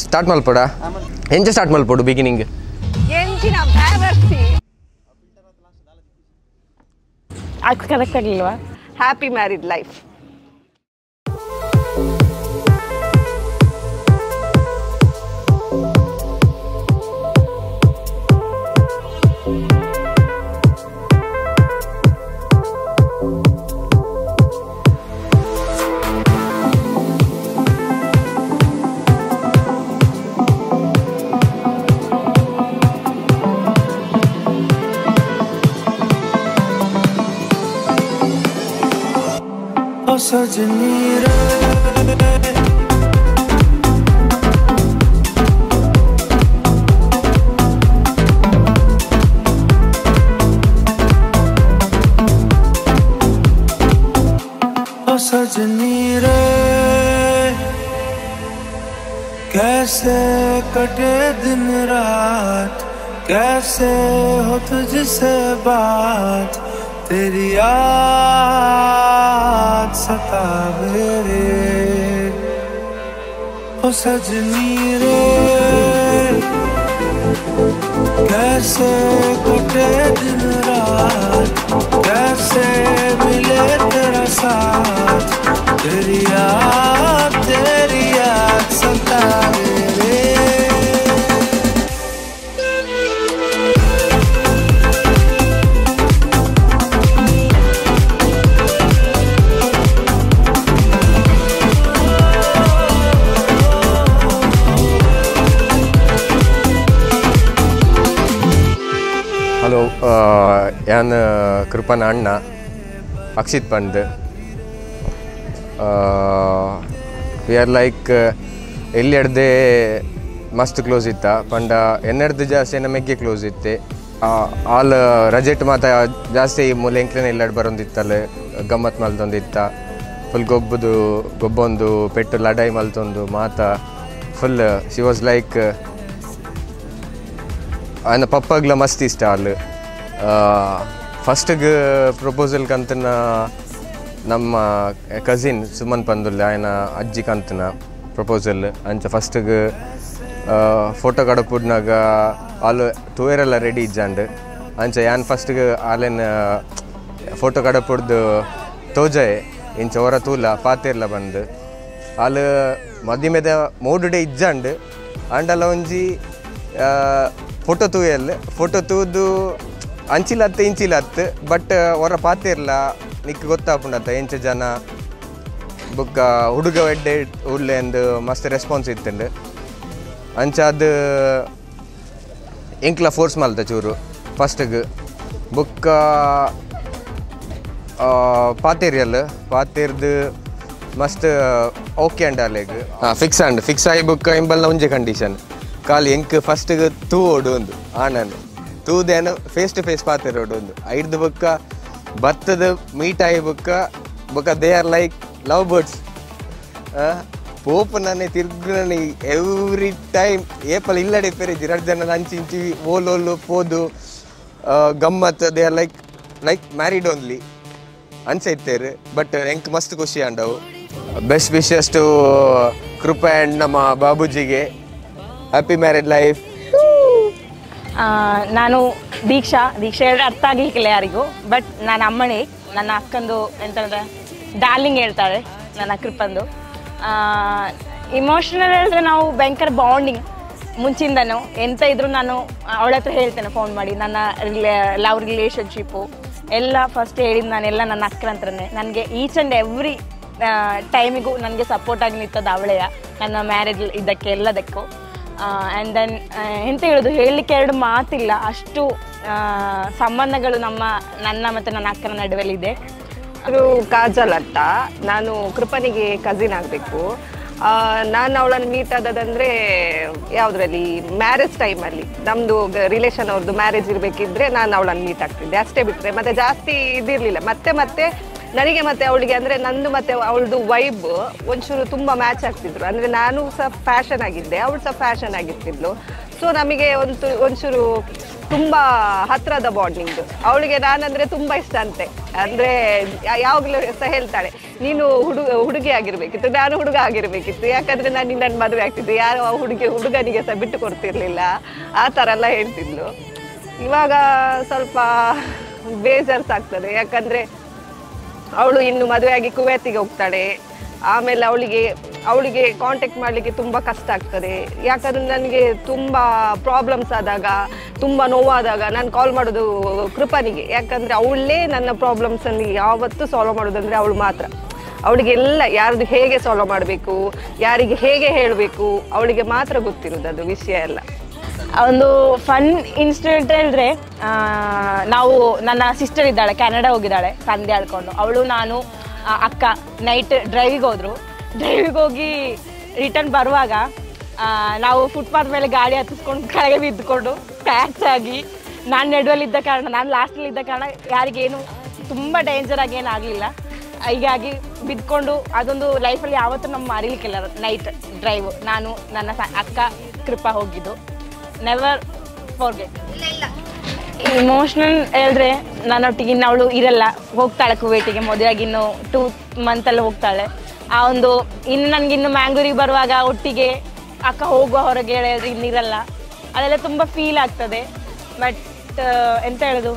Start ಮಲ್ಪಡ ಎಂಚ start ಮಲ್ಪಡು beginning ಎಂಚಿನ ಬ್ಯಾವರ್ಸಿ ಅದು ಕರೆಕ್ಟ್ ಆಗಲಿಲ್ವಾ ಹ್ಯಾಪಿ ಮ್ಯಾರಿಡ್ ಲೈಫ್ सजनी रे सजनी रे कैसे कटे दिन रात कैसे हो तुझसे बात तेरी याद सतावे रे ओ सजनी रे कैसे कटे दिन रात कैसे मिले तेरा साथ तेरी याद सतावे रे ಹಲೋ ಯಾನ್ ಕೃಪನ ಅಣ್ಣ ಅಕ್ಷಿತ್ ಪಂಡ್ ವಿ ಆರ್ ಲೈಕ್ ಎಲ್ಲಿ ಹಿಡ್ದೆ ಮಸ್ತ್ ಕ್ಲೋಸ್ ಇತ್ತ ಪಂಡ ಎನ್ನೆಡ್ದು ಜಾಸ್ತಿ ನಮಗೆ ಕ್ಲೋಸ್ ಇತ್ತೆ ಆಲ್ ರಜೆಟ್ ಮಾತ ಜಾಸ್ತಿ ಮೂಲೆ ಎಂಕ್ಲೆನ ಎಲ್ಲೆಡ್ ಬರೋಂದಿತ್ತಲ್ಲ ಗಮ್ಮತ್ ಮಲ್ತೊಂದಿತ್ತ ಫುಲ್ ಗೊಬ್ಬೊಂದು ಪೆಟ್ಟು ಲಡಾಯಿ ಮಲ್ತೊಂದು ಮಾತ ಫುಲ್ ಶಿ ವಾಸ್ ಲೈಕ್ ಆಯ್ನ ಪಪ್ಪಗ್ಲ ಮಸ್ತ್ ಇಷ್ಟ ಅಲ್ಲಿ ಫಸ್ಟಿಗೆ ಪ್ರಪೋಸಲ್ ಕಂತನ ನಮ್ಮ ಕಸಿನ್ ಸುಮನ್ ಪಂದುಲ್ಲ ಆಯ್ನ ಅಜ್ಜಿ ಕಂತನ ಪ್ರಪೋಸಲ್ ಅಂಚ ಫಸ್ಟಿಗೆ ಫೋಟೋ ಕಡಪುಡ್ನಾಗ ಆಲು ಟೂಯರೆಲ್ಲ ರೆಡಿ ಇಜ್ಜಂಡ್ ಅಂಚ ಯಾನ್ ಫಸ್ಟಿಗೆ ಆಲೇನ ಫೋಟೋ ಕಡಪುಡ್ದು ತೋಜಾಯ್ ಇಂಚ ಹೊರ ತೂಲ ಪಾತೆರ್ಲ ಬಂದು ಆಲು ಮದಿಮೆದ 3 ಡೇ ಇಜ್ಜಂಡ್ ಅಂಡಲ ಒಂಜಿ ಫೋಟೋ ಫೋಟೋ ತೂದು ಅಂಚಿಲತ್ತು ಇಂಚಿಲತ್ತು ಬಟ್ ಹೊರ ಪಾತಿರ್ಲ ನಿಕ್ ಗೊತ್ತಾಪುಂಡತ್ತ ಎಂಚ ಜನ ಬುಕ್ಕ ಹುಡುಗ ಎಡ್ಡೆ ಉಳ್ಳೆ ಎಂದು ಮಸ್ತ್ ರೆಸ್ಪಾನ್ಸ್ ಇತ್ತಂಡು ಅಂಚ ಅದು ಎಂಕ್ಲ ಫೋರ್ಸ್ ಮಲ್ತ ಚೂರು ಫಸ್ಟಿಗೆ ಬುಕ್ಕ ಪಾತೇರ್ದು ಮಸ್ತ್ ಓಕೆ ಅಂಡ್ ಅಲೆಗ್ ಫಿಕ್ಸ್ ಆಗಿ ಬುಕ್ಕ ಇಂಬಲ್ನ ಒಂಜೆ ಕಂಡೀಷನ್ ಕಾಲು ಎಂಕ್ ಫಸ್ಟಿಗೆ ತೂ ಓಡು ಒಂದು ಆನಂದ್ ತೂದೇನು ಫೇಸ್ ಟು ಫೇಸ್ ಪಾತಿರ ಓಡು ಒಂದು ಐದು ಬುಕ್ಕ ಭತ್ತದ ಮೀಟ್ ಆಗಿ ಬುಕ್ಕ they are like love birds ಪೋಪು ನಾನೇ ತಿರ್ಗಿ ಎವ್ರಿ ಟೈಮ್ ಏಪಲ್ ಇಲ್ಲಡೆ ಪೇರೆ 2 ಜನ ಅಂಚಿ ಓಲೋಲು ಪೋದು ಗಮ್ಮತ್ they are like married only ಅನ್ಸೈತೇರು ಬಟ್ ಎಂಕ್ ಮಸ್ತ್ ಖುಷಿ ಅಂಡವು best wishes to Krupa and ನಮ್ಮ ಬಾಬುಜಿಗೆ ಹ್ಯಾಪಿ ಮ್ಯಾರಿಡ್ ಲೈಫ್. ನಾನು ದೀಕ್ಷಾ ಹೇಳಿದ್ರೆ ಅರ್ಥ ಆಗಲಿಕ್ಕಿಲ್ಲ ಯಾರಿಗೂ, ಬಟ್ ನಾನು ಅಮ್ಮನೇ, ನನ್ನ ಅಕ್ಕಂದು ಎಂತಂದರೆ ಡಾರ್ಲಿಂಗ್ ಹೇಳ್ತಾಳೆ ನನ್ನ ಕೃಪಂದು. ಇಮೋಷ್ನಲ್ ಹೇಳಿದ್ರೆ ನಾವು ಭಯಂಕರ ಬಾಂಡಿಂಗ್ ಮುಂಚಿಂದನೂ ಎಂತ ಇದ್ರೂ ನಾನು ಅವಳ ಹತ್ರ ಹೇಳ್ತೇನೆ ಫೋನ್ ಮಾಡಿ. ನನ್ನ ಲವ್ ರಿಲೇಷನ್ಶಿಪ್ಪು ಎಲ್ಲ ಫಸ್ಟ್ ಹೇಳಿದ್ದು ನಾನೆಲ್ಲ ನನ್ನ ಅಕ್ಕನ ಹತ್ರನೇ. ನನಗೆ ಈಚ್ ಆ್ಯಂಡ್ ಎವ್ರಿ ಟೈಮಿಗೂ ನನಗೆ ಸಪೋರ್ಟಾಗಿ ನಿಂತದ್ದು ಅವಳೆಯ, ನನ್ನ ಮ್ಯಾರೇಜ್ ಇದಕ್ಕೆ ಎಲ್ಲದಕ್ಕೂ. ಆ್ಯಂಡ್ ದೆನ್ ಎಂತ ಹೇಳೋದು, ಹೇಳಲಿಕ್ಕೆ 2 ಮಾತಿಲ್ಲ, ಅಷ್ಟು ಸಂಬಂಧಗಳು ನನ್ನ ಮತ್ತು ನನ್ನ ಅಕ್ಕನ ನಡುವೆಲ್ಲಿದೆ. ಅದು ಕಾಜಲ್ ಅಂತ, ನಾನು ಕೃಪನಿಗೆ ಕಸಿನ್ ಆಗಬೇಕು. ನಾನು ಅವಳನ್ನು ಮೀಟ್ ಆದದಂದರೆ ಯಾವುದರಲ್ಲಿ, ಮ್ಯಾರೇಜ್ ಟೈಮಲ್ಲಿ. ನಮ್ಮದು ರಿಲೇಷನ್ ಅವ್ರದ್ದು ಮ್ಯಾರೇಜ್ ಇರಬೇಕಿದ್ರೆ ನಾನು ಅವಳನ್ನು ಮೀಟ್ ಆಗ್ತಿದ್ದೆ, ಅಷ್ಟೇ ಬಿಟ್ಟರೆ ಮತ್ತೆ ಜಾಸ್ತಿ ಇದಿರಲಿಲ್ಲ. ಮತ್ತೆ ನನಗೆ ಮತ್ತು ಅವಳಿಗೆ ಅಂದರೆ ನಂದು ಮತ್ತು ಅವಳದು ವೈಬ್ ಒಂಚೂರು ತುಂಬ ಮ್ಯಾಚ್ ಆಗ್ತಿದ್ರು. ಅಂದರೆ ನಾನು ಸಹ ಫ್ಯಾಷನ್ ಆಗಿದ್ದೆ, ಅವಳು ಸಹ ಫ್ಯಾಷನ್ ಆಗಿರ್ತಿದ್ಲು. ಸೊ ನಮಗೆ ಒಂಚೂರು ತುಂಬ ಹತ್ತಿರದ ಬಾಂಡಿಂಗ್. ಅವಳಿಗೆ ನಾನಂದರೆ ತುಂಬ ಇಷ್ಟ ಅಂತೆ. ಅಂದರೆ ಯಾವಾಗಲೂ ಸಹ ಹೇಳ್ತಾಳೆ, ನೀನು ಹುಡುಗಿ ಆಗಿರಬೇಕಿತ್ತು, ನಾನು ಹುಡುಗ ಆಗಿರಬೇಕಿತ್ತು, ಯಾಕಂದರೆ ನಾನು ನಿನ್ನನ್ನು ಮದುವೆ ಆಗ್ತಿದ್ದೆ, ಯಾರು ಹುಡುಗನಿಗೆ ಸಹ ಬಿಟ್ಟು ಕೊಡ್ತಿರ್ಲಿಲ್ಲ, ಆ ಥರ ಎಲ್ಲ ಹೇಳ್ತಿದ್ಲು. ಇವಾಗ ಸ್ವಲ್ಪ ಬೇಜಾರ್ಸಾಗ್ತದೆ, ಯಾಕಂದರೆ ಅವಳು ಇನ್ನು ಮದುವೆಯಾಗಿ ಕುವೈತಿಗೆ ಹೋಗ್ತಾಳೆ. ಆಮೇಲೆ ಅವಳಿಗೆ ಕಾಂಟ್ಯಾಕ್ಟ್ ಮಾಡಲಿಕ್ಕೆ ತುಂಬ ಕಷ್ಟ ಆಗ್ತದೆ. ಯಾಕಂದರೆ ನನಗೆ ತುಂಬ ಪ್ರಾಬ್ಲಮ್ಸ್ ಆದಾಗ, ತುಂಬ ನೋವಾದಾಗ ನಾನು ಕಾಲ್ ಮಾಡೋದು ಕೃಪನಿಗೆ. ಯಾಕಂದರೆ ಅವಳೇ ನನ್ನ ಪ್ರಾಬ್ಲಮ್ಸಲ್ಲಿ ಯಾವತ್ತೂ ಸಾಲ್ವ್ ಮಾಡೋದಂದರೆ ಅವಳು ಮಾತ್ರ. ಅವಳಿಗೆಲ್ಲ ಯಾರ್ದು ಹೇಗೆ ಸಾಲ್ವ್ ಮಾಡಬೇಕು, ಯಾರಿಗೆ ಹೇಗೆ ಹೇಳಬೇಕು, ಅವಳಿಗೆ ಮಾತ್ರ ಗೊತ್ತಿರೋದು ಅದು ವಿಷಯ ಎಲ್ಲ. ಒಂದು ಫನ್ ಇನ್ಸಿಡೆಂಟ್ ಹೇಳಿದ್ರೆ, ನಾವು ನನ್ನ ಸಿಸ್ಟರ್ ಇದ್ದಾಳೆ, ಕೆನಡಾ ಹೋಗಿದ್ದಾಳೆ ತಂದೆ ಆಡ್ಕೊಂಡು. ಅವಳು ನಾನು ಅಕ್ಕ ನೈಟ್ ಡ್ರೈವಿಗೆ ಹೋದ್ರು. ಡ್ರೈವಿಗೆ ಹೋಗಿ ರಿಟರ್ನ್ ಬರುವಾಗ ನಾವು ಫುಟ್ಪಾತ್ ಮೇಲೆ ಗಾಡಿ ಹತ್ತಿಸ್ಕೊಂಡು ಕೆಳಗೆ ಬಿದ್ದುಕೊಂಡು ಪ್ಯಾಚ್ ಆಗಿ, ನಾನು ನೆಡುವಲ್ಲಿದ್ದ ಕಾರಣ, ನಾನು ಲಾಸ್ಟಲ್ಲಿದ್ದ ಕಾರಣ ಯಾರಿಗೇನು ತುಂಬ ಡೇಂಜರ್ ಆಗಿ ಏನಾಗಲಿಲ್ಲ. ಹೀಗಾಗಿ ಬಿದ್ದುಕೊಂಡು ಅದೊಂದು ಲೈಫಲ್ಲಿ ಯಾವತ್ತೂ ನಮ್ಮ ಮರೀಲಿಕ್ಕಿಲ್ಲ. ನೈಟ್ ಡ್ರೈವ್ ನಾನು ನನ್ನ ಅಕ್ಕ ಕೃಪಾ ಹೋಗಿದ್ದು, ನೆವರ್ ಫಾರ್ಗೆಟ್. ಇಮೋಷ್ನಲ್ ಹೇಳಿದ್ರೆ, ನನ್ನೊಟ್ಟಿಗೆ ಇನ್ನು ಅವಳು ಇರಲ್ಲ, ಹೋಗ್ತಾಳೆ ಕುವೈಟಿಗೆ, ಮದುವೆಯಾಗಿ ಇನ್ನು 2 ಮಂತಲ್ಲಿ ಹೋಗ್ತಾಳೆ. ಆ ಒಂದು ಇನ್ನು ನನಗಿನ್ನು ಮ್ಯಾಂಗ್ಳೂರಿಗೆ ಬರುವಾಗ ಒಟ್ಟಿಗೆ ಅಕ್ಕ ಹೋಗುವ ಹೊರಗೆ ಹೇಳಿದ್ರೆ ಇನ್ನಿರಲ್ಲ, ಅದೆಲ್ಲ ತುಂಬ ಫೀಲ್ ಆಗ್ತದೆ. ಬಟ್ ಎಂತ ಹೇಳೋದು,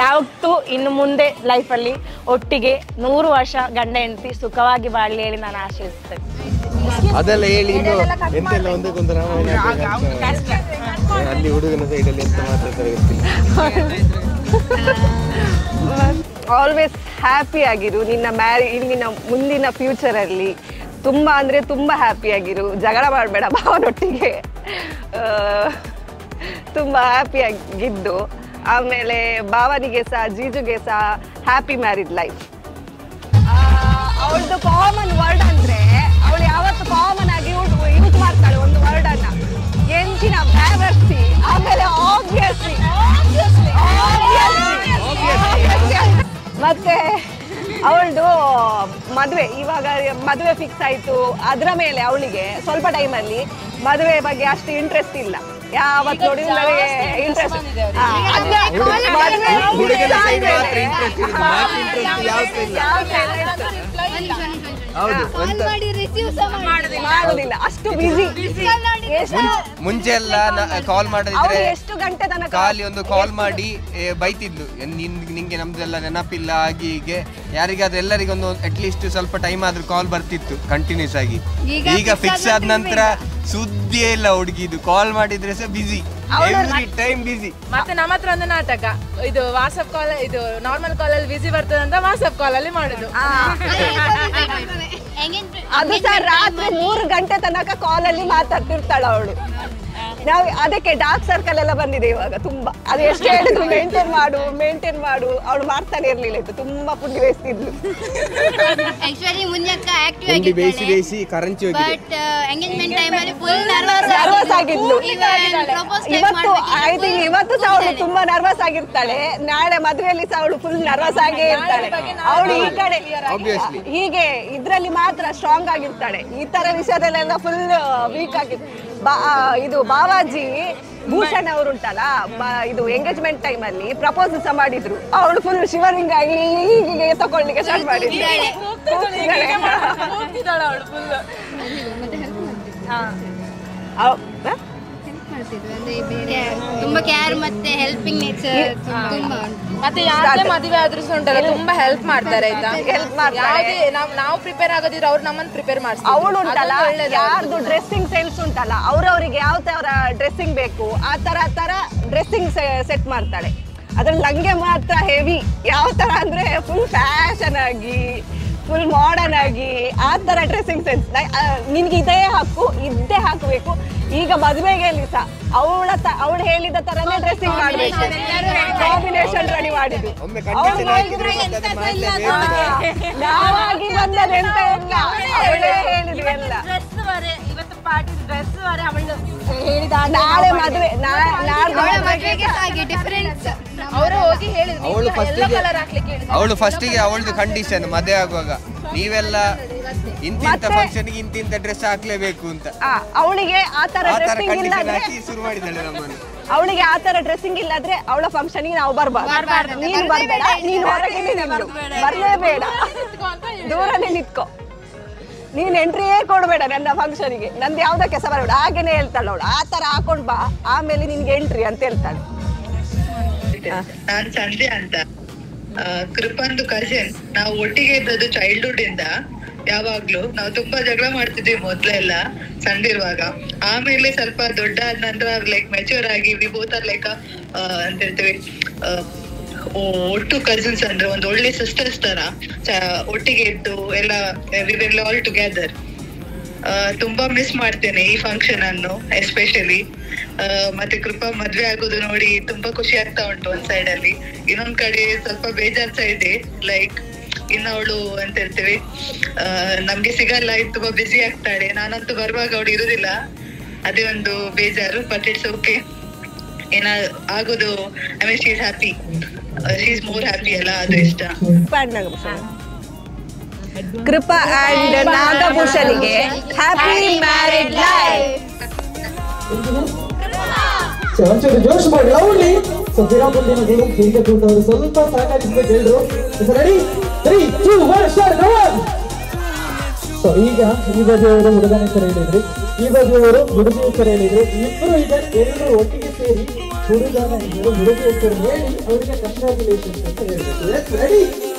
ಯಾವತ್ತೂ ಇನ್ನು ಮುಂದೆ ಲೈಫಲ್ಲಿ ಒಟ್ಟಿಗೆ 100 ವರ್ಷ ಗಂಡ ಹೆಂಡತಿ ಸುಖವಾಗಿ ಬಾಳಲಿ ಹೇಳಿ ನಾನು ಆಶಿಸ್ತೇನೆ. ಅದೆಲ್ಲ ಹೇಳಿ ಇನ್ನು ಎಂತೆಲ್ಲ ಒಂದಕ್ಕೊಂದು ಅಲ್ಲಿ ಹುಡುಗನ ಸೈಡಲ್ಲಿ ಎಂತ ಮಾತಾಡ್ತಾರೆ ಗೊತ್ತಿಲ್ಲ. ಆಲ್ವೇಸ್ ಹ್ಯಾಪಿ ಆಗಿರು. ನಿನ್ನ ಮುಂದಿನ ಫ್ಯೂಚರಲ್ಲಿ ತುಂಬ ಅಂದರೆ ತುಂಬ ಹ್ಯಾಪಿ ಆಗಿರು. ಜಗಳ ಮಾಡಬೇಡ ಭಾವನೊಟ್ಟಿಗೆ, ತುಂಬ ಹ್ಯಾಪಿಯಾಗಿದ್ದು. ಆಮೇಲೆ ಭಾವನಿಗೆ ಸಹ ಜೀಜುಗೆ ಸಹ ಹ್ಯಾಪಿ ಮ್ಯಾರಿಡ್ ಲೈಫ್. ಅವಳದು ಕಾಮನ್ ವರ್ಡ್ ಅಂದರೆ, ಅವಳು ಯಾವತ್ತು ಕಾಮನ್ ಆಗಿ ಯೂಸ್ ಮಾಡ್ತಾಳೆ ಒಂದು ವರ್ಡನ್ನು, ಎಂಚಿನ ಬ್ಯಾವರ್ಸಿ, ಆಮೇಲೆ ಆಬ್ವಿಯಸ್ಲಿ, ಮತ್ತೆ ಅವಳದು ಇವಾಗ ಮದುವೆ ಫಿಕ್ಸ್ ಆಯಿತು. ಅದರ ಮೇಲೆ ಅವಳಿಗೆ ಸ್ವಲ್ಪ ಟೈಮಲ್ಲಿ ಮದುವೆ ಬಗ್ಗೆ ಅಷ್ಟು ಇಂಟ್ರೆಸ್ಟ್ ಇಲ್ಲ. ಯಾವತ್ತು ನೋಡಿ ಇಂಟ್ರೆಸ್ಟ್ ಮಾಡುದಿಲ್ಲ, ಅಷ್ಟು ಬಿಸಿ. ಮುಂಚೆ ಎಲ್ಲ ಕಾಲ್ ಮಾಡಿದ್ರೆ ಎಷ್ಟು ಗಂಟೆ ತನಕ ಖಾಲಿ ಒಂದು ಕಾಲ್ ಮಾಡಿ ಬೈತಿದ್ಲು, ನಿಂಗೆ ನಮ್ದೆಲ್ಲ ನೆನಪಿಲ್ಲ ಹಾಗೆ ಹೀಗೆ. ಯಾರಿಗಾದ್ರೂ ಎಲ್ಲರಿಗೊಂದು ಅಟ್ಲೀಸ್ಟ್ ಸ್ವಲ್ಪ ಟೈಮ್ ಆದ್ರೂ ಕಾಲ್ ಬರ್ತಿತ್ತು ಕಂಟಿನ್ಯೂಸ್ ಆಗಿ. ಈಗ ಫಿಕ್ಸ್ ಆದ ನಂತರ ಸುದ್ದಿಯೇ ಇಲ್ಲ ಹುಡುಗಿದು, ಕಾಲ್ ಮಾಡಿದ್ರೆ ಸಹ ಬಿಸಿ, ಎವ್ರಿ ಟೈಮ್ ಬಿಸಿ. ಮತ್ತೆ ನಮ್ಮ ಹತ್ರ ಒಂದು ನಾಟಕ, ಇದು ವಾಟ್ಸ್ಆಪ್ ಕಾಲ್, ಇದು ನಾರ್ಮಲ್ ಕಾಲ್ ಅಲ್ಲಿ ಬಿಸಿ ಬರ್ತದೆ ಅಂತ ವಾಟ್ಸ್ಆಪ್ ಕಾಲ್ ಅಲ್ಲಿ ಮಾಡುದು. ಅದು ಸಹ ರಾತ್ರಿ 3 ಗಂಟೆ ತನಕ ಕಾಲ್ ಅಲ್ಲಿ ಮಾತಾಡ್ತಿರ್ತಾಳ ಅವಳು. ನಾವು ಅದಕ್ಕೆ ಡಾರ್ಕ್ ಸರ್ಕಲ್ ಎಲ್ಲ ಬಂದಿದೆ ಇವಾಗ ತುಂಬಾ. ಅದು ಎಷ್ಟು ಹೇಳಿದ್ರು ಮೇಂಟೈನ್ ಮಾಡು ಅವಳು ಮಾಡ್ತಾನೆ ಇರ್ಲಿಲ್ಲ. ಇದು ತುಂಬಾ ಪುಂಡಿ ಬೇಯಿಸ್ತಿದ್ಲು. ನರ್ವಸ್ ಆಗಿದ್ಲು. ಇವತ್ತು ಸಹ ಅವಳು ತುಂಬಾ ನರ್ವಸ್ ಆಗಿರ್ತಾಳೆ. ನಾಳೆ ಮದುವೆಯಲ್ಲಿ ಸಹ ಅವಳು ಫುಲ್ ನರ್ವಸ್ ಆಗೇ ಇರ್ತಾಳೆ. ಅವಳು ಈ ಕಡೆ ಹೀಗೆ ಇದ್ರಲ್ಲಿ ಮಾತ್ರ ಸ್ಟ್ರಾಂಗ್ ಆಗಿರ್ತಾಳೆ, ಈ ತರ ವಿಷಯದಲ್ಲೆಲ್ಲ ಫುಲ್ ವೀಕ್ ಆಗಿರ್ತಾಳೆ. ಇದು ಬಾವಾಜಿ ಭೂಷಣ್ ಅವರು ಉಂಟಲ್ಲ, ಇದು ಎಂಗೇಜ್ಮೆಂಟ್ ಟೈಮ್ ಅಲ್ಲಿ ಪ್ರಪೋಸ್ ಸಹ ಮಾಡಿದ್ರು. ಅವಳು ಫುಲ್ ಶಿವರಿಂಗ್ ಆಗಿ ಹೀಗೆ ತಗೊಳ್ಳಿಕ್ಕೆ ಸ್ಟಾರ್ಟ್ ಮಾಡಿದ್ರು. ತುಂಬಾ ಕೇರ್ ಮತ್ತೆ ಹೆಲ್ಪಿಂಗ್ ನೇಚರ್ ತುಂಬಾ ಮತ್ತೆ ಯಾರೇ ಮದುವೆ ಆದ್ರೂ ಉಂಟಲ್ಲ ತುಂಬಾ ಹೆಲ್ಪ್ ಮಾಡ್ತಾರೆ ಆಯ್ತಾ. ಯಾವುದೇ ನಾವು ಪ್ರಿಪೇರ್ ಆಗೋದಿದ್ರೆ ಅವ್ರು ನಮ್ಮನ್ನು ಪ್ರಿಪೇರ್ ಮಾಡ್ತಾರೆ. ಅವಳು ಉಂಟಲ್ಲ, ಯಾರ್ದು ಡ್ರೆಸ್ಸಿಂಗ್ ಸೆನ್ಸ್ ಉಂಟಲ್ಲ, ಅವ್ರವ್ರಿಗೆ ಯಾವ ತರ ಡ್ರೆಸ್ಸಿಂಗ್ ಬೇಕು ಆ ತರ ಡ್ರೆಸ್ಸಿಂಗ್ ಸೆಟ್ ಮಾಡ್ತಾಳೆ. ಅದ್ರಲ್ಲಿ ನಂಗೆ ಮಾತ್ರ ಹೆವಿ, ಯಾವ ತರ ಅಂದ್ರೆ ಫುಲ್ ಫ್ಯಾಷನ್ ಆಗಿ, ಫುಲ್ ಮಾಡರ್ನ್ ಆಗಿ, ಆ ತರ ಡ್ರೆಸ್ಸಿಂಗ್ ಸೆನ್ಸ್. ನಿನ್ಗೆ ಇದೇ ಹಾಕಬೇಕು. ಈಗ ಮದುವೆಗೆ ಸಹ ಅವಳು ಹೇಳಿದ ತರನೇ ಡ್ರೆಸ್ಸಿಂಗ್ ಮಾಡಬೇಕು, ಕಾಂಬಿನೇಷನ್ ರೆಡಿ ಮಾಡಿದ್ದು. ನಾವಾಗಿ ಬಂದದೆಂತ ಇಲ್ಲ, ಅವಳೇ ಹೇಳಿದ್ವಿ ಎಲ್ಲ. ನಾಳೆ ಮದುವೆ, ಅವಳು ಫಸ್ಟಿಗೆ ಅವಳದು ಕಂಡೀಷನ್ ಮದುವೆ ಆಗುವಾಗ, ನೀವೆಲ್ಲ ಇಂತಿಂತ ಫಂಕ್ಷನ್ಗೆ ಇಂತಿಂತ ಡ್ರೆಸ್ ಹಾಕ್ಲೇಬೇಕು ಅಂತ. ಅವಳಿಗೆ ಆ ತರ ಕಂಡೀಷನ್ ಹಾಕಿ ಶುರು ಮಾಡಿದ್ದಾಳೆ ನಮ್ಮನ್ನು. ಅವಳಿಗೆ ಆ ತರ ಡ್ರೆಸ್ಸಿಂಗ್ ಇಲ್ಲಾದ್ರೆ ಅವಳ ಫಂಕ್ಷನ್ಗೆ ನಾವು ಬರ್ಬಾರ್ದು. ನೀನು ಬರ್ಬೇಡ, ನೀನು ಹೊರಗೆ ಬರ್ಲೇಬೇಡ, ದೂರನೇ ನಿಂತ್ಕೋ, ನೀನ್ ಎಂಟ್ರಿಯೇ ಕೊಡ್ಬೇಡ ನನ್ನ ಫಂಕ್ಷನ್ಗೆ, ನಂದು ಯಾವ್ದೋ ಕೆಲಸ ಬರಬೇಡ ಹಾಗೇನೆ ಹೇಳ್ತಾಳೆ ಅವಳು. ಆ ತರ ಹಾಕೊಂಡ್ ಬಾ, ಆಮೇಲೆ ನಿನ್ಗೆ ಎಂಟ್ರಿ ಅಂತ ಹೇಳ್ತಾಳೆ. ನಾನ್ ಸಂಧ್ಯಾ ಅಂತ, ಕೃಪಂದು ಕಸಿನ್. ನಾವು ಒಟ್ಟಿಗೆ ಇದ್ದದ್ದು ಚೈಲ್ಡ್ಹುಡ್ ಇಂದ. ಯಾವಾಗ್ಲೂ ನಾವು ತುಂಬಾ ಜಗಳ ಮಾಡ್ತಿದ್ವಿ ಮೊದ್ಲೆಲ್ಲ ಸಣ್ಣಿರುವಾಗ. ಆಮೇಲೆ ಸ್ವಲ್ಪ ದೊಡ್ಡ ಆದ ನಂತರ ಲೈಕ್ ಮೆಚೂರ್ ಆಗಿ ವಿ ಬೋತ್ ಆರ್ ಲೈಕ್ ಅಂತ ಹೇಳ್ತೀವಿ, ಒಟ್ಟು ಕಸಿನ್ಸ್ ಅಂದ್ರೆ ಒಂದು ಒಳ್ಳೆ ಸಿಸ್ಟರ್ಸ್ ತರ ಒಟ್ಟಿಗೆ ಇದ್ದು ಎಲ್ಲ ವಿ ವಿಲ್ ಆಲ್ ಟುಗೆದರ್. ತುಂಬಾ ಮಿಸ್ ಮಾಡ್ತೇನೆ ಈ ಫಂಕ್ಷನ್ ಅನ್ನು ಎಸ್ಪೆಷಲಿ. ಮತ್ತೆ ಕೃಪಾ ಮದ್ವೆ ಆಗೋದು ನೋಡಿ ತುಂಬಾ ಖುಷಿ ಆಗ್ತಾ ಉಂಟು ಒಂದ್ ಸೈಡ್ ಅಲ್ಲಿ. ಇನ್ನೊಂದ್ ಕಡೆ ಸ್ವಲ್ಪ ಬೇಜಾರ್ಸ ಇದೆ, ಲೈಕ್ ಇನ್ನು ಅವಳು ಅಂತ ಹೇಳ್ತೀವಿ ನಮ್ಗೆ ಸಿಗಲ್ಲ, ಇದು ತುಂಬಾ ಬ್ಯುಸಿ ಆಗ್ತಾಳೆ. ನಾನಂತೂ ಬರುವಾಗ ಅವಳು ಇರುದಿಲ್ಲ, ಅದೇ ಒಂದು ಬೇಜಾರು. ಬಟ್ ಇಟ್ಸ್ ಓಕೆ, ಏನ ಆಗೋದು. I mean she is happy, she is more happy ಅಲ್ಲ, ಅದು ಇಷ್ಟ. ಕೃಪಾ ಅಂಡ್ ನಾಗಭೂಷಣಿಗೆ ಹ್ಯಾಪಿ ಮ್ಯಾರಿಡ್ ಲೈಫ್. ಒಂಚೂರು ಜೋಶ್ ಮಾಡಿ ಲೌಡ್ಲಿ. ಸೊ ದಿನ ಹಿಂದೆ ಕೂತವರು ಸ್ವಲ್ಪ ಸಹಕರಿಸಬೇಕು ಎಲ್ರು. Ready 3 2 1 start. ಸೊ ಈಗ ಈ ಬದಿಯವರು ಹುಡುಗನ ಹೆಸರು ಹೇಳಿದ್ರು, ಈ ಬದಿಯವರು ಹುಡುಗಿ ಹೆಸರು ಹೇಳಿದ್ರು. ಇಬ್ಬರು ಈಗ ಎಲ್ಲರೂ ಒಟ್ಟಿಗೆ ಸೇರಿ ಹುಡುಗನ ಹೆಸರು ಹುಡುಗಿ ಹೆಸರು ಹೇಳಿ ಅವರಿಗೆ ಕಂಗ್ರಾಚುಲೇಷನ್ಸ್ ಅಂತ ಹೇಳ್ಬೇಕು. Ready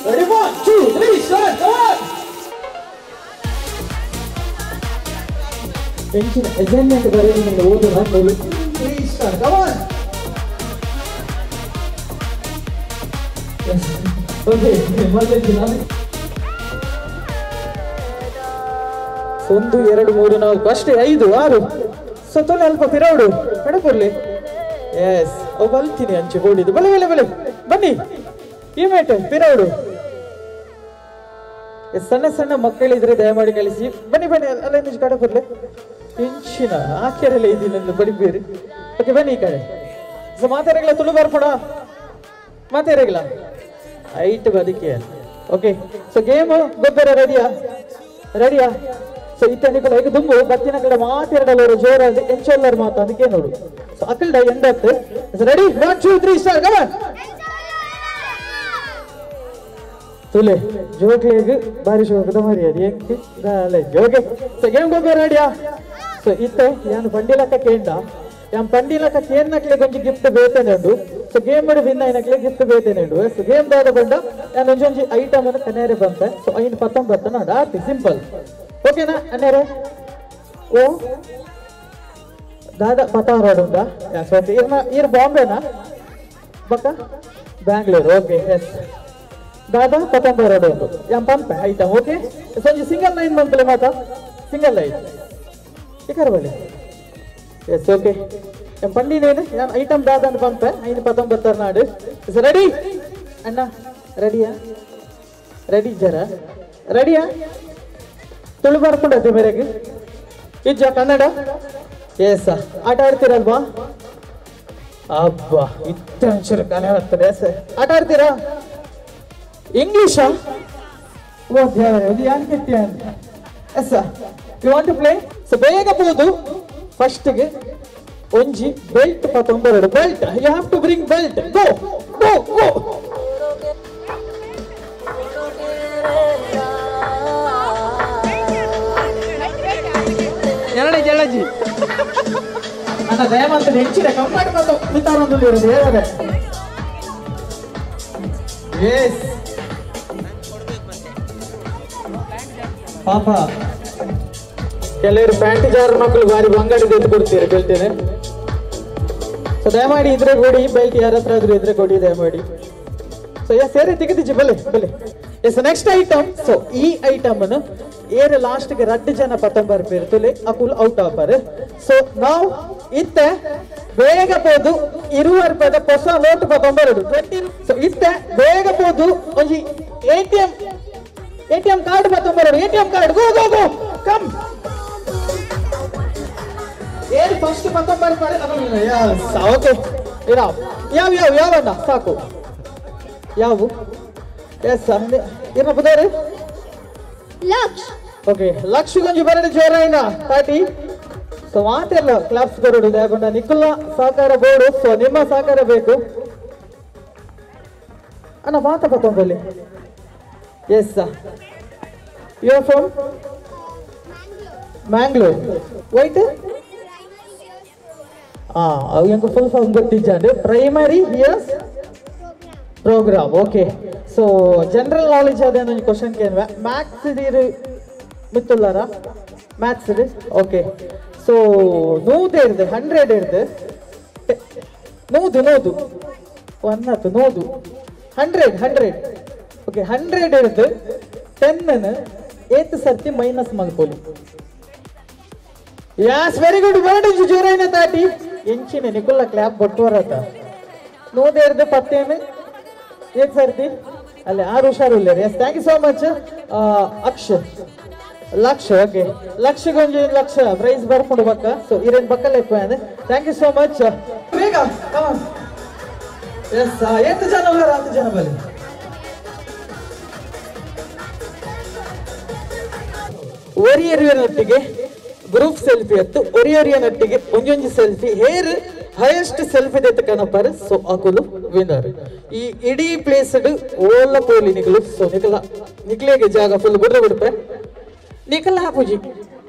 1 2 3 start. ಟೆನ್ಷನ್ ಅಸೈನ್ಮೆಂಟ್ ಬರೆದು ನಿಮಗೆ ಓದೋಣ. 3 start. Come on. Okay, emergency ನಾನು 1 2 3 4 ಅಷ್ಟೇ, 5 6. ಸೊ ತೊಲೆ ಅಲ್ಪ ಪಿರೌಡು ಕಡಪುರ್ಲಿ. ಎಸ್ ಓ ಬಲ್ತೀನಿ ಅಂಚೆ ಓಡಿದ್ದು. ಬಲೆ ಬಲೆ ಬಲೆ ಬನ್ನಿ ಈ ಮೇಟ್ ಪಿರೌಡು. ಸಣ್ಣ ಸಣ್ಣ ಮಕ್ಕಳಿದ್ರೆ ದಯಮಾಡಿ ಕಳಿಸಿ. ಬನ್ನಿ ಬನ್ನಿ ಅಲ್ಲ ಕಡಪುರ್ಲಿ. ಹೆಂಚಿನ ಆಕೆರೆಲ್ಲ ಇದ್ದೀನಿ ಬಡಿಬೇರಿ. ಓಕೆ ಬನ್ನಿ ಈ ಕಡೆ. ಸೊ ಮಾತಾಡಲ್ಲ ತುಳು ಬರ್ಪಡ ಮಾತಾಡಲ್ಲ ಐಟ್ ಬದುಕಿ. ಓಕೆ ಸೊ ಗೇಮ್ ಗೊಬ್ಬರ ರೆಡಿಯಾ ರೆಡಿಯಾ. ಸೊ ಇತ್ತನಿಕಲ ಈಗ ದುಂಬು ಬತ್ತಿನ ಕಡೆ ಮಾತಾಡಲ್ಲ ಜೋರಾಗಿ ಎಂಚೊಲ್ಲರ್ ಮಾತು ಅದಕ್ಕೆ ನೋಡು. ಸೊ ಅಕಲ್ಡ ಎಂಡತ್ತು. Ready 1 2 3 start. Come on. ತುಲೆ ಜೋಕ್ಲೇಗ್ ಬಾರಿ ಶೋಕದ ಮರ್ಯಾದೆ ಎಂಕಿ ದಾಲೆ ಜೋಕೆ. ಸೊ ಗೇಮ್ ಗೊಬ್ಬರ ರೆಡಿಯಾ. ಸೊ ಇತ್ತೆ ಯಾನು ಪಂಡಿಲಕ್ಕ ಕೇಂಡ ಯಾನ್ ಪಂಡಿಲಕ್ಕ ಕೇನ್ನಕ್ಲೆ ಕೊಂಚ ಗಿಫ್ಟ್ ಬೇತೇನೆ ಉಂಡು. ಸೊ ಗೇಮ್ ಮಾಡಿ ವಿನ್ ಐನಕ್ಲೆ ಗಿಫ್ಟ್ ಬೇತೇನೆ ಉಂಡು. ಸೊ ಗೇಮ್ ದಾದ ಬಂಡ ನಾನು ಒಂಜೊಂಜಿ ಐಟಮ್ ಅನ್ನು ಕನೇರೆ ಬಂತೆ. ಸೊ ಐನ್ 19 ನಾಡು ಆರ್ತಿ ಸಿಂಪಲ್. ಓಕೆನಾ ಅನ್ನೇರೆ? ಓ ದಾದ ಪತಾರಾಡು ಉಂಟಾ? Yes okay. ಇರ್ ಬಾಂಬೆನಾ ಬಕ್ಕ ಬ್ಯಾಂಗ್ಳೂರು. ಓಕೆ ಎಸ್ ದಾದಾ 19 ಉಂಟು ಯಾನ್ ಪಂಪೆ ಐಟಮ್. ಓಕೆ ಸಂಜೆ ಸಿಂಗಲ್ ಲೈನ್ ಬಂತಲೆ ಮಾತಾ ಸಿಂಗಲ್ ಲೈನ್ ಇಕರ ಬಳಿ. ಎಸ್ ಓಕೆ ಯಾನ್ ಪಂಡಿನೇನು ಯಾನ್ ಐಟಮ್ ದಾದನ್ ಪಂಪೆ ಐನ್ 19 ನಾಡು. ರೆಡಿ ಅಣ್ಣ ರೆಡಿಯಾ ರೆಡಿ ಜರ ರೆಡಿಯಾ ತುಳು ಬರ್ಕೊಂಡೈತೆ ಮೇರೆಗೆ ಇಜ್ಜ ಕನ್ನಡ. ಎಸ್ ಆಟ ಆಡ್ತೀರಲ್ವಾ? ಅಬ್ಬಾ ಇತ್ತಂಚೂರು ಕಲೆ ಆಗ್ತದೆ. ಎಸ್ ಆಟ ಆಡ್ತೀರಾ? ಇಂಗ್ಲಿಷಾ? ಯಾನ್ ಕೆಟ್ಟಿ ಅಂತ. Yes you want to play? So ಬೇಗ ಬೋದು. ಫಸ್ಟ್ಗೆ ಒಂಜಿ belt 19 belt. You have to bring belt. Go go go. ಎರಡೇ ಜಳಜಿ ಅಣ್ಣ ದಯಮಾಡಿ ಹೆಚ್ಚಿನ ಕಂಫರ್ಟ್ ಮತ್ತು ಮಿತಾರೊಂದು ಇರೋದು ಹೇಳದೆ. ಎಸ್ ಪಾಪ ಕೆಲವರು ಪ್ಯಾಂಟ್ ಜಾರ ಮಕ್ಕಳು ಬಾರಿ ಬಂಗಾಡಿ ಎದ್ದು ಕೊಡ್ತೀರಿ ಬೆಲ್ಟೇನೆ. ಸೊ ದಯಮಾಡಿ ಇದ್ರೆ ಕೊಡಿ ಬೆಲ್ಟ್, ಯಾರ ಹತ್ರ ಆದ್ರೂ ಇದ್ರೆ ಕೊಡಿ ದಯಮಾಡಿ. ಸೊ ಎಸ್ ಸೇರಿ ತೆಗೆದಿಜ್ಜಿ ಬಲೆ ಬಲೆ. Yes next item. ಸೊ ಈ ಐಟಮ್ ಅನ್ನು ಏರ್ ಲಾಸ್ಟ್ ಗೆ 2 ಜನ 19 ಪೇರು ತುಲೆ ಅಕುಲ್ ಔಟ್ ಆಪರ್. ಸೊ ನಾವು ಇತ್ತೆ ಬೇಗ ಬೋದು 20 ರೂಪಾಯಿದ ಹೊಸ ನೋಟ್ 19. ಸೊ ಇತ್ತೆ ಬೇಗ ಬೋದು ಒಂಜಿ ATM ಕಾರ್ಡ್ 19. ATM ಕಾರ್ಡ್ ಗೋ go go come. Air first 19 ರೂಪಾಯಿ. ಓಕೆ ಯಾವ ಯಾವ ಯಾವಣ್ಣ ಸಾಕು ಯಾವು? ಎಸ್ ಏನ ಬುದಾರೆ ಲಕ್ಷ. ಓಕೆ ಲಕ್ಷ ಗಂಜಿ ಬರಡೆ ಜೋರ ಏನ ಪಾರ್ಟಿ. ಸೊ ಸೊ ಮಾತೆಲ್ಲ ಕ್ಲಾಪ್ಸ್ ಕೊಡೋದು ದಯಗೊಂಡ ನಿಖುಲ ಸಹಕಾರ ಬೋರ್ಡು. ಸೊ ನಿಮ್ಮ ಸಹಕಾರ ಬೇಕು ಅಣ್ಣ ಮಾತ ಪತ್ತೊಂದಲ್ಲಿ. Yes you are from Mangalore. Wait ಎಂಗೆ ಫುಲ್ ಫಾರ್ಮ್ ಗೊತ್ತಿಜ್ಜಂಡು primary years programme. Okay so general knowledge ಅದೇನು ಕ್ವಶನ್ ಕೇಳುವ. ಮ್ಯಾಥ್ಸ್ ಇದೀರು ಮಿತ್ತುಲ್ಲಾರ ಮ್ಯಾಥ್ಸ್ ಇದೆ. ಓಕೆ ಸೊ 100 ಇರ್ದು 100 ಇರ್ದು 100 100 100 ಓಕೆ 100 ಇರ್ದು 10 8 ಸರ್ತಿ ಮೈನಸ್ ಮಾಡ್ಕೊಳ್ಳಿ. ಯಾಸ್ ವೆರಿ ಗುಡ್ ವರ್ಡ್ ಜೋರೈನ ತಾಟಿ ಎಂಚಿನ ನಿಕುಲ್ಲ ಕ್ಲಾಪ್ ಬಟ್ಟುವರತ 100 ಇರ್ದು 10 8 ಸರ್ತಿ ಅಲ್ಲೇ 6 ಹುಷಾರಿಲ್ಲ. Yes thank you so much. Lakh okay ಲಕ್ಷಗೊಂದು ಲಕ್ಷ ಪ್ರೈಸ್ ಬರ್ಕೊಂಡು ಬಕ್ಕ. ಸೊ ಇರೇನ್ ಬಕ್ಕಲ್ಲ ಥ್ಯಾಂಕ್ ಯು ಸೋ ಮಚ್. ಬೇಗ ಎಸ್ 8 ಜನ 10 ಜನ ಬಲ್ಲಿ. ಒರಿಯರಿಯನೊಟ್ಟಿಗೆ ಗ್ರೂಪ್ ಸೆಲ್ಫಿ ಅತ್ತು ಒರಿಯರಿಯನೊಟ್ಟಿಗೆ ಒಂಜೊಂಜಿ ಸೆಲ್ಫಿ ಹೇರ್ ಹೈಯೆಸ್ಟ್ ಸೆಲ್ಫಿ ದೇತ ಕನಪರ್. ಸೊ ಅಕುಲು ವಿನ್ನರ್ ಈ ಇಡೀ ಪ್ಲೇಸ್ ಓಲ್ಲ ಪೋಲಿ ನಿಕಲು. ಸೊ ನಿಕ್ಲೆಗೆ ಜಾಗ ಫುಲ್ ಬಿಡ್ರೆ ಬಿಡ್ಪೆ ನಿಕಲ ಹಾಪುಜಿ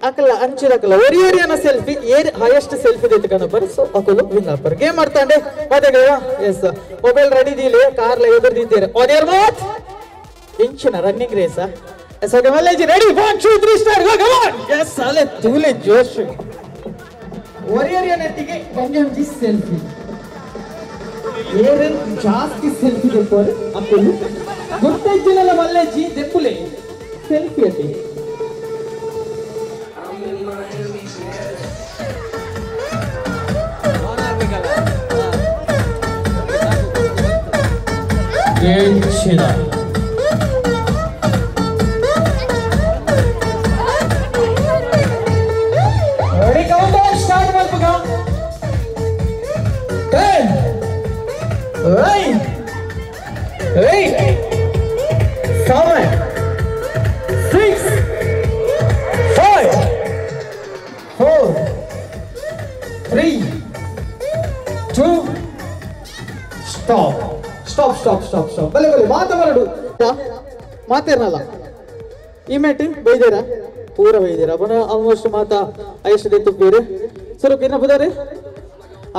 ಅಕಲ್ಲ ಅಂಚಿದಕಲ್ಲ ಒರಿಯರಿಯನ ಸೆಲ್ಫಿ ಏರ್ ಹೈಯೆಸ್ಟ್ ಸೆಲ್ಫಿ ದೇತ ಕನಪರ್. ಸೊ ಅಕುಲು ವಿನ್ನರ್ ಪರ್ ಗೇಮ್ ಮಾಡ್ತಾಂಡೆ ಮತ್ತೆ. ಎಸ್ ಮೊಬೈಲ್ ರೆಡಿ ದೀಲಿ ಕಾರ್ಲ ಎದುರ್ದಿದ್ದೀರ ಆನ್ ಯರ್ ಮಾರ್ಕ್ ಇಂಚಿನ ರನ್ನಿಂಗ್ ರೇಸ್. ಎಸ್ ಓಕೆ ಮಲ್ಲೇಜಿ ready 1 2 3 start go come on. Yes ಅಲೆ ತೂಲೆ ಜೋಶ್ ಒರಿಯರಿಯನೊಟ್ಟಿಗೆ ಒಂಜೊಂಜಿ ಸೆಲ್ಫಿ ಏರ್ ಜಾಸ್ತಿ ಸೆಲ್ಫಿ ತೆಕ್ಕೋರು ಅಕುಲು ಗುರ್ತೈಜಿನಲ್ಲ ಮಲ್ಲೇಜಿ ದೆಪ್ಪುಲೆ ಸೆಲ್ಫಿ ಅತಿ ಏಚಿನ ರೆಡಿ ಕೌಂಟ್ ಡೌನ್ ಸ್ಟಾರ್ಟ್ ಮಾಡ್ಬೇಕ. 10 9 8 7 6 5 4 3 2 stop stop stop stop stop. ಬಲೆ ಬಲೆ ಮಾತಾಡು ಮಾತೇನಲ್ಲ ಈ ಮೇಟಿ ಬೈದೇರ ಪೂರ ಬೈದೇರ ಬನ ಆಲ್ಮೋಸ್ಟ್ ಮಾತಾ ಐಷ್ಟು ದೇತು ಬೇರೆ ಸುರುಕ್ ಇನ್ನ ಬುದಾರೆ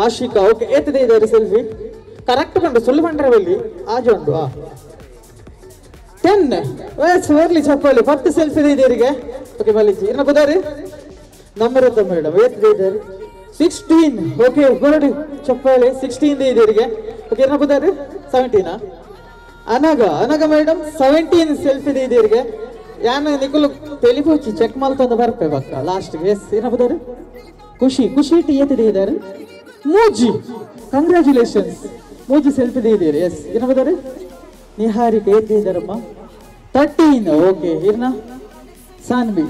ಆಶಿಕಾ. ಓಕೆ ಏತದೆ ಇದ್ದಾರೆ ಸೆಲ್ಫಿ ಕರೆಕ್ಟ್ ಬಂಡು ಸುಳ್ಳು ಬಂಡ್ರೆ ಬಲ್ಲಿ ಆಜು ಉಂಡು 10 ಬರ್ಲಿ ಚಪ್ಪಲಿ 10 ಸೆಲ್ಫಿ ಇದೀರಿಗೆ. ಓಕೆ ಮಲ್ಲಿಜಿ ಇನ್ನ ಬುದಾರೆ ನಮ್ರತ ಮೇಡಮ್ ಏತದೆ ಇದ್ದಾರೆ 16. ಓಕೆ ಬರಡಿ ಚಪ್ಪಲಿ 16 ಇದೀರಿಗೆ. ಓಕೆ ಇನ್ನ ಬುದಾರೆ 17 ಅನಗ ಮೇಡಮ್ 17 ಸೆಲ್ಫಿ ಇದೀರಿಗೆ. ಯಾನ ನಿಕುಲು ತೆಲಿಪೋಚಿ ಚೆಕ್ ಮಾಡ್ತಂದ ಬರ್ಪೆ ಬಕ್ಕ ಲಾಸ್ಟ್ಗೆ. ಎಸ್ ಏನಪ್ಪದಾರೆ ಖುಷಿ ಟಿ ಏತಿದೆ ಇದ್ದಾರೆ ಮೂಜಿ ಕಂಗ್ರ್ಯಾಚುಲೇಷನ್ಸ್ ಮೂಜಿ ಸೆಲ್ಫಿ ಇದೀರಿ. ಎಸ್ ಏನಪ್ಪದಾರೆ ನಿಹಾರಿಕೆ ಏತಿ ಇದ್ದಾರಮ್ಮ 13. ಓಕೆ ಇರ್ನ ಸಾನ್ವಿ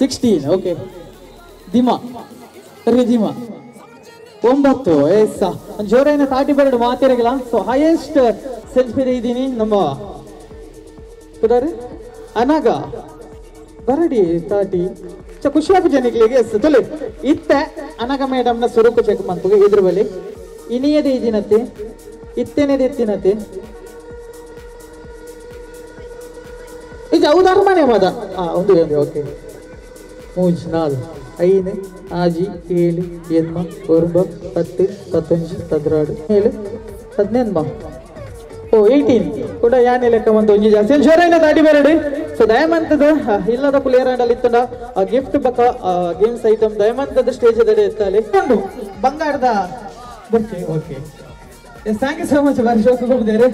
16. ಓಕೆ ದಿಮಾ 9. ಎಸ್ ಜೋರೈನ ತಾಟಿ ಬರಡು ಮಾತಿರಗಿಲ್ಲ. ಸೊ ಹೈಯೆಸ್ಟ್ ಸೆಲ್ಫಿ ಇದ್ದೀನಿ ನಮ್ಮ ಅನಗ ಬರಡಿ ತಾಟಿ ಖುಷಿ ಆಗು ಜನಿಗಳಿಗೆ. ಎಸ್ ತೊಲೆ ಇತ್ತೆ ಅನಗ ಮೇಡಮ್ ನ ಸ್ವರೂಪ ಚೆಕ್ ಮಾಡ್ಬೇಕು ಇದ್ರ ಬಳಿ ಇನಿಯದೆ ಇದಿನತ್ತೆ ಇತ್ತೇನೆದೆ ಎತ್ತಿನತ್ತೆ ಈಗ ಹೌದಾರ ಮನೆ ಮದ ಒಂದು ಓಕೆ 3 4 5 6 7 8 9 10 11 12 17 ಓ 18 ಕೂಡ ಯಾನೆ ಲೆಕ್ಕ ಒಂದು ಒಂಜಿ ಜಾಸ್ತಿ ಜೋರೈನ ದಾಟಿ ಬೇರಡಿ. ಸೊ ದಯಮಂತದ ಇಲ್ಲದ ಪ್ಲೇಯರ್ ಅಂಡ್ ಅಲ್ಲಿ ಇತ್ತಂಡ ಗಿಫ್ಟ್ ಬಕ್ಕ ಗೇಮ್ಸ್ ಐಟಮ್ ದಯಮಂತದ ಸ್ಟೇಜ್ ಅದೇ ಎತ್ತಲ್ಲಿ ಬಂಗಾರದ ಬುಕ್ಕೆ. Okay yes thank you so much ಬಾರಿ ಶೋಕ ಹೋಗ್ದೇರಿ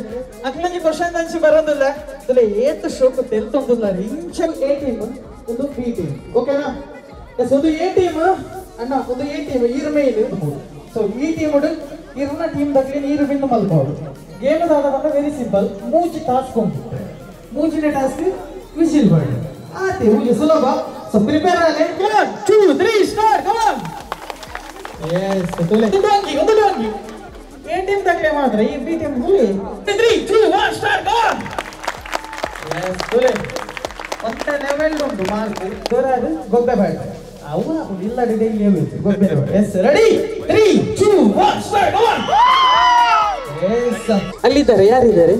ಅಕ್ಲಂಜಿ ಕ್ವಶನ್ ಅಂಚಿ ಬರೋದಿಲ್ಲ ಅಲ್ಲ ಏತ್ ಶೋಕ ತೆಲ್ತೊಂದಿಲ್ಲ ಇಂಚಲ್ ಎ ಟೀಮ್ ಒಂದು ಬಿ ಟೀಮ್. ಓಕೆನಾ ಎಸ್ ಒಂದು ಎ ಟೀಮ್ ಅಣ್ಣ ಒಂದು ಎ ಟೀಮ್ ಈರ್ ಮೇಲ್. ಸೊ ಈ ಟೀಮ್ ಇರ್ನ ಟೀಮ್ ಬಗ್ಗೆ ನೀರು ಬಿಂದು ಮಲ್ಬಹುದು. ಗೇಮ್ ಆದಾಗ ವೆರಿ ಸಿಂಪಲ್ ಮೂಜಿ ಟಾಸ್ಕ್ ಉಂಟು ಮೂಜಿನ ಟಾಸ್ಕ್ ವಿಸಿಲ್ ಬರ್ಡ್ ಆತೆ ಮೂಜಿ ಸುಲಭ. ಸೊ ಪ್ರಿಪೇರ್ ಆಗಲಿ 1 2 3 ಸ್ಟಾರ್ಟ್ ಕಮ್ ಆನ್. ಎಸ್ ತೊಲೆ ಒಂದು ಡೋಂಗಿ ಎ ಟೀಮ್ ತಗಲೆ ಮಾತ್ರ ಈ ಬಿ ಟೀಮ್ ಹುಲಿ 3 2 1 ಸ್ಟಾರ್ಟ್ ಕಮ್ ಆನ್. ಎಸ್ ತೊಲೆ ಒಂದೇ ಲೆವೆಲ್ ಉಂಟು ಮಾರ್ಕ್ ಜೋರಾದ ಗೊಬ್ಬೆ ಬೇಡ ಅವನ ಇಲ್ಲ daily yes ready 3 2 1 start on yes ಅಲ್ಲಿದ್ದಾರೆ ಯಾರಿದ್ದಾರೆ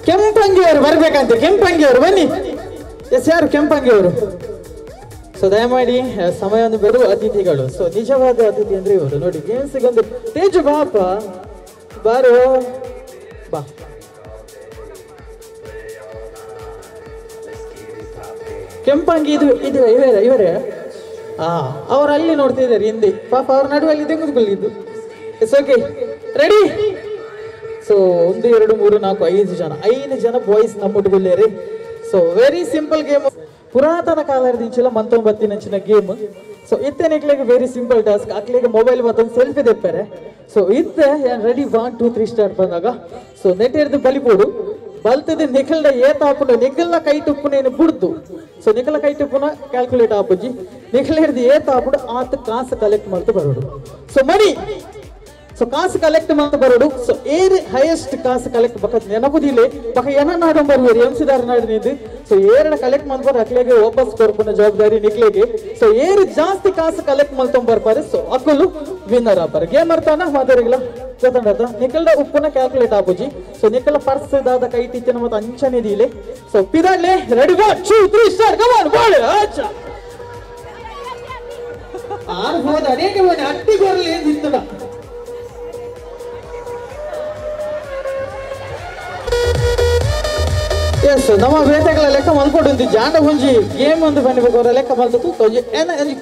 ಕೆಂಪಂಗಿ ಅವರು ಬರ್ಬೇಕಂತೆ ಕೆಂಪಂಗಿ ಅವರು ಬನ್ನಿ ಎಸ್ ಯಾರು ಕೆಂಪಂಗಿ ಅವರು ಸೊ ದಯಮಾಡಿ ಸಮಯವನ್ನು ಬರುವ ಅತಿಥಿಗಳು ಸೊ ನಿಜವಾದ ಅತಿಥಿ ಅಂದ್ರೆ ಇವರು ನೋಡಿ ಗೇಮ್ಸ್ಗೊಂದು ತೇಜು ಬಾಪ ಬಾರೋ ಬಾ ಕೆಂಪಂಗಿ ಇದು ಇವರೇ ಅವ್ರು ಅಲ್ಲಿ ನೋಡ್ತಿದ್ದಾರೆ ಹಿಂದೆ ಪಾಪ ಅವ್ರ ನಡುವಲ್ಲಿ ತೆಗೆದುಕೊಳ್ಳಿದ್ದು ಇಟ್ಸ್ ಓಕೆ ರೆಡಿ ಸೊ 1 2 3 4 5 ಜನ ಬಾಯ್ಸ್ ನಮ್ಮ ಹುಡುಗಲ್ಲೇರಿ ಸೊ ವೆರಿ ಸಿಂಪಲ್ ಗೇಮ್ ಪುರಾತನ ಕಾಲದಿಂಚಿಲ್ಲ ಮಂತೊಂಬತ್ತಿನಂಚಿನ ಗೇಮ್ ಸೊ ಇತ್ತೇನಿಕ್ಲಿಗೆ ವೆರಿ ಸಿಂಪಲ್ ಟಾಸ್ಕ್ ಅಕ್ಲಿಗೆ ಮೊಬೈಲ್ ಮತ್ತೊಂದು ಸೆಲ್ಫಿ ತೆಪ್ಪರೆ ಸೊ ಇತ್ತೆ ರೆಡಿ 1 2 3 ಸ್ಟಾರ್ಟ್ ಬಂದಾಗ ಸೊ ನೆಟ್ ಹಿಡಿದು ಬಲಿಪೋಡು ಬಲ್ತದೆ ನಿಖಲ್ಡ ಏತಾಪುನ ನಿಖಲ್ನ ಕೈ ಟುಪ್ಪುನೇನು ಬುಡ್ದು ಸೊ ನಿಖಲ ಕೈ ಟುಪ್ಪುನ ಕ್ಯಾಲ್ಕುಲೇಟ್ ಆಪುಜಿ ನಿಖಲ್ ಹಿಡಿದು ಏತಾಪುಡು ಆತ ಕಾಸು ಕಲೆಕ್ಟ್ ಮಾಡ್ತು ಬರೋಡು ಸೊ ಮನಿ ಸೊ ಕಾಸು ಕಲೆಕ್ಟ್ ಮಾಡ್ತಾ ಬರೋಡು ಸೊ ಏರ್ ಹೈಯೆಸ್ಟ್ ಕಾಸು ಕಲೆಕ್ಟ್ ಬಕ್ಕ ನೆನಪುದಿಲ್ಲ ಬಕ್ಕ ಏನ ನಾಡು ಬರ್ಬೇರಿ ಎಂಸಿದಾರ ನಾಡಿನಿದ್ದು ಸೊ ಏರಡ ಕಲೆಕ್ಟ್ ಮಾಡ್ಬಾರ ಅಕ್ಲೆಗೆ ವಾಪಸ್ ಕೊರ್ಪುನ ಜವಾಬ್ದಾರಿ ನಿಕ್ಲೆಗೆ ಸೊ ಏರು ಜಾಸ್ತಿ ಕಾಸು ಕಲೆಕ್ಟ್ ಮಾಡ್ಕೊಂಡ್ ಬರ್ತಾರೆ ಸೊ ಅಕ್ಕಲು ವಿನ್ನರ್ ಆಪಾರ ಗೇಮ್ ಅರ್ಥನ ಮಾತಾಡಿಲ್ಲ ಗೊತ್ತಾಡ ನಿಖಲ್ಡ ಉಪ್ಪುನ ಕ್ಯಾಲ್ಕುಲೇಟ್ ಆಪುಜಿ ಸೊ ನಿಖಲ ಪರ್ಸ್ ದಾದ ಕೈ ಟೀಚರ್ ಮತ್ತೆ ಅಂಚನೆ ದೀಲೆ ಸೊ ಪಿದಾಡ್ಲೆ ready 1 2 3 start come on ball ಆಚಾ ಆರ್ ಹೋದ ಅನೇಕ ಹೋದ ಅಟ್ಟಿ ಬರಲಿ ನಿಂತಡ ಎಸ್ ನಮ್ಮ ಬೇಟೆಗಳ ಲೆಕ್ಕ ಮಲ್ಕೊಡು ಜಾಂಡ ಹುಂಜಿ ಗೇಮ್ ಒಂದು ಬಂದಿಬೇಕು ಅವರ ಲೆಕ್ಕ ಮಲ್ತು ತೂಕ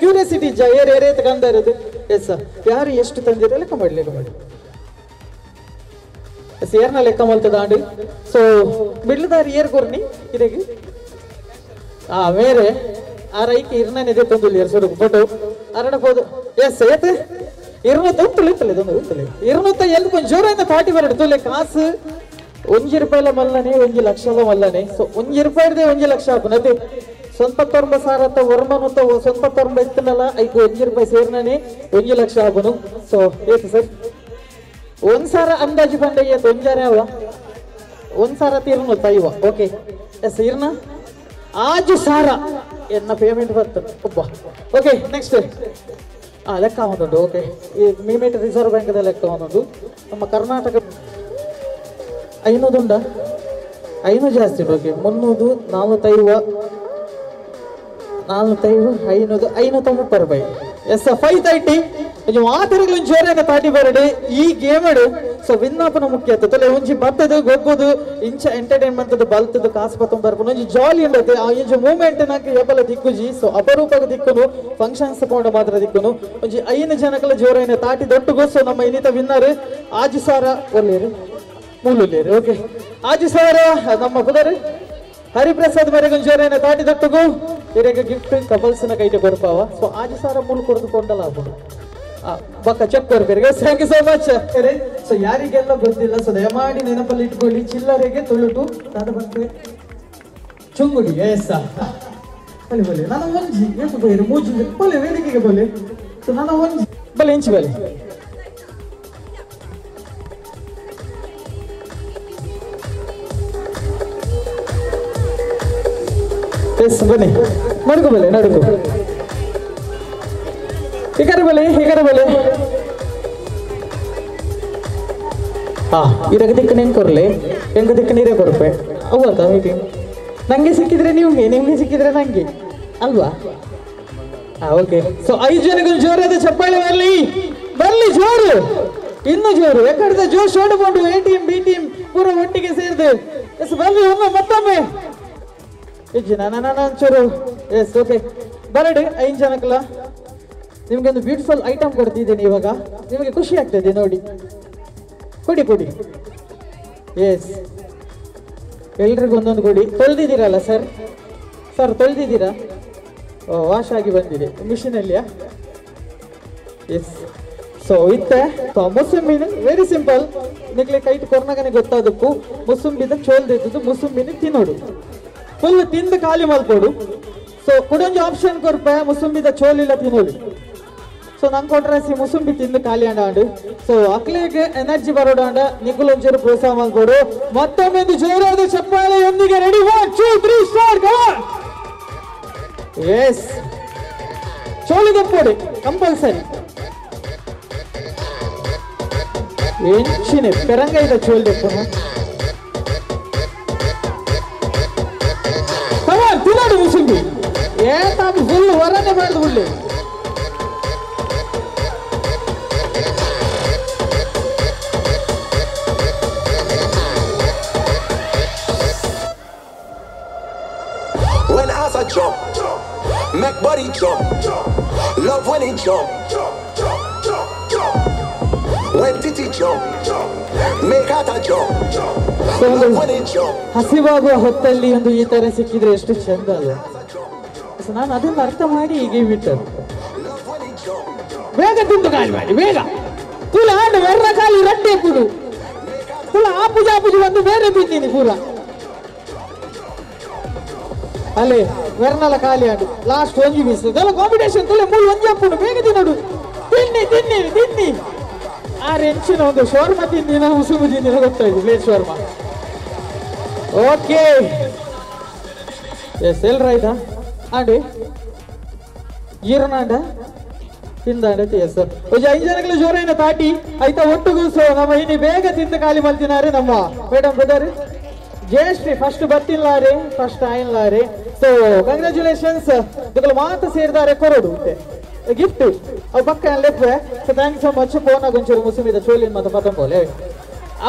ಕ್ಯೂರಿಯಾಸಿಟಿ ಏರೇ ತಗೊಂಡ ಇರೋದು ಎಸ್ ಯಾರು ಎಷ್ಟು ತಂದಿರೋ ಲೆಕ್ಕ ಮಾಡಿ ಎಸ್ ಏರ್ನ ಲೆಕ್ಕ ಮಲ್ತದ ಆಂಡು ಸೊ ಬಿಡ್ಲದಾರಿ ಏರ್ ಕೊರ್ನಿ ಇದಕ್ಕೆ ಬೇರೆ ಆ ರೈಕೆ ಇರ್ನೇ ತಂದಿಲ್ಲ ಎರ್ಸೋದು ಫೋಟೋ ಅರಡಬಹುದು ಎಸ್ ಏತ್ ಇರ್ನೂತ್ತ ಉತ್ತಲೆ ಇರ್ನೂತ್ತ ಎಲ್ಲಿ ಕೊಂಚ ಜೋರಾಯಿಂದ ಪಾಟಿ ಬರಡು ತುಲೆ ಕಾಸು 1 ರೂಪಾಯಿಲ ಮಲ್ಲನೆ 1 ಲಕ್ಷದ ಮಲ್ಲನೆ ಸೊ 1 ರೂಪಾಯಿದೆ 1 ಲಕ್ಷ ಆಪನತೆ ಸ್ವಂತ ತೊಂಬ ಸಾರತ್ತ ವರ್ಮನುತ್ತ ಸ್ವಂತ ತೊಂಬ ಇತ್ತನಲ್ಲ ಐದು 1 ರೂಪಾಯಿ ಸೇರ್ನೇ 1 ಲಕ್ಷ ಆಪನು ಸೊ ಏತು ಸರ್ 1 ಸಾರ ಅಂದಾಜು ಬಂದ ಏತು 1 ಅವ 1 ಸಾರ ತೀರ್ನೂತ್ತ ಇವ ಓಕೆ ಎಸ್ ಇರ್ನ ಆಜು ಸಾರ ಎನ್ನ ಪೇಮೆಂಟ್ ಬರ್ತದೆ ಒಬ್ಬ ಓಕೆ ನೆಕ್ಸ್ಟ್ ಲೆಕ್ಕ ಒಂದುಂಟು ಓಕೆ ಈ ಮೀಮೇಟ್ ರಿಸರ್ವ್ ಬ್ಯಾಂಕ್ದ ಲೆಕ್ಕ ಒಂದುಂಟು ನಮ್ಮ ಕರ್ನಾಟಕ 500 ಉಂಡ 500 ಜಾಸ್ತಿ ಓಕೆ 300 450 530 ರೂಪಾಯಿ ಎಸ್ 530 ಮಾತರಿಗಳು ಜೋರಾಗ ತಾಟಿ ಬರಡೆ ಈ ಗೇಮ್ ಸೊ ವಿನ್ನಾಪನ ಮುಖ್ಯ ಆಯ್ತು ಒಂಜಿ ಬರ್ತದ ಗೊಗ್ಗೋದು ಇಂಚ ಎಂಟರ್ಟೈನ್ಮೆಂಟ್ ಬಲ್ತದ ಕಾಸು ಪತ್ತೊಂದು ಬರ್ಕೊಂಡು ಒಂಜಿ ಜಾಲಿ ಉಂಡೈತೆ ಆ ಇಂಚ ಮೂವ್ಮೆಂಟ್ ನಾಕೆ ಎಬ್ಬಲ ದಿಕ್ಕುಜಿ ಸೊ ಅಪರೂಪದ ದಿಕ್ಕುನು ಫಂಕ್ಷನ್ಸ್ ಕೊಂಡ ಮಾತ್ರ ದಿಕ್ಕುನು ಒಂಜಿ 5 ಜನಕಲ ಜೋರೈನ ತಾಟಿ ದೊಟ್ಟುಗು ಸೊ ನಮ್ಮ ಇನ್ನಿತ ವಿನ್ನರ್ ಆಜು ಸಾರ ಒಳ್ಳೆಯರು ಮೂಲೂಲೇರು ಓಕೆ ಆಜು ಸಾರ ನಮ್ಮ ಬುಧರು ಹರಿಪ್ರಸಾದ್ ಮೇರೆಗೊಂದು ಜೋರೈನ ತಾಟಿ ದೊಟ್ಟುಗು ಇವರಿಗೆ ಗಿಫ್ಟ್ ಕಪಲ್ಸ್ನ ಕೈಗೆ ಬರ್ಪಾವ ಸೊ ಆಜು ಸಾರ ಮೂಲ ಕೊಡ್ದುಕೊಂಡಲ್ಲ ಆಗ್ಬೋದು ಬಕ್ಕ ಚೆಕ್ ಕೊಡ್ಬೇರೆ thank you so much so ಯಾರಿಗೆಲ್ಲ ಗೊತ್ತಿಲ್ಲ ಸೊ ದಯಮಾಡಿ ನೆನಪಲ್ಲಿ ಇಟ್ಕೊಳ್ಳಿ ಚಿಲ್ಲರೆಗೆ ತೊಳುಟು ನಾನು ಬಂದ್ರೆ ಚುಂಗುಡಿ ಎಸ್ ಬಲೆ ಬಲೆ ನಾನು ಒಂಜಿ ಎಷ್ಟು ಬೈರು ಮೂಜಿ ಬಲೆ ವೇದಿಕೆಗೆ ಬಲೆ ಸೊ ನಾನು ಒಂಜಿ ಬಲೆ ಇಂಚಿ ಬಲೆ ಎಸ್ ಬನ್ನಿ ನಡುಕು ಬಲೆ ನಡುಕು ಇಕರ ಬಲೆ ಇರಗ ದಿಕ್ಕ ನೆಂಗೆ ಕೊರ್ಲೆ ಹೆಂಗ ದಿಕ್ಕ ನೀರೇ ಕೊಡ್ಪೆ ಅವತ್ತ ಮೀಟಿಂಗ್ ನಂಗೆ ಸಿಕ್ಕಿದ್ರೆ ನಿಮ್ಗೆ ಸಿಕ್ಕಿದ್ರೆ ನಂಗೆ ಅಲ್ವಾ ಓಕೆ ಸೊ 5 ಜನಗಳು ಜೋರಾದ ಚಪ್ಪಾಳೆ ಬರ್ಲಿ ಜೋರು ಇನ್ನು ಜೋರು ಯಾಕಂದ್ರೆ ಜೋಶ್ ಹೊಡ್ಕೊಂಡು ಎ ಟೀಮ್ ಬಿ ಟೀಮ್ ಪೂರ ಒಟ್ಟಿಗೆ ಸೇರಿದೆ ಎಸ್ ಬರ್ಲಿ ಮತ್ತೊಮ್ಮೆ ಒಂಚೂರು ಎಸ್ ಓಕೆ ಬರಡು 5 ಜನಕ್ಕಲ್ಲ ನಿಮ್ಗೊಂದು ಬ್ಯೂಟಿಫುಲ್ ಐಟಮ್ ಕೊಡ್ತಿದ್ದೀನಿ ಇವಾಗ ನಿಮಗೆ ಖುಷಿ ಆಗ್ತದೆ ನೋಡಿ ಕೊಡಿ ಎಸ್ ಎಲ್ರಿಗೂ ಒಂದೊಂದು ಕೊಡಿ ತೊಳೆದಿದ್ದೀರಲ್ಲ ಸರ್ ತೊಳೆದಿದ್ದೀರಾ ವಾಶ್ ಆಗಿ ಬಂದಿದೆ ಮಿಷಿನಲ್ಲಿಯಾ ಎಸ್ ಸೊ ಇತ್ತೆ ಮುಸುಂಬಿನ ವೆರಿ ಸಿಂಪಲ್ ನಿಕ್ಲೆ ಕೈಟ್ ಕೊರ್ನಾಗನೆ ಗೊತ್ತಾದಕ್ಕೂ ಮುಸುಂಬಿದ ಚೋಲ್ದಿದ್ದು ಮುಸುಂಬಿನ ತಿನ್ನೋಡು ಫುಲ್ ತಿಂದು ಖಾಲಿ ಮಲ್ಕೊಡು ಸೊ ಕೊಡೊಂದು ಆಪ್ಷನ್ ಕೊರ್ಪೆ ಮುಸುಂಬಿದ ಚೋಲಿಲ್ಲ ತಿನ್ನೋಡು ಸೊ ನಂಗೆ ಕೊಟ್ರೆ ಮುಸುಂಬಿ ತಿಂದು ಖಾಲಿ ಆಂಡು ಸೊ ಅಕ್ಲಿಗೆ ಎನರ್ಜಿ ಬರೋಡಾಂಡ ನಿಖಲ್ ಒಂಚೂರು ಪ್ರೋತ್ಸಾಹ ಮಾಡ್ಕೊಡು ಮತ್ತೊಮ್ಮೆ ಜೋರಾದ ಚಪ್ಪಾಳೆಯೊಂದಿಗೆ ರೆಡಿ 1 2 3 ಸ್ಟಾರ್ಟ್ ಎಸ್ ಚೋಳಿ ದಪ್ಪೋಡಿ ಕಂಪಲ್ಸರಿ ಎಂಚಿನೆ ಪೆರಂಗ ಇದೆ ಚೋಳಿ ದಪ್ಪನು ತಿನ್ನೋಡು ಮುಸುಂಬಿ ಏತಾಪು ಫುಲ್ ಹೊರನೆ ಮಾಡಿದು ಹುಳ್ಳಿ When as I jump, make body jump, love when it jump, when titty jump, make heart a jump, love when it jump. ಹಸಿವಾಗುವ ಹೊತ್ತಲ್ಲಿ ಒಂದು ಈ ತರ ಸಿಕ್ಕಿದ್ರೆ ಎಷ್ಟು ಚಂದ ಅಲ್ಲ ನಾನು ಅದನ್ನ ಅರ್ಥ ಮಾಡಿ ಹೀಗೆ ಬಿಟ್ಟದ್ದು ಬೇಗ ತಿಂದು ಕಾಲಿ ಮಾಡಿ ಬೇಗ ತುಳ ಆಡು ಎರ್ರ ಕಾಲಿ ರಟ್ಟೆ ಕುಡು ತುಳ ಆಪುಜಿ ಆಪುಜಿ ಒಂದು ಬೇರೆ ಬಿದ್ದೀನಿ ಪೂರ ಅಲ್ಲೇ ವೆರ್ನಲ ಖಾಲಿ ಆಡು ಲಾಸ್ಟ್ ಒಂಜಿ ಬೀಸ್ ಎಲ್ಲ ಕಾಂಪಿಟೇಷನ್ ತುಲೆ ಮೂರು ಒಂಜಿ ಹಾಕೊಂಡು ಬೇಗ ತಿನ್ನೋಡು ತಿನ್ನಿ ತಿನ್ನಿ ತಿನ್ನಿ ಆ ರೆಂಚಿನ ಒಂದು ಶೋರ್ಮ ತಿಂದಿನ ಉಸುಬು ತಿಂದಿನ ಗೊತ್ತಾಯ್ತು ಪ್ಲೇಟ್ ಶೋರ್ಮ ಓಕೆ ಎಸ್ ಎಲ್ರ ಆಯ್ತಾ ಆಡಿ ಈರನಾಂಡ ತಿಂದಾಂಡ ಎಸ್ ಸರ್ ಒಂದು 5 ಜನಗಳ ಜೋರೇನ ತಾಟಿ ಆಯ್ತಾ ಒಟ್ಟಿಗೂ ಸೊ ನಮ್ಮ ಇನ್ನು ಬೇಗ ತಿಂದು ಖಾಲಿ ಮಾಡ್ತಿದ್ದಾರೆ ನಮ್ಮ ಮೇಡಮ್ ಬ್ರದರ್ ಜಯಶ್ರೀ ಫಸ್ಟ್ ಬರ್ತಿಲ್ಲಾರೆ ಫಸ್ಟ್ ಆಯ್ಲಾರೆ ಸೊ ಕಂಗ್ರ್ಯಾಚುಲೇಷನ್ಸ್ ಇದ್ರಲ್ಲಿ ಮಾತು ಸೇರಿದ್ದಾರೆ ಕೊರಡು ಗಿಫ್ಟ್ ಅವು ಪಕ್ಕ ಲೆಪ್ಪೆ so thank you so much ಫೋನಾಗ ಒಂಚೂರು ಮುಸುಮಿದ ಚೋಲಿನ ಮತ್ತೆ ಪತಂಬೋಲೆ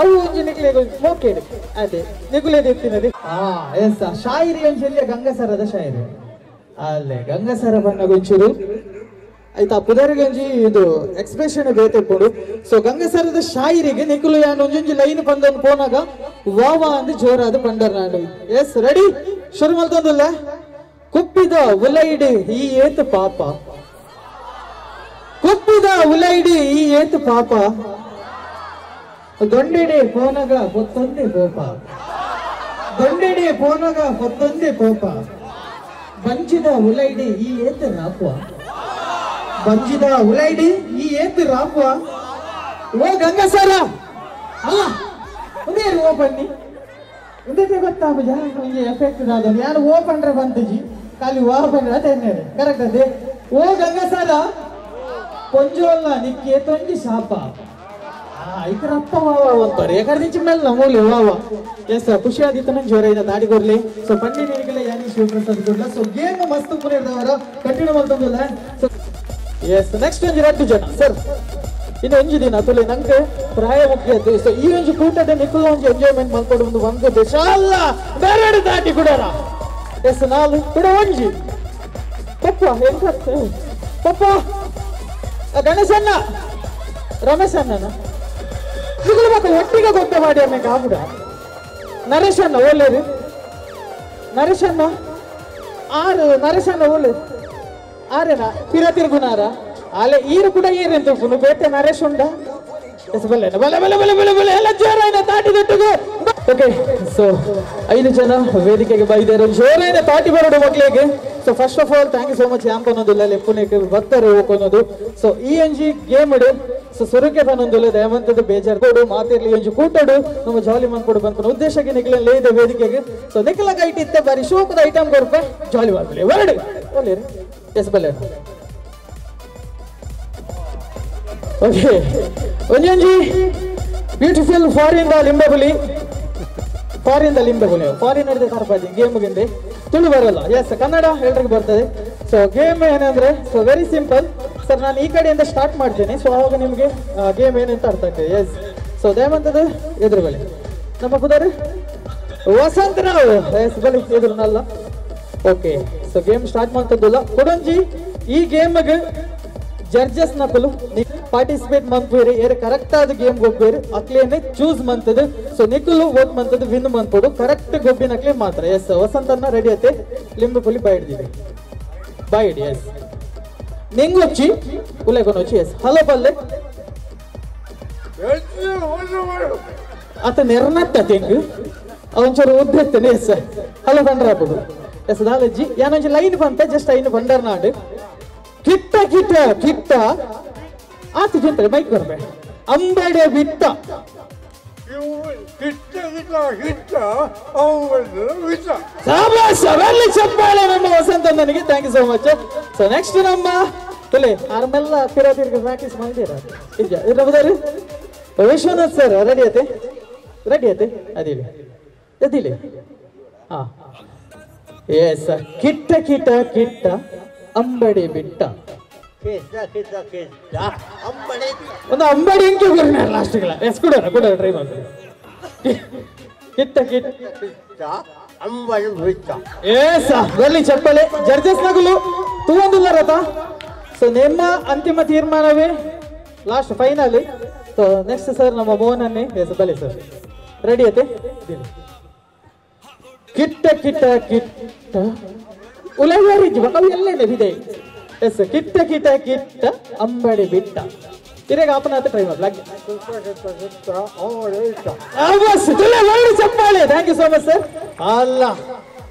ಅವು ಒಂಜಿ ನಿಕ್ಲೆ ಓಕೆ ಅದೇ ನಿಗುಲೇದು ಇರ್ತಿನది ಎಸ್ ಶಾಯಿರಿ ಒಂಚೂರು ಗಂಗಸರದ ಶಾಯಿರಿ ಅಲ್ಲೇ ಗಂಗಸರ ಬಣ್ಣ ಒಂಚೂರು ಆಯ್ತಾ ಪುದರಿಗೆ ಒಂಜಿ ಇದು ಎಕ್ಸ್ಪ್ರೆಷನ್ ಬೇತಿಪ್ಪುಡು ಸೊ ಗಂಗಸರದ ಶಾಯಿರಿಗೆ ನಿಕುಲು ಯಾನು ಒಂಜೊಂಜಿ ಲೈನ್ ಬಂದನ್ನು ಪೋನಾಗ ವಾವ ಅಂದು ಜೋರಾದ ಪಂಡರ್ ನಾಡು ಎಸ್ ರೆಡಿ ಶುರು ಮಾಡ್ತಂದಲ್ಲ ಕುಪ್ಪಿದ ಉಲೈಡಿ ಈ ಏತು ಪಾಪ ಕುಪ್ಪಿದ ಉಲೈಡಿ ಈ ಏತು ಪಾಪ ದೊಂಡೆಡೆ ಪೋನಗ ಹೊತ್ತೊಂದೆ ಕೋಪ ದೊಂಡೆಡೆ ಪೋನಗ ಹೊತ್ತೊಂದೆ ಕೋಪ ಬಂಚಿದ ಉಲೈಡಿ ಈ ಏತು ರಾಪ ಬಂಜಿದ ಉಲೈಡಿ ಈ ಏತು ರಾಪ ಓ ಗಂಗಸರ ಅಲ್ಲ ಒಂದೇ ಓ ಬನ್ನಿ ಒಂದೇ ಗೊತ್ತಾ ಮುಂಜೆ ಎಫೆಕ್ಟ್ ಆದ ಯಾರು ಓ ಪಂಡ್ರೆ ಬಂತಜಿ ಖಾಲಿ ವಾ ಪಂಡ್ರೆ ಅದೇ ಕರೆಕ್ಟ್ ಅದೇ ಓ ಗಂಗಸರ ಕೊಂಜೋಲ್ಲ ನಿಕ್ಕೆ ತೊಂಜಿ ಶಾಪ ಐಕರಪ್ಪ ವಾವ ಅಂತಾರೆ ಯಾಕಂದ್ರೆ ಚಿಮ್ಮೆಲ್ಲ ಮೂಲೆ ವಾವ ಎಸ್ ಖುಷಿ ಆದಿತ್ತು ನಂಗೆ ಜೋರ ಇದೆ ದಾಡಿ ಕೊರ್ಲಿ ಸೊ ಪಂಡಿ ನಿನಗೆಲ್ಲ ಯಾನಿ ಶಿವಪ್ರಸಾದ್ ಕೊಡ್ಲ ಸೊ ಗೇಮ್ ಮಸ್ತ್ ಪುರಿದವರ ಕಂಟಿನ್ಯೂ ಮಾಡ್ತಂದಿಲ್ಲ ಸೊ ಎಸ್ ನೆಕ್ಸ್ಟ್ ಒಂಜಿ 2 ಜನ ಸರ್ ಇನ್ನು ಒಂಜಿ ದಿನ ತುಲೆ ನಂಗೆ ಪ್ರಾಯ ಮುಖ್ಯ ಅದು ಸೊ ಈ ಒಂಜಿ ಕೂಟದ ನಿಖುಲ್ ಒಂಜಿ ಎಂಜಾಯ್ಮೆಂಟ್ ಮಾಡ್ಕೊಂಡು ಒಂದು ದೇಶ ಅಲ್ಲ ಬೇರೆ ದಾಟಿ ಕೊಡೋಣ ಎಸ್ ನಾಲ್ ಕೂಡ ಒಂಜಿ ಪಪ್ಪ ಎಂತ ಪಪ್ಪ ಗಣೇಶಣ್ಣ ರಮೇಶ್ ಅಣ್ಣನ ನಿಗುಲು ಮಕ್ಕಳು ಒಟ್ಟಿಗೆ ಗೊತ್ತ ಮಾಡಿ ಅನ್ನ ಕಾಬುಡ ನರೇಶ್ ಅಣ್ಣ ಒಳ್ಳೆದು ನರೇಶ್ ಅಣ್ಣ ಆರು ನರೇಶ್ ಅಣ್ಣ ಒಳ್ಳೆದು ಆರೇನಾ ಪಿರತಿರ್ಗುನಾರ ಅಲೆ ಈರು ಕೂಡ ಈರೆಂತ ಬೇಟೆ ನರೇಶ್ ಉಂಡ ಬಲೆ ಬಲೆ ಬಲೆ ಬಲೆ ಬಲೆ ಬಲೆ ಎಲ್ಲ ಜೋರಾಯಿನ ತಾಟಿ ದೊಡ್ಡದು ಓಕೆ ಸೊ 5 ಜನ ವೇದಿಕೆಗೆ ಬೈದಾರೆ ಜೋರಾಯಿನ ತಾಟಿ ಬರೋಡು ಮಕ್ಕಳಿಗೆ so first of all thank you so much ಯಾಂಪನೊಂದಿಲ್ಲ ಲೆಪ್ಪುನೇಗೆ ಬರ್ತಾರೆ ಹೋಗೋದು ಸೊ ಈ ಒಂಜಿ ಗೇಮ್ ಇಡು ಸೊ ಸುರುಕೆ ಬನ್ನೊಂದಿಲ್ಲ ದಯವಂತದ್ದು ಬೇಜಾರು ಕೊಡು ಮಾತಿರ್ಲಿ ಒಂಜಿ ಕೂಟಡು ನಮ್ಮ ಜಾಲಿ ಮಾಡ್ಕೊಡು ಬಂತ ಉದ್ದೇಶಕ್ಕೆ ನಿಖಿಲ ಲೇದೆ ವೇದಿಕೆಗೆ ಸೊ ನಿಖಿಲ ಗೈಟ್ ಇತ್ತೆ ಬಾರಿ ಶೋಕದ ಐಟಮ್ ಕೊಡ್ಪೆ ಜಾಲಿ ಮಾಡ್ಲಿ ಹೊರಡು ಒಳ್ಳೆ ಎಸ್ ಬಲ್ಲೆ ಓಕೆ ಒಂಜೊಂಜಿ ಬ್ಯೂಟಿಫುಲ್ ಫಾರಿನ್ ದ ಲಿಂಬೆಬುಲಿ ಫಾರಿನ್ ಹಿಡಿದ ಕಾರ್ಪಾಜಿ ಗೇಮ್ ಗಿಂದೆ ತುಳು ಬರಲ್ಲ ಎಸ್ ಕನ್ನಡ ಎಲ್ರಿಗೂ ಬರ್ತದೆ ಸೊ ಗೇಮ್ ಏನಂದ್ರೆ ಸೊ ವೆರಿ ಸಿಂಪಲ್ ಸರ್ ನಾನು ಈ ಕಡೆಯಿಂದ ಸ್ಟಾರ್ಟ್ ಮಾಡ್ತೇನೆ ಸೊ ಆವಾಗ ನಿಮಗೆ ಗೇಮ್ ಏನಂತ ಅರ್ಥ ಆಗ್ತದೆ ಎಸ್ ಸೊ ದಯವಂತದ್ದು ಎದುರು ಬಳಿ ನಮ್ಮ ಪುದರು ವಸಂತರಾವ್ ಎಸ್ ಬಳಿ ಎದುರುನಲ್ಲ ಓಕೆ ಸೊ ಗೇಮ್ ಸ್ಟಾರ್ಟ್ ಮಾಡ್ತದಿಲ್ಲ ಕೊಡೊಂಜಿ ಈ ಗೇಮ್ಗೆ ಜಡ್ಜಸ್ ನಕಲು ಪಾರ್ಟಿಸಿಪೇಟ್ ಮಂತ್ವೇರಿ ಏರ್ ಕರೆಕ್ಟ್ ಆದ ಗೇಮ್ ಗೊಬ್ಬೇರಿ ಅಕ್ಲೇನೆ ಚೂಸ್ ಮಂತದ ಸೊ ನಿಕುಲು ವೋಟ್ ಮಂತದ ವಿನ್ ಮಂತ್ಪೋಡು ಕರೆಕ್ಟ್ ಗೊಬ್ಬಿನ ಅಕ್ಲೆ ಮಾತ್ರ ಎಸ್ ವಸಂತನ್ನ ರೆಡಿ ಐತೆ ಲಿಂಬು ಪುಲಿ ಬಾಯಿಡ್ದಿವಿ ಬಾಯಿಡಿ ಎಸ್ ನಿಂಗೊಚ್ಚಿ ಉಲೆಗೊನೊಚ್ಚಿ ಎಸ್ ಹಲೋ ಬಲ್ಲೆ ಆತ ನೆರ್ನಟ್ಟ ತೆಂಗು ಅವೊಂಚೂರು ಉದ್ದೆತ್ತನೆ ಎಸ್ ಹಲೋ ಬಂಡ್ರಾಪುಡು ಎಸ್ ದಾಲಜ್ಜಿ ಯಾನೊಂಚಿ ಲೈನ್ ಬಂತೆ ಜಸ್ಟ್ ಐನು ಬಂಡರ್ನಾಡು ಕಿಟ್ಟ ಕಿಟ್ಟ ಕಿಟ್ಟ ಆತ ಜಂತ್ರೆ ಬೈಕ್ ಬರ್ಬೇ ಅಂಬಡೆ ಬಿಟ್ಟ ಚಪ್ಪಾಳೆ ನಮ್ಮ ವಸಂತ ನನಗೆ thank you so much so next ನಮ್ಮ ತುಲೆ ಆರ್ಮೆಲ್ಲ ತಿರ್ಗ ಪ್ರಾಕ್ಟೀಸ್ ಮಾಡಿದ್ದೀರಾ ನಿಜ ಇರ್ಬೋದಾರಿ ವಿಶ್ವನಾಥ್ ಸರ್ ರೆಡಿ ಐತೆ ಅದಿಲ್ಲ ಎದಿಲ್ಲ ಹಾ ಎಸ್ ಕಿಟ್ಟ ಕಿಟ್ಟ ಕಿಟ್ಟ ಅಂಬಡಿ ಬಿಟ್ಟ ಒಂದು ಅಂಬಡಿ ಇಂಕೆ ಬರೋಣ ಲಾಸ್ಟ್ಗಳ ಎಸ್ ಕೊಡೋಣ ಟ್ರೈ ಮಾಡ್ತೀವಿ ಕಿಟ್ಟ ಕಿಟ್ಟ ಅಂಬಡಿ ಬಿಟ್ಟ ಎಸ್ ಬರ್ಲಿ ಚಪ್ಪಲೆ ಜಡ್ಜಸ್ ನಗಲು ತೂವೊಂದಿಲ್ಲ ರಥ ಸೊ ನಿಮ್ಮ ಅಂತಿಮ ತೀರ್ಮಾನವೇ last final so next sir ನಮ್ಮ ಮೋಹನನ್ನೇ ಎಸ್ ಬಲೆ ಸರ್ ರೆಡಿ ಐತೆ ಕಿಟ್ಟ ಕಿಟ್ಟ ಕಿಟ್ಟ ಉಲವರಿಜ್ ಅವು ಎಲ್ಲೇನೆ ಇದೆ ಎಸ್ ಕಿಟ್ಟ ಕಿಟ್ಟ ಕಿಟ್ಟ ಅಂಬಡಿ ಬಿಟ್ಟ ತಿರುಗ ಆಪನ ಟ್ರೈ ಮಾಡ್ಲಾಗಿ ಚಪ್ಪಾಳೆ thank you so much sir ಅಲ್ಲ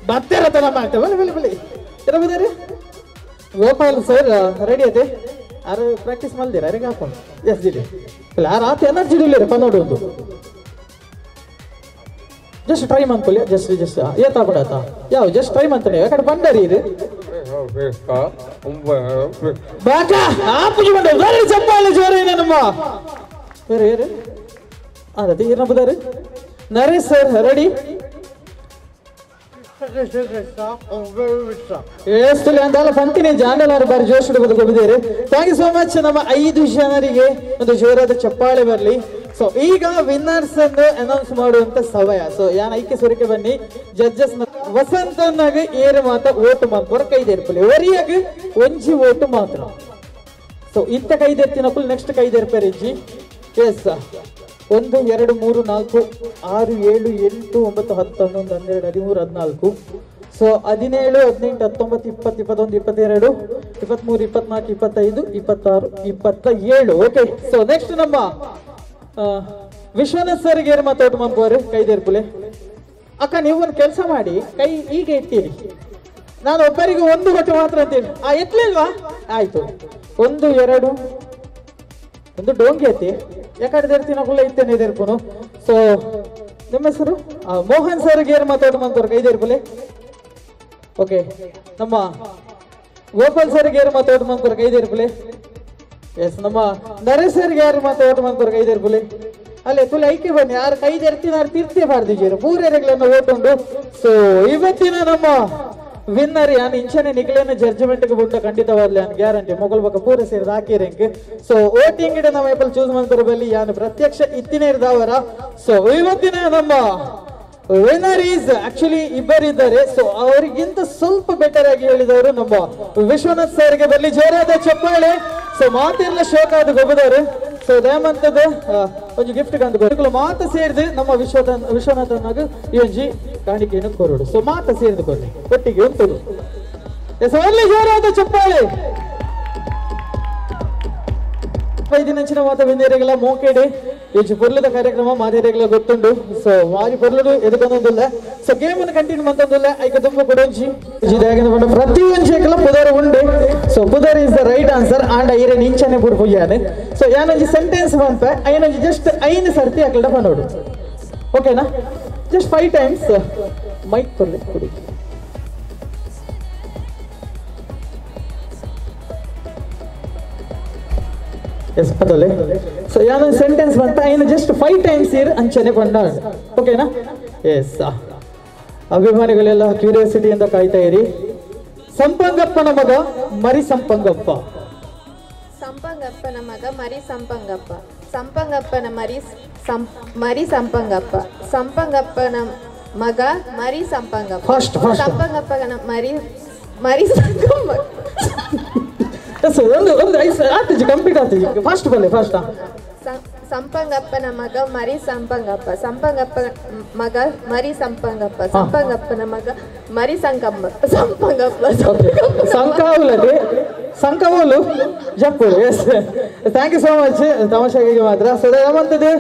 ಬತ್ತೇರತನ ಮಾಡ್ತೇವೆ ಬಲಿ ಇರಬೋದ್ರಿ ಗೋಪಾಲ್ ಸರ್ ರೆಡಿ ಐತೆ ಯಾರು ಪ್ರಾಕ್ಟೀಸ್ ಮಾಡಿದ್ದೀರಾ ಯಾರಿಗೆ ಹಾಕೊಂಡು ಎಸ್ ಜಿಡಿ ಇಲ್ಲ ಯಾರು ಆತ ಎನರ್ಜಿ ಇಲ್ಲ ಪನ್ನೋಡು ಒಂದು ಜಸ್ಟ್ ಟ್ರೈ ಮಾಡ್ಕೊಳ್ಳಿ ಜಸ್ಟ್ ಏತಾಬಿಡತ್ತ ಯಾವ ಜಸ್ಟ್ ಟ್ರೈ ಮಾಡ್ತಾನೆ ಯಾಕಡೆ ಬಂಡರಿ ಇದು ಬಾಕಾ ಆಪುಜಿ ಬಂಡ ವೆರಿ ಚಪ್ಪಾಳೆ ಜೋರೇನ ನಮ್ಮ ಬೇರೆ ಅದಕ್ಕೆ ಏನಪ್ಪದಾರೆ ನರೇಶ್ ಸರ್ ರೆಡಿ ಅಂತೆಲ್ಲ ಪಂಕ್ತಿನಿ ಜಾಂಡಲಾರು ಬಾರಿ ಜೋಶ್ ಬದುಕೊಂಡಿದ್ದೀರಿ ಥ್ಯಾಂಕ್ ಯು ಸೋ ಮಚ್ ನಮ್ಮ 5 ಜನರಿಗೆ ಒಂದು ಜೋರಾದ ಚಪ್ಪಾಳೆ ಬರಲಿ ಸೊ ಈಗ ವಿನ್ನರ್ಸ್ ಅನ್ನು ಅನೌನ್ಸ್ ಮಾಡುವಂತ ಸಮಯ ಸೊ ಯಾನ್ ಐಕ್ಯ ಸ್ವರಕ್ಕೆ ಬನ್ನಿ ಜಡ್ಜಸ್ ವಸಂತನಾಗ ಏರು ಮಾತ ಓಟು ಮಾತ್ರ ಕೈದೇರ್ಪಲಿ ಒರಿಯಾಗ ಒಂಜಿ ಓಟು ಮಾತ್ರ ಸೊ ಇಂತ ಕೈದೇರ್ತಿನಪ್ಪಲ್ next ಕೈದೇರ್ಪರಿಜ್ಜಿ S 1 2 3 4 6 7 8 9 10 11 12 13 14 so 17 18 19 20 21 22 23 24 25 26 27 okay so next ನಮ್ಮ ವಿಶ್ವನಾಥ್ ಸರ್ಗೆ ಏರು ಮಾತಾಡು ಮಾಡ್ಕೋರಿ ಕೈದೇರ್ಪುಲೆ ಅಕ್ಕ ನೀವು ಒಂದು ಕೆಲಸ ಮಾಡಿ ಕೈ ಈಗ ಎತ್ತೀರಿ ನಾನು ಒಬ್ಬರಿಗೆ ಒಂದು ಹೊಟ್ಟೆ ಮಾತ್ರ ಅಂತೇಳಿ ಎತ್ತಲಿಲ್ವಾ ಆಯ್ತು 1 2 ಒಂದು ಡೋಂಗಿ ಐತಿ ಯಾಕಡೆ ದೇರ್ತಿನ ಕುಲ್ಲ ಇತ್ತೇನೆ ದೇರ್ಪುನು ಸೊ ನಿಮ್ಮ ಹೆಸರು ಮೋಹನ್ ಸರ್ಗೆ ಏರು ಮಾತಾಡು ಮಾಡ್ಕೋರಿ ಕೈದೇರ್ಪುಲೆ ಓಕೆ ನಮ್ಮ ಗೋಪಾಲ್ ಸರ್ಗೆ ಏರು ಮಾತಾಡು ಮಾಡ್ಕೋರಿ ಕೈದೇರ್ಪುಲೆ ಎಸ್ ನಮ್ಮ ನರೇಶ್ ಸರ್ಗೆ ಯಾರು ಮಾತಾಡು ಮಾಡ್ಕೋರಿ ಕೈದೇರ್ಪುಲೆ ಅಲ್ಲೇ ತುಲೆ ಐಕೆ ಬನ್ನಿ ಯಾರು ಕೈದೇರ್ತೀನಿ ಯಾರು ತೀರ್ಥೆ ಬಾರ್ದಿದ್ದೀರು ಮೂರೆರೆಗಳನ್ನು ಓಟುಂಡು ಸೊ ಇವತ್ತಿನ ನಮ್ಮ ವಿನ್ನರ್ ಯಾನ್ ಇಂಚನೆ ನಿಖಲೇನ ಜಡ್ಜ್ಮೆಂಟ್ಗೆ ಬಿಟ್ಟು ಖಂಡಿತವಾಗ್ಲಿ ಯಾನ್ ಗ್ಯಾರಂಟಿ ಮೊಗಲ್ ಬಕ್ಕ ಪೂರ ಸೇರಿದ ಹಾಕಿರಂಕ್ ಸೊ ವೋಟಿಂಗ್ ಇಡ ನಮ್ಮ ಏಪಲ್ ಚೂಸ್ ಮಾಡ್ತಾರೆ ಬಲ್ಲಿ ಯಾನ್ ಪ್ರತ್ಯಕ್ಷ ಇತ್ತಿನೇ ಇರ್ದಾವರ ಸೊ ಇವತ್ತಿನ ನಮ್ಮ ವಿನ್ನರ್ ಈಸ್ ಆಕ್ಚುಲಿ ಇಬ್ಬರಿದ್ದಾರೆ ಸೊ ಅವರಿಗಿಂತ ಸ್ವಲ್ಪ ಬೆಟರ್ ಆಗಿ ಹೇಳಿದವರು ನಮ್ಮ ವಿಶ್ವನಾಥ್ ಸರ್ಗೆ ಬರಲಿ ಜೋರಾದ ಚಪ್ಪಾಳೆ ಸೊ ಮಾತೆಲ್ಲ ಶೋಕ ಅದು ಗೊಬ್ಬದವರು ಸೊ ದಯಮಂತದ ಒಂದು ಗಿಫ್ಟ್ ಕಂಡು ಮಾತು ಸೇರಿದು ನಮ್ಮ ವಿಶ್ವನಾಥನಾಗ ಈ ಒಂಜಿ ಕಾಣಿಕೆಯನ್ನು ಕೋರೋಡು ಸೊ ಮಾತು ಸೇರಿದು ಕೊಡ್ಲಿ ಒಟ್ಟಿಗೆ ಉಂಟು ಎಸ್ ಅಲ್ಲಿ ಜೋರಾದ ಚಪ್ಪಾಳೆ 5 ನೆಂಚಿನ ಮಾತ ವಿಂದೇರಿಗಳ ಮೋಕೆಡೆ ಈಜು ಪೊರ್ಲದ ಕಾರ್ಯಕ್ರಮ ಮಾದೇರಿಗಳ ಗೊತ್ತುಂಡು ಸೊ ವಾರಿ ಪೊರ್ಲುಡು ಎದುಕೊಂದೊಂದಿಲ್ಲ ಸೊ ಗೇಮ್ ಅನ್ನು ಕಂಟಿನ್ಯೂ ಮಂತೊಂದಿಲ್ಲ ಐಕ ತುಂಬ ಕೊಡೊಂಜಿ ಪ್ರತಿ ಒಂಜೇಕಲ ಪುದರ್ ಉಂಡು ಸೊ ಪುದರ್ ಇಸ್ ದ ರೈಟ್ ಆನ್ಸರ್ ಆಂಡ ಐರೆ ನಿಂಚನೆ ಬುಡ್ ಪುಯ್ಯಾನೆ ಸೊ ಯಾನೊಂಜಿ ಸೆಂಟೆನ್ಸ್ ಬಂಪ ಐನೊಂಜಿ ಜಸ್ಟ್ 5 ಸರ್ತಿ ಅಕಲ್ಡ ಪನ್ನೋಡು ಓಕೆನಾ ಜಸ್ಟ್ 5 ಟೈಮ್ಸ್ ಮೈಕ್ ಕೊಡ್ಲಿ ಕೊಡಿ ಎಸ್ ಪದಲೆ ಸೊ ಯಾನೋ ಸೆಂಟೆನ್ಸ್ ಬಂತ ಐನ ಜಸ್ಟ್ 5 ಟೈಮ್ಸ್ ಇರ್ ಅಂಚನೆ ಕೊಂಡ ಓಕೆನಾ ಎಸ್ ಅಭಿಮಾನಿಗಳೆಲ್ಲ ಕ್ಯೂರಿಯಾಸಿಟಿಯಿಂದ ಕಾಯ್ತಾ ಇರಿ ಸಂಪಂಗಪ್ಪನ ಮಗ ಮರಿ ಸಂಪಂಗಪ್ಪ ಸಂಪಂಗಪ್ಪನ ಮಗ ಮರಿ ಸಂಪಂಗಪ್ಪ ಸಂಪಂಗಪ್ಪನ ಮರಿ ಸಂಪಂಗಪ್ಪ ಸಂಪಂಗಪ್ಪನ ಮಗ ಮರಿ ಸಂಪಂಗಪ್ಪ ಸಂಪಂಗಪ್ಪನ ಮರಿ ಸಂಪಂಗಪ್ಪ ಕಂಪ್ಲೀಟ್ ಆಗ್ತದೆ ಫಾಸ್ಟ್ ಬಲ್ಲೆ ಫಾಸ್ಟ್ ಸಂಪಂಗಪ್ಪನ ಮಗ ಮರಿ ಸಂಪಂಗಪ್ಪ ಸಂಪಂಗಪ್ಪ ಮಗ ಮರಿ ಸಂಪಂಗಪ್ಪ ಸಂಪಂಗಪ್ಪನ ಮಗ ಮರಿ ಸಂಪಂಗಪ್ಪ ಸಂಕಾವುಲಲ್ಲಿ ಸಂಕವೋಲು ಜಪ್ಪುಲು yes thank you so much ತಮಾಷೆಗೆ ಮಾತ್ರ ಸದಾ ನಮ್ಮಂತದ್ದು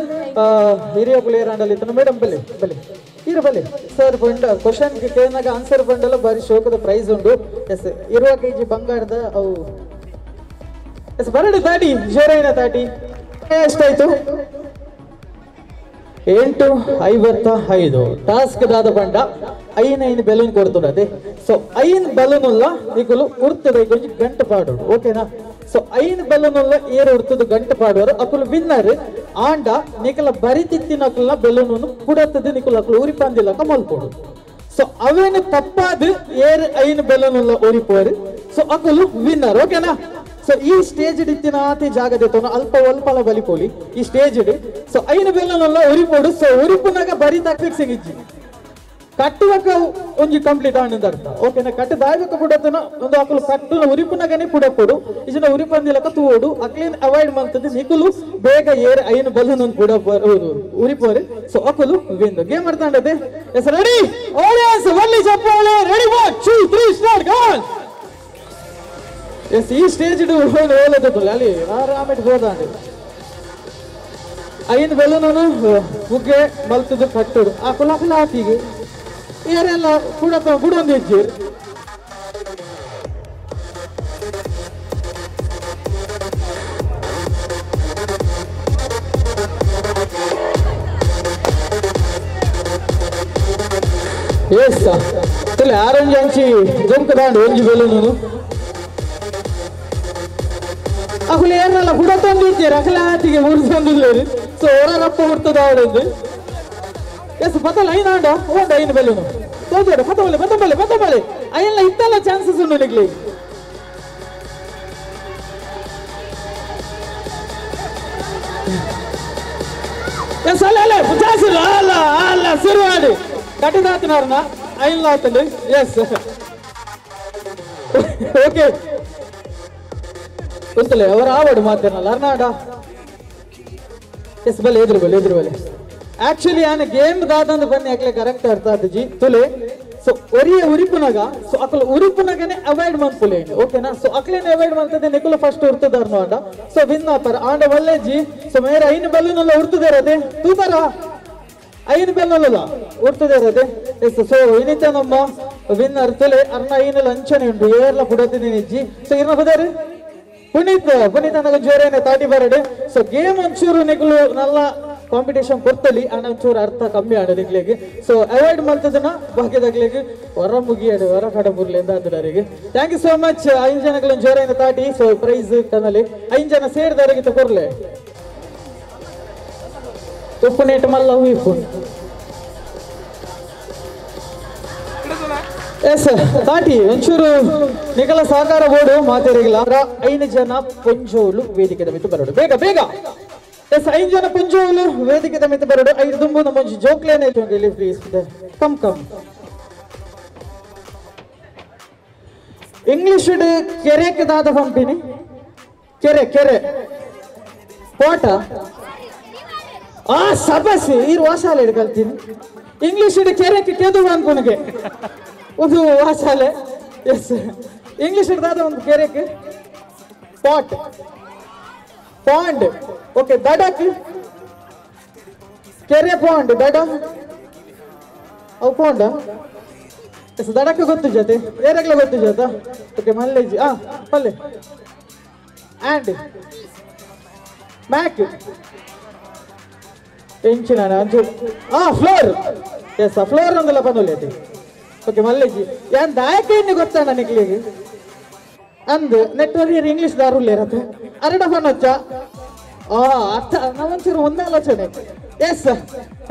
ಹಿರಿಯ ಪ್ಲೇಯರ್ ಅಂಡಲ್ಲಿ ಇತ್ತು ಮೇಡಮ್ ಬಲ್ಲಿ ಬಲ್ಲಿ ಇರು ಬಲ್ಲಿ ಸರ್ ಬಂಡ ಕ್ವಶನ್ ಕೇಳಿದಾಗ ಆನ್ಸರ್ ಬಂಡಲ್ಲ ಬಾರಿ ಶೋಕದ ಪ್ರೈಸ್ ಉಂಟು ಎಸ್ 20 kg ಬಂಗಾರದ ಅವು ಎಸ್ ಬರಡು ತಾಟಿ ಜೋರೈನ ತಾಟಿ ಎಷ್ಟಾಯ್ತು 855 ಟಾಸ್ಕ್ ದಾದ ಬಂಡ 5 ಬೆಲೂನ್ ಕೊಡ್ತದೆ ಸೊ 5 ಬೆಲೂನ್ ಉಲ್ಲ ಈಗಲು ಕುರ್ತದೆ ಕೊಂಚ ಗಂಟು ಪಾಡು ಓಕೆನಾ ಸೊ ಐನ್ ಬೆಲೂನ್ ಏರು ಉಡ್ತದ ಗಂಟು ಪಾಡುವರು ಅಕುಲು ವಿನ್ನರ್ ಆಂಡ ನಿಕಲ ಬರಿತಿತ್ತಿನ ಅಕಲ್ನ ಬೆಲೂನ್ ಪುಡತ್ತದ ನಿಕುಲ ಅಕುಲು ಉರಿ ಪಂದಿಲಕ ಮಲ್ಪೋಡು ಸೊ ಅವೇನು ತಪ್ಪಾದ ಏರ್ ಐನ್ ಬೆಲೂನ್ ಉರಿಪೋರು ಸೊ ಅಕುಲು ವಿನ್ನರ್ ಓಕೆನಾ ಸೊ ಈ ಸ್ಟೇಜ್ ಇತ್ತಿನ ಆತಿ ಜಾಗದ ಅಲ್ಪ ಒಲ್ಪಲ ಬಲಿಪೋಲಿ ಈ ಸ್ಟೇಜ್ ಸೊ ಐನ್ ಬೆಲೂನ್ ಉರಿಪೋಡು ಸೊ ಉರಿಪುನಾಗ ಬರಿ ತಕ್ಲಿಕ್ ಸಿಗಿಜ್ಜಿ ಕಟ್ಟುವಕ ಒಂಜಿ ಕಂಪ್ಲೀಟ್ ಆನಂದ ಅರ್ಥ ಓಕೆನಾ ಕಟ್ಟು ದಾಯಕ ಪುಡತನ ಒಂದು ಅಕಲು ಕಟ್ಟುನ ಉರಿಪುನಗನೆ ಪುಡಪಡು ಇಜನ ಉರಿಪಂದಿಲಕ ತೂಡು ಅಕ್ಲಿನ್ ಅವಾಯ್ಡ್ ಮಾಡ್ತದೆ ನಿಕುಲು ಬೇಗ ಏರ್ ಐನು ಬಲೂನ್ ಪುಡ ಉರಿಪೋರಿ ಸೊ ಅಕಲು ವಿನ್ ಗೇಮ್ ಮಾಡ್ತಾಂಡದೆ ಎಸ್ ರೆಡಿ ಆಡಿಯನ್ಸ್ ಒಳ್ಳೆ ಚಪ್ಪಾಳೆ ರೆಡಿ 1 2 3 ಸ್ಟಾರ್ಟ್ ಗಾನ್ ಎಸ್ ಈ ಸ್ಟೇಜ್ ಇಡು ಹೋಲದಲ್ಲ ಅಲ್ಲಿ ಆರಾಮಿಟ್ ಹೋದಾಂಡೆ ಐನು ಬೆಲೂನನು ಬುಗ್ಗೆ ಮಲ್ತದು ಕಟ್ಟುಡು ಅಕಲು ಅಕಲ ಹಾಕಿಗೆ ಏರೆಲ್ಲ ಬುಡೊಂದು ಹೆಜ್ಜೆ ಎಸ್ ತಲೆ ಆರೆಂಜ್ ಅಂಚಿ ಜಂಕದಾಂಡು ಒಂಜಿ ಬೆಲೂನು ಅಕಲು ಏರೆಲ್ಲ ಬುಡತೊಂದು ಇದ್ದೀರಿ ಅಕಲ ಹಾತಿಗೆ ಮುರಿಸೊಂದಿಲ್ಲ ಸೊ ಹೊರಗಪ್ಪ ಹುಡ್ತದ ಅವರದ್ದು ಎಸ್ ಬದಲ ಐನಾಂಡ ಓಂಡ ಐನು ಬೆಲೂನು ತೋಜೋಡ ಬತ್ತಬಲೆ ಅಯ್ಯಲ್ಲ ಇತ್ತಲ್ಲ ಚಾನ್ಸಸ್ ಉಂಟು ನಿಗ್ಲಿ ಎಸ್ ಅಲ್ಲ ಜಾಸ್ತಿ ಅಲ್ಲ ಶುರುವಾಡಿ ಕಟ್ಟಿದಾತನಾರನ ಐನ್ ಆತಂಡು ಎಸ್ ಓಕೆ ಗೊತ್ತಲ್ಲ ಅವರ ಆವಡು ಮಾತೇನಲ್ಲ ಅರ್ನಾಡ ಎಸ್ ಬಲೆ ಎದುರು ಬಲೆ ಆಕ್ಚುಲಿ ಆನ ಗೇಮ್ ದಾದಂದು ಬನ್ನಿ ಅಕ್ಲೆ ಕರೆಕ್ಟ್ ಅರ್ಥ ಆತಜಿ ತುಲೆ ಸೊ ಒರಿಯ ಉರಿಪುನಗ ಸೊ ಅಕಲು ಉರಿಪುನಗನೆ ಅವಾಯ್ಡ್ ಮಾಡ್ಕೊಲೆ ಓಕೆನಾ ಸೊ ಅಕ್ಲೇನೆ ಅವಾಯ್ಡ್ ಮಾಡ್ತದೆ ನಿಕುಲ ಫಸ್ಟ್ ಉರ್ತದಾರ್ನು ಆಂಡ ಸೊ ವಿನ್ ಆಪರ್ ಆಂಡ ಒಳ್ಳೆಜಿ ಸೊ ಮೇರೆ ಐನು ಬೆಲೂನ್ ಉರ್ತದಿರದೆ ತೂತಾರ ಐನು ಬೆಲೂನ್ ಉರ್ತದಿರದೆ ಎಸ್ ಸೊ ಇನ್ನಿತ ನಮ್ಮ ವಿನ್ನರ್ ತುಲೆ ಅರ್ನ ಐನಲ್ಲ ಅಂಚನೆ ಉಂಟು ಏರ್ಲ ಪುಡತಿದ್ದೀನಿ ಇಜ್ಜಿ ಸೊ ಇರ್ನ ಬದಾರಿ ಪುನೀತ್ ನನಗೆ ಜೋರೇನೆ ತಾಟಿ ಬರಡೆ ಸೊ ಗೇಮ್ ಒಂಚೂರು ನಿಕುಲು ನಲ್ಲ ಕಾಂಪಿಟೇಷನ್ ಕೊಡ್ತಲಿ ಅಣ್ಣ ಒಂಚೂರು ಅರ್ಥ ಕಮ್ಮಿ ಆಡ ನಿಗ್ಲಿಗೆ ಸೊ ಅವಾಯ್ಡ್ ಮಾಡ್ತದನ್ನ ಭಾಗ್ಯದಾಗ್ಲಿಗೆ ಹೊರ ಮುಗಿಯಾಡು ಹೊರ ಕಡಬುರ್ಲಿ ಎಂದಾದರಿಗೆ ಥ್ಯಾಂಕ್ ಯು ಸೋ ಮಚ್ 5 ಜನಗಳನ್ನು ಜೋರೇನೆ ತಾಟಿ ಸೊ ಪ್ರೈಸ್ ಕನ್ನಲಿ 5 ಜನ ಸೇರಿದವರಿಗೆ ತಗೊರ್ಲೆ ತುಪ್ಪನೇಟ್ ಮಲ್ಲ ಹೂಯಿಪು ಎಸ್ ತಾಟಿ ಒಂಚೂರು ನಿಕಲ ಸಹಕಾರ ಬೋರ್ಡು ಮಾತಾಡಿಲ್ಲ 5 ಜನ ಪಂಜೋಲು ವೇದಿಕೆದ ಮಿತ್ತು ಬರೋಡು ಬೇಗ ಎಸ್ 5 ಜನ ಪಂಜೋಲು ವೇದಿಕೆದ ಮಿತ್ತು ಬರೋಡು 5 ದುಂಬು ನಮ್ಮ ಜೋಕ್ಲೇನೆ ಪ್ಲೀಸ್ ಕಮ್ ಇಂಗ್ಲಿಷ್ ಕೆರೆಗೆ ದಾದ ಪಂಪಿನಿ ಕೆರೆ ಪೋಟ ಆ ಸಬಸಿ ಈ ವಾಸಾಲೆ ಕಲ್ತೀನಿ ಇಂಗ್ಲಿಷ್ ಕೆರೆಗೆ ಕೆದು ಅನ್ಕೊನಗೆ ಒಂದು ವಾಸಾಲೆ ಎಸ್ ಇಂಗ್ಲಿಷ್ ದಾದ ಒಂದು ಕೆರೆಗೆ ಪಾಂಡ್ ಓಕೆ ದಡಕ್ ಕೆರೆ ಪಾಂಡ್ ದಡ ಅವು ಪಾಂಡ ಎಸ್ ದಡಕ್ಕೆ ಗೊತ್ತು ಜೊತೆ ಏರಗ್ಲ ಗೊತ್ತು ಜೊತೆ ಓಕೆ ಮಲ್ಲೇಜಿ ಪಲ್ಲೆ ಆ್ಯಂಡ್ ಮ್ಯಾಕ್ ಎಂಚಿನ ಅಂಚು ಫ್ಲೋರ್ ಎಸ್ ಫ್ಲೋರ್ ಅಂದಲ್ಲ ಬಂದೊಳ್ಳೆ ಓಕೆ ಮಲ್ಲೇಜಿ ಯಾನ್ ದಾಯಕ ಇನ್ನು ಗೊತ್ತಾ ನನಗೆ ಅಂದ್ ನೆಟ್ವರ್ಕ್ ಇಂಗ್ಲಿಷ್ ದಾರುಲ್ಲ ಇರತ್ತೆ ಅರಡ ಫೋನ್ ಅರ್ಥ ನಮ್ಮಂಚೂರು ಒಂದೇ ಆಲೋಚನೆ ಎಸ್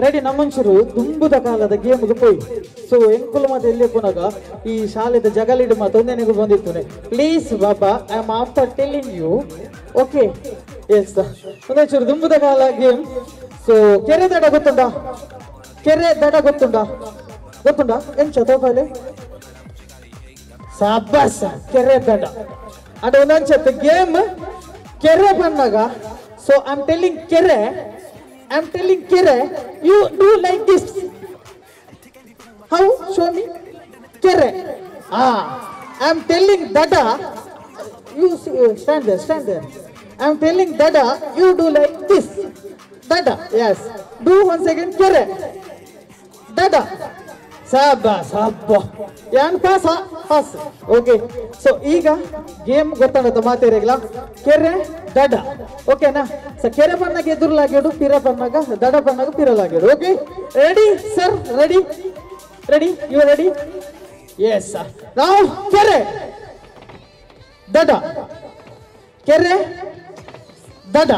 ರೆಡಿ ನಮ್ಮಂಚೂರು ತುಂಬುದ ಕಾಲದ ಗೇಮ್ಗೆ ಪೋಯಿ ಸೊ ಎಂಕುಲು ಮತ್ತೆ ಎಲ್ಲಿ ಪುನಗ ಈ ಶಾಲೆದ ಜಗಲಿಡು ಮಾತು ಒಂದೇನಿಗೂ ಬಂದಿತ್ತು ಪ್ಲೀಸ್ ಬಾಬಾ I am after telling you okay yes ಒಂದೊಂಚೂರು ತುಂಬುದ ಕಾಲ ಗೇಮ್ ಸೊ ಕೆರೆ ದಡ ಗೊತ್ತುಂಡ ಎಂಚ ತೋಪಲೆ ಸಾಬಾಸ್ ಕೆರೆ ದಡ ಅದು ಒಂದೊಂಚತ್ತು ಗೇಮ್ ಕೆರೆ ಬಂದಾಗ ಸೊ ಐ ಆಮ್ ಟೆಲ್ಲಿಂಗ್ ಕೆರೆ you do like this how show me ಕೆರೆ ಐ ಆಮ್ ಟೆಲ್ಲಿಂಗ್ ದಡ you stand there I am telling ದಡ ಯು ಡೂ ಲೈಕ್ ದಿಸ್ ದಡ ಎಸ್ ಡೂ ಒನ್ ಸೆಕೆಂಡ್ ಕೆರೆ ದಡ ಸಾಬಾಸ್ ಹಬ್ಬ ಯಾನ್ ಪಾಸ್ ಓಕೆ ಸೊ ಈಗ ಗೇಮ್ ಗೊತ್ತಾಗತ್ತ ಮಾತೇರಿಗ್ಲ ಕೆರೆ ದಡ ಓಕೆನಾ ಸೊ ಕೆರೆ ಬಣ್ಣಗ ಎದುರ್ಲಾಗ್ಯಾಡು ಪಿರ ಬಣ್ಣಗ ದಡ ಬಣ್ಣಗ ಪಿರಲಾಗ್ಯಾಡು okay ready sir ready you ready yes ನಾವು ಕೆರೆ ದಡ ಕೆರೆ ದಡ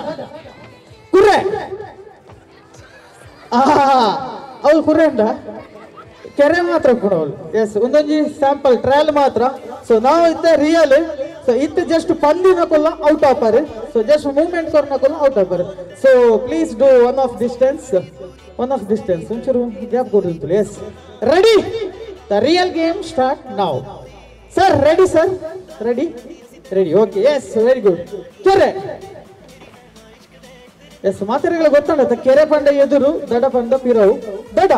ಕುರ್ರೆ ಅವಳು ಕುರ್ರೆ ಉಂಡ ಕೆರೆ ಮಾತ್ರ ಕೂಡ ಅವಳು ಎಸ್ ಒಂದೊಂದು ಸ್ಯಾಂಪಲ್ ಟ್ರಯಲ್ ಮಾತ್ರ ಸೊ ನಾವು ಇತ್ತೆ ರಿಯಲ್ ಸೊ ಇತ್ತು ಜಸ್ಟ್ ಪಂದಿನ ಕೊಲ್ಲ ಔಟ್ ಆಪರ್ ಸೊ ಜಸ್ಟ್ ಮೂವ್ಮೆಂಟ್ ಕೊರ್ನ ಕೊಲ್ಲ ಔಟ್ ಆಪರ್ so please do one of distance ಒಂಚೂರು ಗ್ಯಾಪ್ ಕೊಡ್ತಿತ್ತು yes ready the real game start now sir ready sir ready okay yes very good ಕೆರೆ ಎಸ್ ಮಾತೆರೆಗಳು ಗೊತ್ತಾಗತ್ತ ಕೆರೆ ಪಂಡ ಎದುರು ದಡ ಪಂಡ ಪಿರವು ದಡ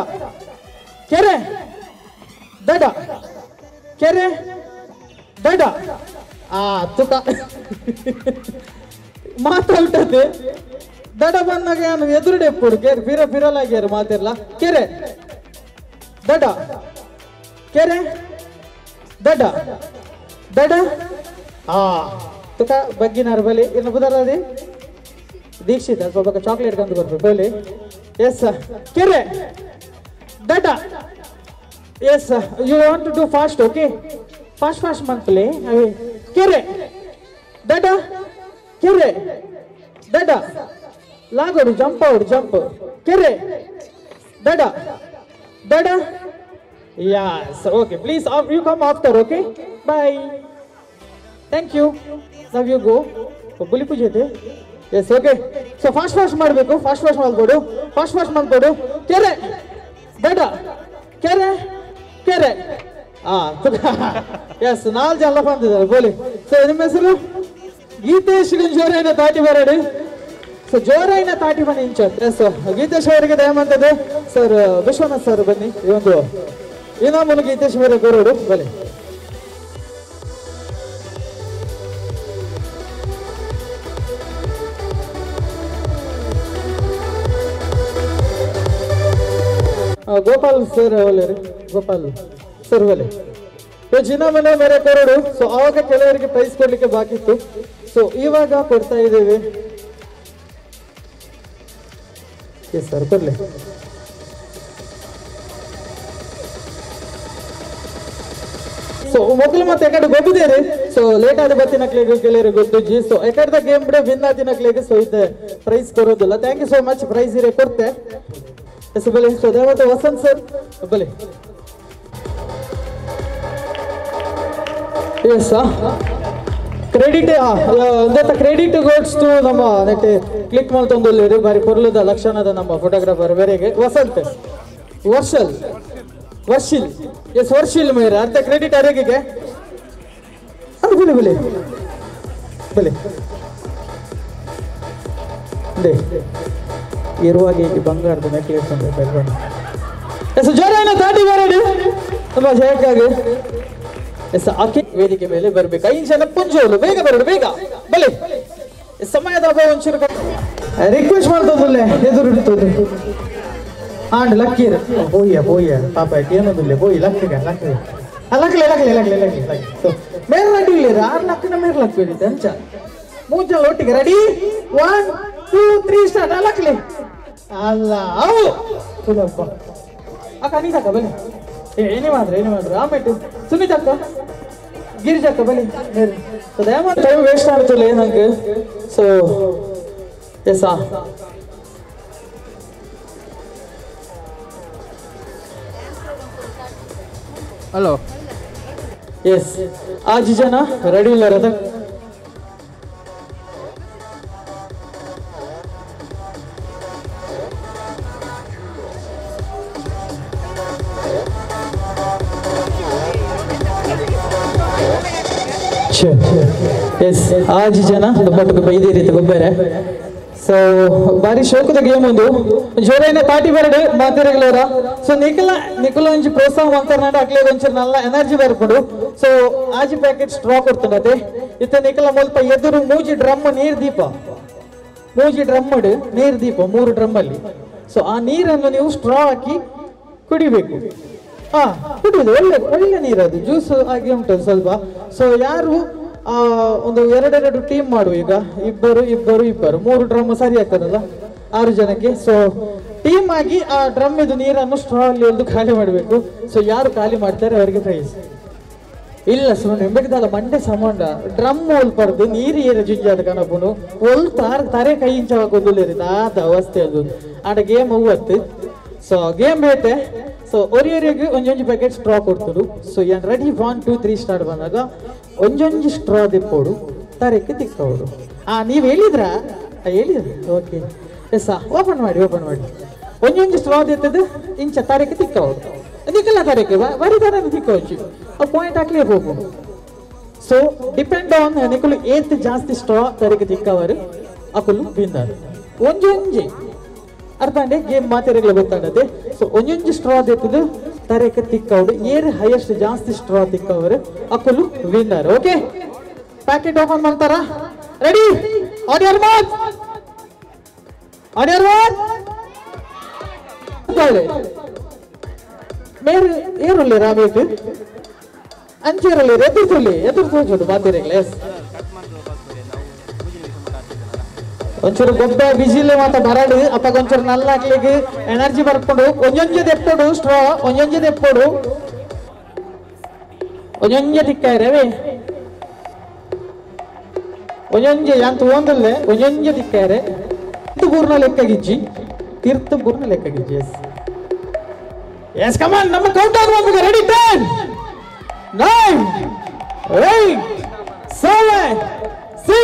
ಕೆರೆ ದಡ ಕೆರೆ ದಡ ತುಕ ಮಾತಾಡ್ತದೆ ದಡ ಬಂದಾಗ ನಾನು ಎದುರುಡೆ ಎಪ್ಪುಡು ಪಿರಲಾಗ್ಯಾರ ಮಾತಿರ್ಲ ಕೆರೆ ದಡ ಕೆರೆ ದಡ ದಡ ತುಕ ಬಗ್ಗಿನಾರ ಬಲಿ ಇನ್ನು ಬುಧರದಿ ದೀಕ್ಷಿತ ಸ್ವಲ್ಪ ಚಾಕ್ಲೇಟ್ ಕಂಡು ಬರ್ಬೇಕು ಬಲಿ ಎಸ್ ಕೆರೆ ದಡ yes you want to do fast okay fast ಮಂತ್ಲಿ ಕೆರೆ ದಡ ಕೆರೆ ದಡ ಲಾಗೋಡು ಜಂಪ್ ಕೆರೆ ದಡ ದಡ yes okay please you come after okay bye thank you now you go ಬುಲಿ ಪೂಜೆ ಇದೆ ಎಸ್ ಓಕೆ ಸೊ ಫಾಸ್ಟ್ ಮಾಡಬೇಕು ಫಾಸ್ಟ್ ಮಾಡ್ಕೊಡು ಕೆರೆ ದಡ ಕೆರೆ ಎಸ್ 4 ಜನ ಬಂದಿದ್ದಾರೆ ಬೋಲಿ ಸೊ ನಿಮ್ಮ ಹೆಸರು ಗೀತೇಶ್ ಜೋರೈನ ತಾಟಿ ಬರಡಿ ಸೊ ಜೋರೈನ ತಾಟಿ ಬನ್ನಿ ಇಂಚ ಎಸ್ ಗೀತೇಶ್ ಅವರಿಗೆ ದಯಮಂತದ್ದು ಸರ್ ವಿಶ್ವನಾಥ್ ಸರ್ ಬನ್ನಿ ಒಂದು ಇನ್ನೊಮ್ಮೆ ಗೀತೇಶ್ ಬೇರೆ ಬರೋಡು ಬಲಿ ಗೋಪಾಲ್ ಸರ್ ಅವಲೇ ರೀ ಗೋಪಾಲ್ ಸರ್ ಅವಲೇ ಜಿನ ಮನೆ ಮೇರೆ ಕೊರಡು ಸೊ ಆವಾಗ ಕೆಲವರಿಗೆ ಪ್ರೈಸ್ ಕೊಡ್ಲಿಕ್ಕೆ ಬಾಕಿ ಇತ್ತು ಸೊ ಇವಾಗ ಕೊಡ್ತಾ ಇದ್ದೇವೆ ಎಸ್ ಸರ್ ಕೊಡ್ಲಿ ಸೊ ಮೊದಲು ಮತ್ತೆ ಎಕಡೆ ಗೊಬ್ಬಿದ್ದೇರಿ ಸೊ ಲೇಟ್ ಆದ ಬತ್ತಿನ ಕ್ಲೇಗೆ ಕೆಲವರು ಗೊತ್ತಿಜ್ಜಿ ಸೊ ಎಕಡೆದ ಗೇಮ್ ಬಿಡ ವಿನ್ ಆದಿನ ಕ್ಲೇಗೆ ಸೊ ಇದೆ ಪ್ರೈಸ್ ಕೊರೋದಿಲ್ಲ thank you so much prize ಇರೇ ಕೊಡ್ತೆ ಎಸ್ ಬಲೆ ಸೊ ದಯವಿಟ್ಟು ವಸಂತ್ ಸರ್ ಬಲೆ yes credit credit goes to ನಮ್ಮ ನೆಟ್ಟೆ ಕ್ಲಿಕ್ ಮಾಡ್ತೊಂದು ಬಾರಿ ಪೊರ್ಲದ ಲಕ್ಷಣದ ನಮ್ಮ ಫೋಟೋಗ್ರಾಫರ್ ಬೇರೆಗೆ ವಸಂತ್ ವರ್ಷಿಲ್ ಎಸ್ ವರ್ಷಿಲ್ ಮೇರೆ ಅರ್ಧ ಕ್ರೆಡಿಟ್ ಅರೆಗೆ ಅದು ಬಲೆ ಇರುವಾಗ ಈಗ ಬಂಗಾರದ ನೆಕ್ಲೆಸ್ ಎಸ್ ಜೋರಾನ ದಾಟಿ ಬರಡಿ ತುಂಬಾ ಜಯಕ್ಕಾಗಿ ಎಸ್ ಆಕೆ ವೇದಿಕೆ ಮೇಲೆ ಬರ್ಬೇಕು 5 ಜನ ಪುಂಜೋಲು ಬೇಗ ಬರಡು ಬೇಗ ಬಲೆ ಸಮಯದ ಅಭಾವ ಒಂಚೂರು ರಿಕ್ವೆಸ್ಟ್ ಮಾಡ್ತದಲ್ಲೇ ಎದುರಿಡ್ತದೆ ಆಂಡ್ ಲಕ್ಕೀರ್ ಬೋಯ್ಯ ಪಾಪ ಏನೋದಿಲ್ಲ ಬೋಯ್ ಲಕ್ಕಿಗೆ ಮೇರ್ ನಡಿಲ್ಲ 6 ಲಕ್ಷನ ಮೇರ್ ಲಕ್ ಬೇಡಿದ್ದೆ ಅಂಚ 3 ಜನ ಒಟ್ಟಿಗೆ ರೆಡಿ 1 2 3 ಸ್ಟಾರ್ಟ್ ಲಕ್ಲಿ ಅಲ್ಲ ಅವು ಸುಲಭ ಅಕ್ಕ ನೀ ಸಾಕ ಬನ್ನಿ ಏನೇ ಮಾಡ್ರಿ ಆಮೇಲೆ ಸುನೀತಕ್ಕ ಗಿರಿಜಕ್ಕ ಬನ್ನಿ ಸೊ ದಯಮಾಡಿ ಟೈಮ್ ವೇಸ್ಟ್ ಆಗ್ತಿಲ್ಲ ನಂಗೆ ಸೊ ಎಸ್ ಹಲೋ ಎಸ್ 5 ಜನ ರೆಡಿ ಇಲ್ಲ ರಥ ಎಸ್ 5 ಜನ ಬಟ್ಟಕ್ಕೆ ಇದೇ ರೀತಿ ಗೊಬ್ಬರ ಸೊ ಬಾರಿ ಶೋಕದ ಗೇಮ್ ಒಂದು ಜೋರೈನ ತಾಟಿ ಬರಡು ಮಾತಿರಗಳವರ ಸೊ ನಿಖಲ ಒಂಚು ಪ್ರೋತ್ಸಾಹ ಮಾಡ್ತಾರೆ ಅಕ್ಲೇ ಒಂಚೂರು ನಲ್ಲ ಎನರ್ಜಿ ಬರ್ಕೊಂಡು ಸೊ ಆಜಿ ಪ್ಯಾಕೆಟ್ ಸ್ಟ್ರಾ ಕೊಡ್ತಾನದೆ ಇತ್ತ ನಿಖಲ ಮುಲ್ಪ ಎದುರು ಮೂಜಿ ಡ್ರಮ್ ನೀರ್ ದೀಪ ನೀರ್ ದೀಪ 3 ಡ್ರಮ್ ಅಲ್ಲಿ ಸೊ ಆ ನೀರನ್ನು ನೀವು ಸ್ಟ್ರಾ ಹಾಕಿ ಕುಡಿಬೇಕು ಕುಡಿಯೋದು ಒಳ್ಳೆ ನೀರದು ಜ್ಯೂಸ್ ಆಗಿ ಉಂಟು ಸ್ವಲ್ಪ ಸೊ ಯಾರು ಒಂದು 2 ಟೀಮ್ ಮಾಡುವ ಈಗ ಇಬ್ಬರು 3 ಡ್ರಮ್ ಸರಿ ಆಗ್ತದಲ್ಲ 6 ಜನಕ್ಕೆ ಸೊ ಟೀಮ್ ಆಗಿ ಆ ಡ್ರಮ್ ಇದು ನೀರನ್ನು ಸ್ಟ್ರಾ ಅಲ್ಲಿ ಒಂದು ಖಾಲಿ ಮಾಡಬೇಕು ಸೊ ಯಾರು ಖಾಲಿ ಮಾಡ್ತಾರೆ ಅವರಿಗೆ ಪ್ರೈಸ್ ಇಲ್ಲ ಸುಮ್ಮನೆ ಎಂಬೆಗ್ದಲ್ಲ ಮಂಡೆ ಸಮಂಡ ಡ್ರಮ್ ಒಲ್ಪಡ್ದು ನೀರು ಏರ ಜುಂಜಾದ ಕನಪುನು ಒಲ್ ತಾರೆ ಕೈ ಇಂಚವಾಗೋದಿಲ್ಲ ಆದ ಅವಸ್ಥೆ ಅದು ಆಡ ಗೇಮ್ ಹೂವತ್ತು ಸೊ ಗೇಮ್ ಬೇತೆ ಸೊ ಒರಿಯರಿಗೆ ಒಂಜೊಂಜಿ ಪ್ಯಾಕೆಟ್ ಸ್ಟ್ರಾ ಕೊಡ್ತರು ಸೊ ಏನ್ ರೆಡಿ 1 2 3 ಸ್ಟಾರ್ಟ್ ಬಂದಾಗ ಒಂಜೊಂಜಿ ಸ್ಟ್ರಾ ದಿಪ್ಪೋಡು ತರಕ್ಕೆ ತಿಕ್ಕೋಡು ನೀವು ಹೇಳಿದ್ರಾ ಹೇಳಿದ್ರಿ ಓಕೆ ಎಸ್ ಓಪನ್ ಮಾಡಿ ಒಂಜೊಂಜಿ ಸ್ಟ್ರಾ ದಿತ್ತದು ಇಂಚ ತರಕ್ಕೆ ತಿಕ್ಕೋಡು ಅದಕ್ಕೆಲ್ಲ ತರಕ್ಕೆ ಬರೀ ತರ ತಿಕ್ಕೋಚು ಆ ಪಾಯಿಂಟ್ ಹಾಕ್ಲೇ ಹೋಗು ಸೊ ಡಿಪೆಂಡ್ ಆನ್ ನಿಕಲು ಏತ್ ಜಾಸ್ತಿ ಸ್ಟ್ರಾ ತರಕ್ಕೆ ತಿಕ್ಕವರು ಅಕುಲು ಬಿಂದಾರು ಒಂಜೊಂಜಿ ಅರ್ಥ ಅಂಡೆ ಗೇಮ್ ಮಾತೆರೆಗಳು ಗೊತ್ತಾಗತ್ತೆ ಸೊ ಒಂಜೊಂಜಿ ಸ್ಟ್ರಾ ದಿತ್ತದು ತರಕ್ಕೆ ತಿಕ್ಕವರು ಏರ್ ಹೈಯೆಸ್ಟ್ ಜಾಸ್ತಿ ಸ್ಟ್ರಾ ತಿಕ್ಕವರು ಅಕುಲು ವಿನ್ನರ್ ಓಕೆ ಪ್ಯಾಕೆಟ್ ಓಪನ್ ಮಾಡ್ತಾರಾ ರೆಡಿ ಆಡಿಯರ್ ಮಾತ್ ಮೇರೆ ಏರುಳ್ಳಿ ರಾಬೇಕು ಅಂಚೇರುಳ್ಳಿ ಎದುರು ತೋಚೋದು ಮಾತಿರೆಗ್ಲೆ ಒಂಚೂರು ಗೊಬ್ಬ ಬಿಸಿಲು ಮಾತ ಬರಡು ಅಪ್ಪ ಒಂಚೂರು ನಲ್ಲ ಹಾಕ್ಲಿಕ್ಕೆ ಎನರ್ಜಿ ಬರ್ಕೊಂಡು ಒಂಜೊಂಜೆ ತೆಪ್ಪೋಡು ಸ್ಟ್ರಾ ಒಂಜೊಂಜೆ ತೆಪ್ಪೋಡು ಒಂಜೊಂಜೆ ತಿಕ್ಕಾರವೇ ಒಂಜೊಂಜೆ ಅಂತ ಒಂದಲ್ಲೇ ಒಂಜೊಂಜೆ ತಿಕ್ಕಾರೆ ಇದು ಪೂರ್ಣ ಲೆಕ್ಕಗಿಜ್ಜಿ ತೀರ್ಥ ಪೂರ್ಣ ಲೆಕ್ಕಗಿಜ್ಜಿ ಎಸ್ ಕಮಾನ್ ನಮ್ಮ ಕೌಂಟ್ ಡೌನ್ ಬಂದಿದೆ ರೆಡಿ 10 9 8 7 6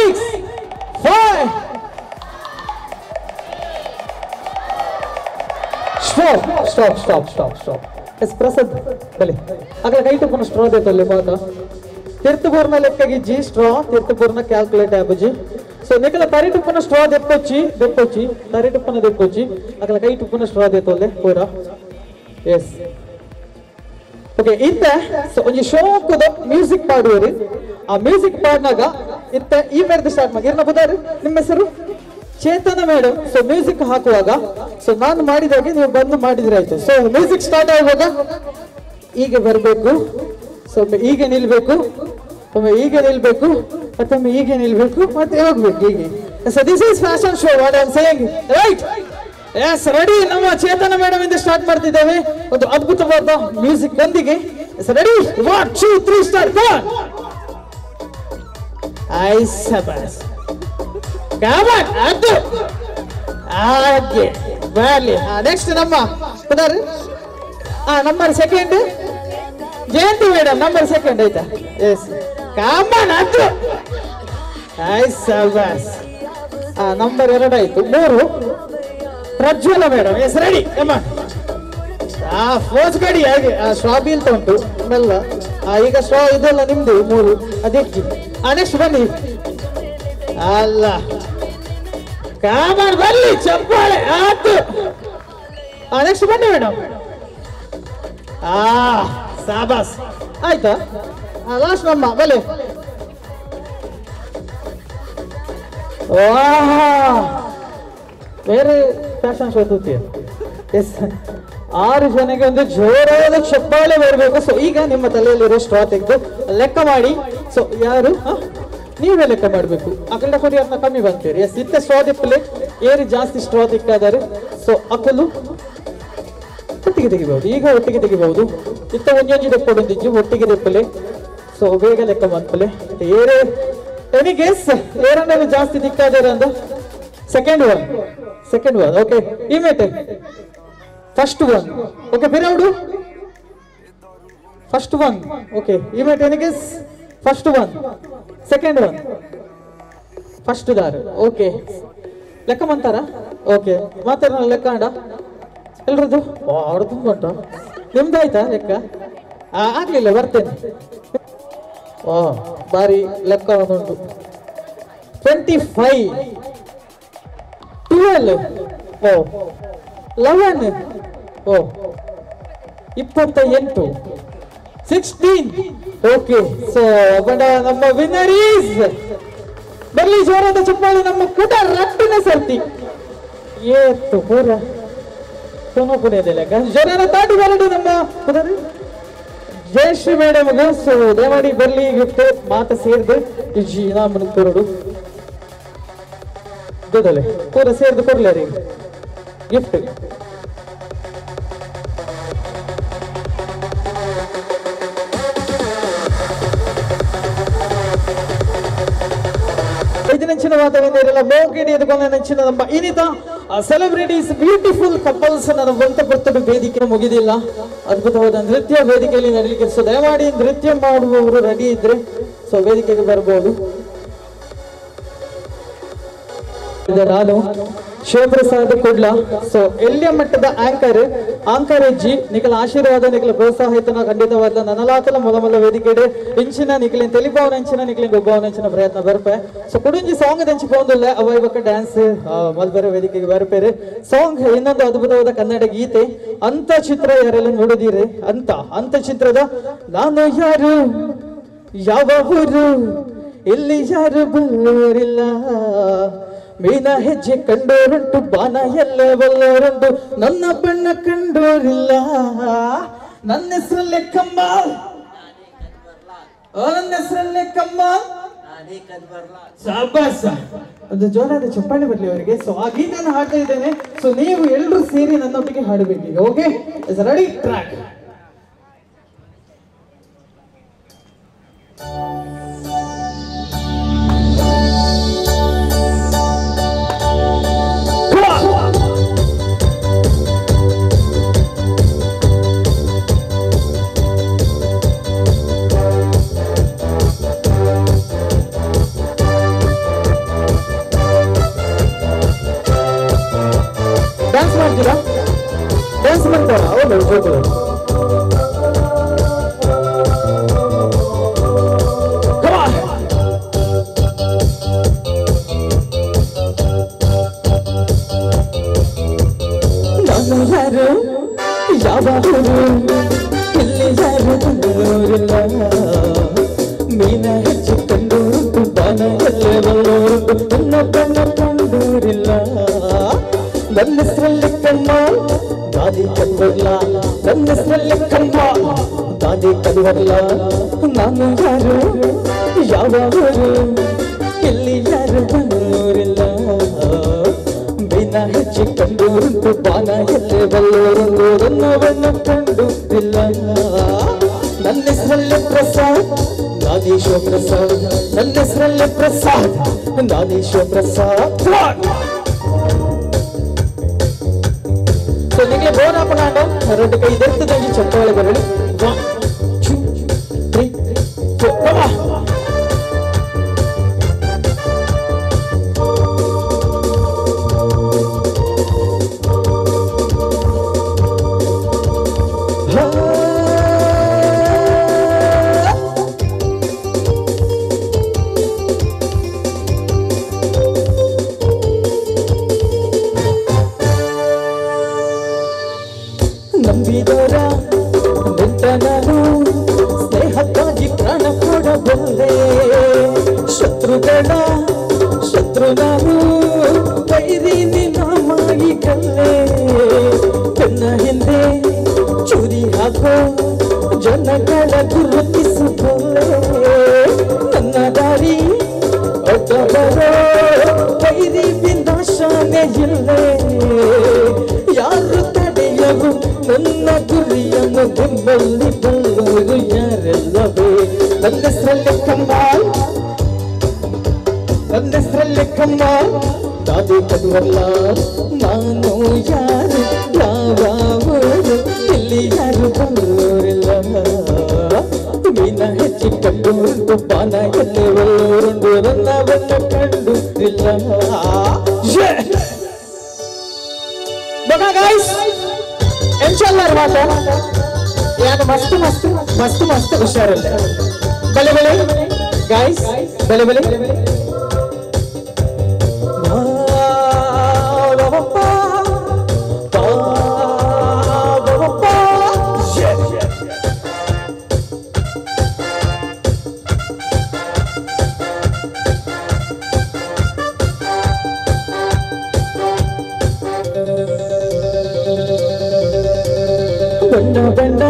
5 ಸ್ಟಾಪ್ ಎಸ್ ಪ್ರಸಾದ್ ಬಲೆ ಅಗಲ ಕೈ ಟುಪ್ಪನ ಸ್ಟ್ರಾ ದೇತಲ್ಲಿ ಮಾತ ತೀರ್ಥಪೂರ್ಣ ಲೆಕ್ಕಗಿಜ್ಜಿ ಸ್ಟ್ರಾ ತೀರ್ಥಪೂರ್ಣ ಕ್ಯಾಲ್ಕುಲೇಟ್ ಆಪಜಿ ಸೊ ನಿಕಲ ತರಿ ಟುಪ್ಪನ ಸ್ಟ್ರಾ ದೆಪ್ಪೊಚ್ಚಿ ತರಿ ಟುಪ್ಪನ ದೆಪ್ಪೊಚ್ಚಿ ಅಗಲ ಕೈ ಟುಪ್ಪನ ಸ್ಟ್ರಾ ದೇತೊಲ್ಲೆ ಪೂರ ಎಸ್ ಓಕೆ ಇಂತ ಸೊ ಒಂಜಿ ಶೋಕದ ಮ್ಯೂಸಿಕ್ ಪಾಡುವರಿ ಆ ಮ್ಯೂಸಿಕ್ ಪಾಡ್ನಾಗ ಇಂತ ಈ ಮೇರ್ದು ಸ್ಟಾರ್ಟ್ ಮಾಡಿ ಇರ್ನ ಬುದಾರು ನಿಮ್ಮ ಹೆಸರು ಚೇತನ ಮೇಡಮ್ ಸೊ ಮ್ಯೂಸಿಕ್ ಹಾಕುವಾಗ ಸೊ ನಾನು ಮಾಡಿದಾಗೆ ನೀವು ಬಂದು ಮಾಡಿದ್ರೆ ಆಯ್ತು ಸೊ ಮ್ಯೂಸಿಕ್ ಸ್ಟಾರ್ಟ್ ಆಗುವಾಗ ಈಗ ಬರಬೇಕು ಸೊ ಈಗ ನಿಲ್ಬೇಕು ಒಮ್ಮೆ ಈಗ ನಿಲ್ಬೇಕು ಮತ್ತೊಮ್ಮೆ ಈಗ ನಿಲ್ಬೇಕು ಮತ್ತೆ ಹೋಗ್ಬೇಕು ಹೀಗೆ so this is fashion show what I am saying right yes ready ನಮ್ಮ ಚೇತನ ಮೇಡಮ್ ಇಂದ ಸ್ಟಾರ್ಟ್ ಮಾಡ್ತಿದ್ದೇವೆ ಒಂದು ಅದ್ಭುತವಾದ ಮ್ಯೂಸಿಕ್ ಒಂದಿಗೆ ಎಸ್ ರೆಡಿ 1 2 3 ಸ್ಟಾರ್ಟ್ ಗೋ ಐಸ್ ಸಬಾಸ್ ಕಮಾನ್ ಅದು ಹಾಗೆ ಬರಲಿ ನೆಕ್ಸ್ಟ್ ನಮ್ಮ ಪುನರ್ ನಂಬರ್ ಸೆಕೆಂಡ್ ಜಯಂತಿ ಮೇಡಮ್ ನಂಬರ್ ಸೆಕೆಂಡ್ ಆಯ್ತಾ ಎಸ್ ಕಮಾನ್ ಅದು ಐಸ್ ಸಬಾಸ್ ನಂಬರ್ 2 ಆಯ್ತು 3 ಪ್ರಜ್ವಲ ಮೇಡಮ್ ಎಸ್ ರೆಡಿ ಕಮಾನ್ ಫೋರ್ಸ್ ಗಾಡಿ ಹಾಗೆ ಸ್ಟ್ರಾ ಬೀಳ್ತಾ ಉಂಟು ಮೆಲ್ಲ ಈಗ ಸ್ಟ್ರಾ ಇದೆಲ್ಲ ನಿಮ್ದು 3 ಅದಕ್ಕೆ ನೆಕ್ಸ್ಟ್ ಬನ್ನಿ ಅಲ್ಲ ಕಾಮನ್ ಬರ್ಲಿ ಚಪ್ಪಾಳೆ ಆತು ನೆಕ್ಸ್ಟ್ ಬನ್ನಿ ಮೇಡಮ್ ಸಾಬಾಸ್ ಆಯ್ತಾ ಲಾಸ್ಟ್ ನಮ್ಮ ಬಲೆ ಬೇರೆ ಫ್ಯಾಷನ್ ಶೋ ತೂತಿ ಎಸ್ 6 ಜನಕ್ಕೆ ಒಂದು ಜೋರಾದ ಚಪ್ಪಾಳೆ ಬರಬೇಕು ಸೊ ಈಗ ನಿಮ್ಮ ತಲೆಯಲ್ಲಿರೋ ಸ್ಟ್ರಾ ತೆಗೆದು ಲೆಕ್ಕ ಮಾಡಿ ಸೊ ಯಾರು ನೀವೇ ಲೆಕ್ಕ ಮಾಡಬೇಕು ಅಕಲ್ಡ ಕೊರಿಯರ್ನ ಕಮ್ಮಿ ಬಂತೀರಿ ಎಸ್ ಇತ್ತ ಸ್ಟ್ರಾ ದಿಪ್ಪಲೆ ಏರಿ ಜಾಸ್ತಿ ಸ್ಟ್ರಾ ತಿಕ್ಕಾದರೆ ಸೊ ಅಕಲು ಒಟ್ಟಿಗೆ ತೆಗಿಬಹುದು ಈಗ ಒಟ್ಟಿಗೆ ತೆಗಿಬಹುದು ಇತ್ತ ಒಂಜೊಂಜಿ ದೆಪ್ಪೊಂದಿಜ್ಜು ಒಟ್ಟಿಗೆ ದೆಪ್ಪಲೆ ಸೊ ಬೇಗ ಲೆಕ್ಕ ಬಂತಲೆ ಏರೆ ಎನಿಗೆ ಏರನ್ನೆಲ್ಲ ಜಾಸ್ತಿ ತಿಕ್ಕಾದರೆ ಅಂದ ಸೆಕೆಂಡ್ ಒನ್ ಓಕೆ ಇಮೇಟ್ ಫಸ್ಟ್ ಒನ್ ಓಕೆ ಬಿರೌಡು ಫಸ್ಟ್ ಒನ್ ಓಕೆ ಇಮೇಟ್ ಎನಿಗೆ first one second one first ದಾರ್ ಓಕೆ ಲೆಕ್ಕ ಮಂತಾರ ಓಕೆ ಮಾತಾಡ ಲೆಕ್ಕ ಅಂಡ ಎಲ್ರದ್ದು ಅವ್ರು ತುಂಬ ಉಂಟು ನಿಮ್ದಾಯ್ತಾ ಲೆಕ್ಕ ಆಗ್ಲಿಲ್ಲ ಬರ್ತೇನೆ ಬಾರಿ ಲೆಕ್ಕ ಉಂಟು 25 12 11 28 16 ಓಕೆ ಸೊ ನಮ್ಮ ವಿನ್ನರ್ ಈಸ್ ಬರ್ಲಿ ಜೋರಾದ ಚಪ್ಪಾಳೆ ನಮ್ಮ ಕುಟ ರಟ್ಟಿನ ಸರ್ತಿ ಏತ್ತು ಪೂರ ಪುನಃ ಜೋರಾದ ತಾಟಿ ಬರಡು ನಮ್ಮ ಜಯಶ್ರೀ ಮೇಡಮ್ ಸೊ ದೇವಾಡಿ ಬರ್ಲಿ ಗಿಫ್ಟ್ ಮಾತ ಸೇರ್ದು ಇಜ್ಜಿ ಇನಾಮನ ಕೊರಡು ದೊಡ್ಡಲೆ ಪೂರ ಸೇರ್ದು ಕೊಡ್ಲಾರಿ ಗಿಫ್ಟ್ ನೆಂಚಿನ ವಾತಾವರಣ ಮೋಗಿಡಿ ಎದುಕೊಂಡ ನೆಂಚಿನ ನಮ್ಮ ಇನ್ನಿತ ಸೆಲೆಬ್ರಿಟೀಸ್ ಬ್ಯೂಟಿಫುಲ್ ಕಪಲ್ಸ್ ನನ್ನ ಬಂತ ಬರ್ತಡೆ ವೇದಿಕೆ ಮುಗಿದಿಲ್ಲ. ಅದ್ಭುತವಾದ ನೃತ್ಯ ವೇದಿಕೆಯಲ್ಲಿ ನಡೀಲಿಕ್ಕೆ. ಸೊ ದಯಮಾಡಿ ನೃತ್ಯ ಮಾಡುವವರು ರೆಡಿ ಇದ್ರೆ ಸೊ ವೇದಿಕೆಗೆ ಬರ್ಬೋದು. ನಾನು ಶಿವಪ್ರಸಾದ್ ಕುಡ್ಲ. ಸೊ ಎಲ್ಲಿಯ ಮಟ್ಟದ ಆಂಕರ್ ಎಜ್ಜಿ ನಿಖಲ ಆಶೀರ್ವಾದ ನಿಖಲ ಪ್ರೋತ್ಸಾಹ ಇತ್ತು ಖಂಡಿತವಾದ ನನಲಾತಲ ಮೊದಲ ವೇದಿಕೆ ಇಂಚಿನ ನಿಖಲಿನ ತೆಲಿಪಾವನ ಇಂಚಿನ ನಿಖಲಿನ ಗೊಬ್ಬವನ ಇಂಚಿನ ಪ್ರಯತ್ನ ಬರ್ಪೆ. ಸೊ ಕುಡುಂಜಿ ಸಾಂಗ್ ದಂಚಿ ಪೋಂದಿಲ್ಲ ಅವೈವಕ್ಕ ಡ್ಯಾನ್ಸ್ ಮಲ್ಬೆರೆ ವೇದಿಕೆಗೆ ಬರ್ಪೇರೆ. ಸಾಂಗ್ ಇನ್ನೊಂದು ಅದ್ಭುತವಾದ ಕನ್ನಡ ಗೀತೆ ಅಂತ ಚಿತ್ರ ಯಾರೆಲ್ಲ ನೋಡಿದಿರಿ ಅಂತ ಚಿತ್ರದ ನಾನು ಯಾರು ಯಾವ ಊರು ಇಲ್ಲಿ ಯಾರು ಬಲ್ಲೋರಿಲ್ಲ, ಮೀನ ಹೆಜ್ಜೆ ಕಂಡೋರುಂಟು ಬಾನ ಎಲ್ಲ ಬಲ್ಲೋರುಂಟು, ನನ್ನ ಬಣ್ಣ ಕಂಡೋರಿಲ್ಲ, ನನ್ನ ಹೆಸರಲ್ಲೇ ಕಮ್ಮ, ನನ್ನ ಹೆಸರಲ್ಲೇ ಕಮ್ಮ. ಶಾಬಾಸ್, ಒಂದು ಜೋರಾದ ಚಪ್ಪಾಳೆ ಬರ್ಲಿ ಅವರಿಗೆ. ಸೊ ಆ ಗೀತೆಯನ್ನು ಹಾಡ್ತಾ ಇದ್ದೇನೆ. ಸೊ ನೀವು ಎಲ್ಲರೂ ಸೇರಿ ನನ್ನೊಟ್ಟಿಗೆ ಹಾಡಬೇಕೀಗ. Okay, ready, track. ಡ್ಯಾನ್ಸ್ ಮಾಡ್ತೀರಾ? ಡ್ಯಾನ್ಸ್ ಮಾಡ್ತಾರ? ಹೌದು, ಜೊತೆ ನಾನು ಯಾರು ಯಾವ ಊರು ಇಲ್ಲಿ ಯಾರು ಬಂದೋರಿಲ್ಲ, ಮೀನ ಹೆಚ್ಚು ಕಂಡೂರು ಬಾನ ಎಲ್ಲೇ ಬಲ್ಲೋರು, ನನ್ನ ಬಣ್ಣ ಕಂಡೂರಿಲ್ಲ, ನನ್ನ ಹೆಸರಲ್ಲಿ ಕಣ್ಣ ದಾದಿ ಕಣ್ಬರ್ಲ, ನನ್ನ ಹೆಸರಲ್ಲಿ ಕಣ್ಣ ದಾದಿ ಕಣ್ಬರ್ಲ, ನಾನು ಯಾರು ಯಾವ ಊರು ಇಲ್ಲಿ ಯಾರು ಬಂದೋರಿಲ್ಲ, ಮೀನ ಹೆಚ್ಚಿ ಕಂಡೂರು ಬಾನ ಎಲ್ಲೇ ಬಲ್ಲೋರು, ನನ್ನ ಬಣ್ಣ ಕಂಡೂರಿಲ್ಲ, ನನ್ನ ಹೆಸರಲ್ಲಿ ಪ್ರಸಾದ್ ನಾದೀಶ್ವ ಪ್ರಸಾದ್, ನನ್ನ ಹೆಸರಲ್ಲಿ ಪ್ರಸಾದ್ ನಾದೀಶ್ವ ಪ್ರಸಾದ್. ಸೊ ನಿಮಗೆ ಬೋನ್ ಹಾಕೊಂಡು ಎರಡು ಕೈ ಎತ್ತದಂಗೆ ಚಪ್ಪಾಳೆ ಬರಲಿ. 1 2 3 4 ನಂಬಿದರ ನಿಂತ ನಾನು ಸ್ನೇಹಕ್ಕಾಗಿ ಪ್ರಾಣ ಕೊಡಬಲ್ಲೆ, ಶತ್ರುಗಳ ಶತ್ರು ನಾನು ವೈರಿ ನಿನ್ನ ಮಾಯಿಗಲ್ಲೇ, ಕಣ್ಣ ಹಿಂದೆ ಚೂರಿ ಹಾಕೋ ಜನಗಳ ಗುರುತಿಸಬಲ್ಲೆ, ನನ್ನ ದಾರಿ ಅಡ್ಡ ಬರೋ ವೈರಿ ವಿನಾಶನೇ ಇಲ್ಲೇ, ಯಾರು ತಡೆಯಲು ನನ್ನ ಗುರಿಯನ್ನು ಬೆಂಬಲಿ ಬಲ್ಲವರು ಯಾರೆಲ್ಲವೇ, ನನ್ನ ಹೆಸರಲ್ಲಿ ಕಮ್ಮಾಲ್, ನನ್ನ ಹೆಸರಲ್ಲಿ ಕಮ್ಮಾಲ್ ದಾದಿ ಕಣ್ವರ್ಲ, ನಾನು ಯಾರು ಯಾವ ಊರು ಇಲ್ಲಿ ಯಾರು ಬಲ್ಲೋರಿಲ್ಲ, ಮೀನ ಹೆಚ್ಚಿ ಕಂಡೂರು ಬಾನ ಎಲ್ಲೇ ಬಲ್ಲೋರುಂಡು, ನನ್ನ ಬಣ್ಣ ಕಂಡೂರಿಲ್ಲ. बघा गाइस, ಎಂಚಲ್ಲ ಮಾತ ಯಾರು ಮಸ್ತ್ ಮಸ್ತ್ ಮಸ್ತ್ ಮಸ್ತ್ ಹುಷಾರಲ್ಲ. ಬಲೆ ಬಲೆ गाइस, ಬಲೆ ಬಲೆ ಬಣ್ಣ ಬಣ್ಣ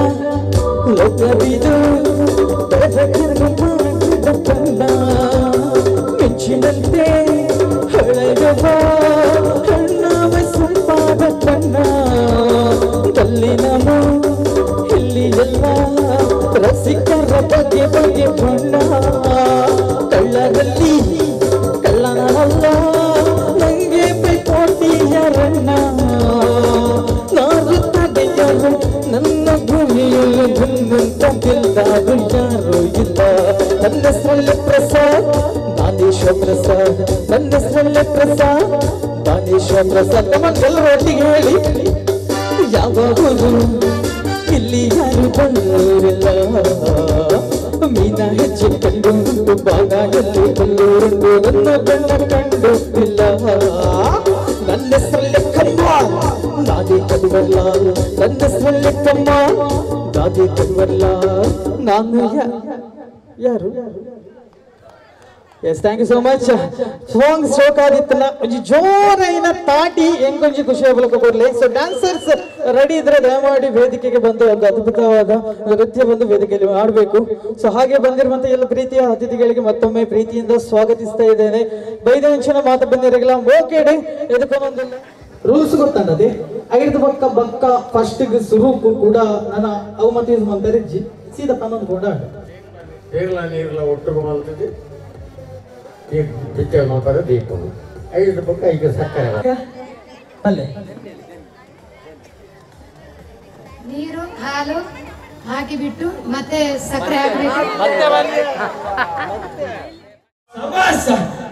ಲೋಕವಿದು ಬೆಳಕಿನ ಬಣ್ಣ, ಮಿಂಚಿನಂತೆ ಹೊಳೆಯುವ ಕಣ್ಣಾವ ಸಂಪಾದ ಬಣ್ಣ, ಕಲ್ಲಿನ ಇಲ್ಲಿ ಎಲ್ಲ ರಸಿಕರ ಬಗೆ ಬಗೆ ಬಣ್ಣ, ಕಳ್ಳರಲ್ಲಿ ಕಳ್ಳನ ಪ್ರಸಾದ್ ನನ್ನ ಹೆಸರಲ್ಲೇ ಪ್ರಸಾದ್ ದಾನೇಶ್ವರ ಪ್ರಸಾದ್ ಎಲ್ಲರೂ ಒಟ್ಟಿಗೆ ಹೇಳಿ ಯಾವಾಗಲೂ ಇಲ್ಲಿ ಯಾರು ಬಲ್ಲೋರಿಲ್ಲ ಮೀನ ಹೆಚ್ಚು ಕಂಡು ಬಾಗಾಯಲ್ಲಿ ಬಲ್ಲೋರು ನನ್ನ ಕಣ್ಣ ಕಂಡುತ್ತಿಲ್ಲ ನನ್ನ ಹೆಸರಲ್ಲೇ ಕಮ್ಮ ದಾದಿ ಕನ್ವರ್ಲಾಲ್ ನನ್ನ ಹೆಸರಲ್ಲೇ ಕಮ್ಮ ದಾದಿ ಕನ್ವರ್ಲಾಲ್ ನಾನು ಯಾರು yes thank you so much song stroke ಆದಿತ್ತಲ್ಲ ಒಂಜಿ ಜೋರೈನ ತಾಟಿ ಹೆಂಗೊಂಜಿ ಖುಷಿ ಆಗ್ಲಿಕ್ಕೆ ಕೊಡ್ಲಿ ಸೊ ಡ್ಯಾನ್ಸರ್ಸ್ ರೆಡಿ ಇದ್ರೆ ದಯಮಾಡಿ ವೇದಿಕೆಗೆ ಬಂದು ಒಂದು ಅದ್ಭುತವಾದ ನೃತ್ಯ ಬಂದು ವೇದಿಕೆಯಲ್ಲಿ ಮಾಡಬೇಕು ಸೊ ಹಾಗೆ ಬಂದಿರುವಂತ ಎಲ್ಲ ಪ್ರೀತಿಯ ಅತಿಥಿಗಳಿಗೆ ಮತ್ತೊಮ್ಮೆ ಪ್ರೀತಿಯಿಂದ ಸ್ವಾಗತಿಸ್ತಾ ಇದ್ದೇನೆ ಬೈದ ಮುಂಚಿನ ಮಾತು ಬಂದಿರಲಿಲ್ಲ ಓಕೆ ಡೇ ಎದಕ್ಕೊಂದೊಂದಿಲ್ಲ ರೂಲ್ಸ್ ಗೊತ್ತಾನದೆ ಐದು ಬಕ್ಕ ಫಸ್ಟ್ ಸುರುಕು ಕೂಡ ನನ್ನ ಅವಮತಿ ಯೂಸ್ ಮಾಡ್ತಾರೆ ಸೀದಾ ಪನ್ನೊಂದು ಕೂಡ ನೀರ್ಲ ಒಟ್ಟಿಗೆ ಮಾಡ್ತಿದ್ದೆ ಈಗ ಬಿಚ್ಚ ಮಾಡ್ತಾರೆ ದೀಪ 5 ಪಕ್ಕ ಈಗ ಸಕ್ಕರೆ ಅಲ್ಲೇ ನೀರು ಹಾಲು ಹಾಕಿಬಿಟ್ಟು ಮತ್ತೆ ಸಕ್ಕರೆ ಹಾಕಬೇಕು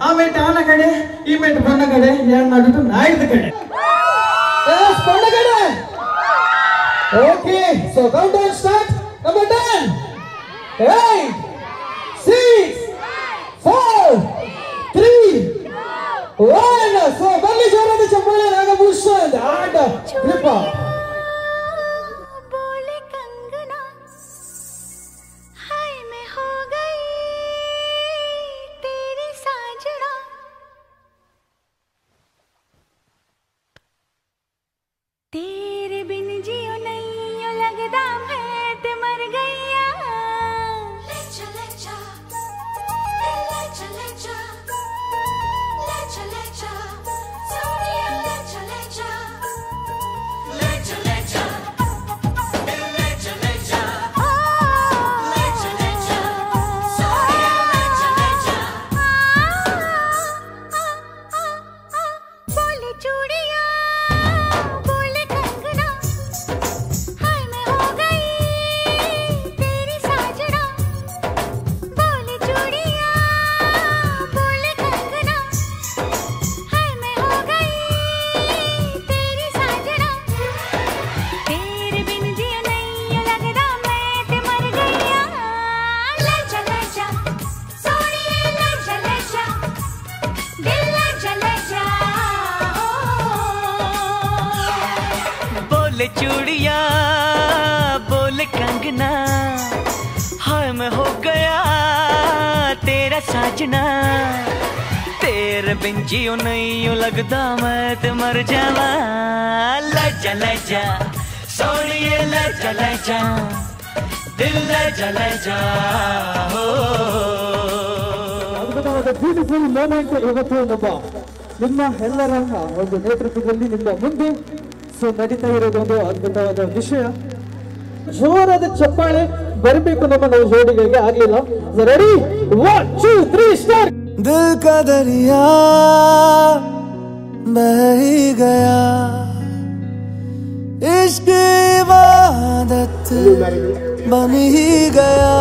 ಆ ಮೇಟ್ ಆನ ಕಡೆ ಈ ಮೇಟ್ ಬಣ್ಣ ಕಡೆ ಏನ್ ಮಾಡಿದ್ರು ನಾಯ್ದ ಕಡೆ ಬಣ್ಣ ಕಡೆ okay so count down start number 10 8 6 4 3 1 so ಬನ್ನಿ ಜೋರಾದ ಚಪ್ಪಾಳೆ ನಾಗಭೂಷಣ್ ಆಟ ಗ್ರಿಪ್ಪ तेरे बिन जियो नहीं लगदा मैं ते मर गईया ले चले जा ले चले जा ले चले जा सोनिया ले चले जा ले चले जा ले चले जा ले चले जा सोनिया ले चले जा बोले चूड़िया चूड़िया बोल कंगना हाय मैं हो गया तेरा साजना तेरे बिन जियो नहीं लगदा मैं ते मर जावा ले जा सोनिए ले जा दिल ले जा हो ಅದ್ಭುತವಾದ ಬ್ಯೂಟಿಫುಲ್ ಮೂಮೆಂಟ್ ಇವತ್ತು ನಿಮ್ಮ ಎಲ್ಲರ ಒಂದು ನೇತೃತ್ವದಲ್ಲಿ ನಿಮ್ಮ ಮುಂದೆ ಸೊ ನಡೀತಾ ಇರೋದೊಂದು ಅದ್ಭುತವಾದ ವಿಷಯ ಜೋರಾದ ಚಪ್ಪಾಳೆ ಬರಬೇಕು ನಮ್ಮ ಜೋಡಿಗಳಿಗೆ ಆಗ್ಲಿಲ್ಲ ರೆಡಿ 1 2 3 ಸ್ಟಾರ್ಟ್ दिल का दरिया बह ही गया इश्क इबादत बन ही गया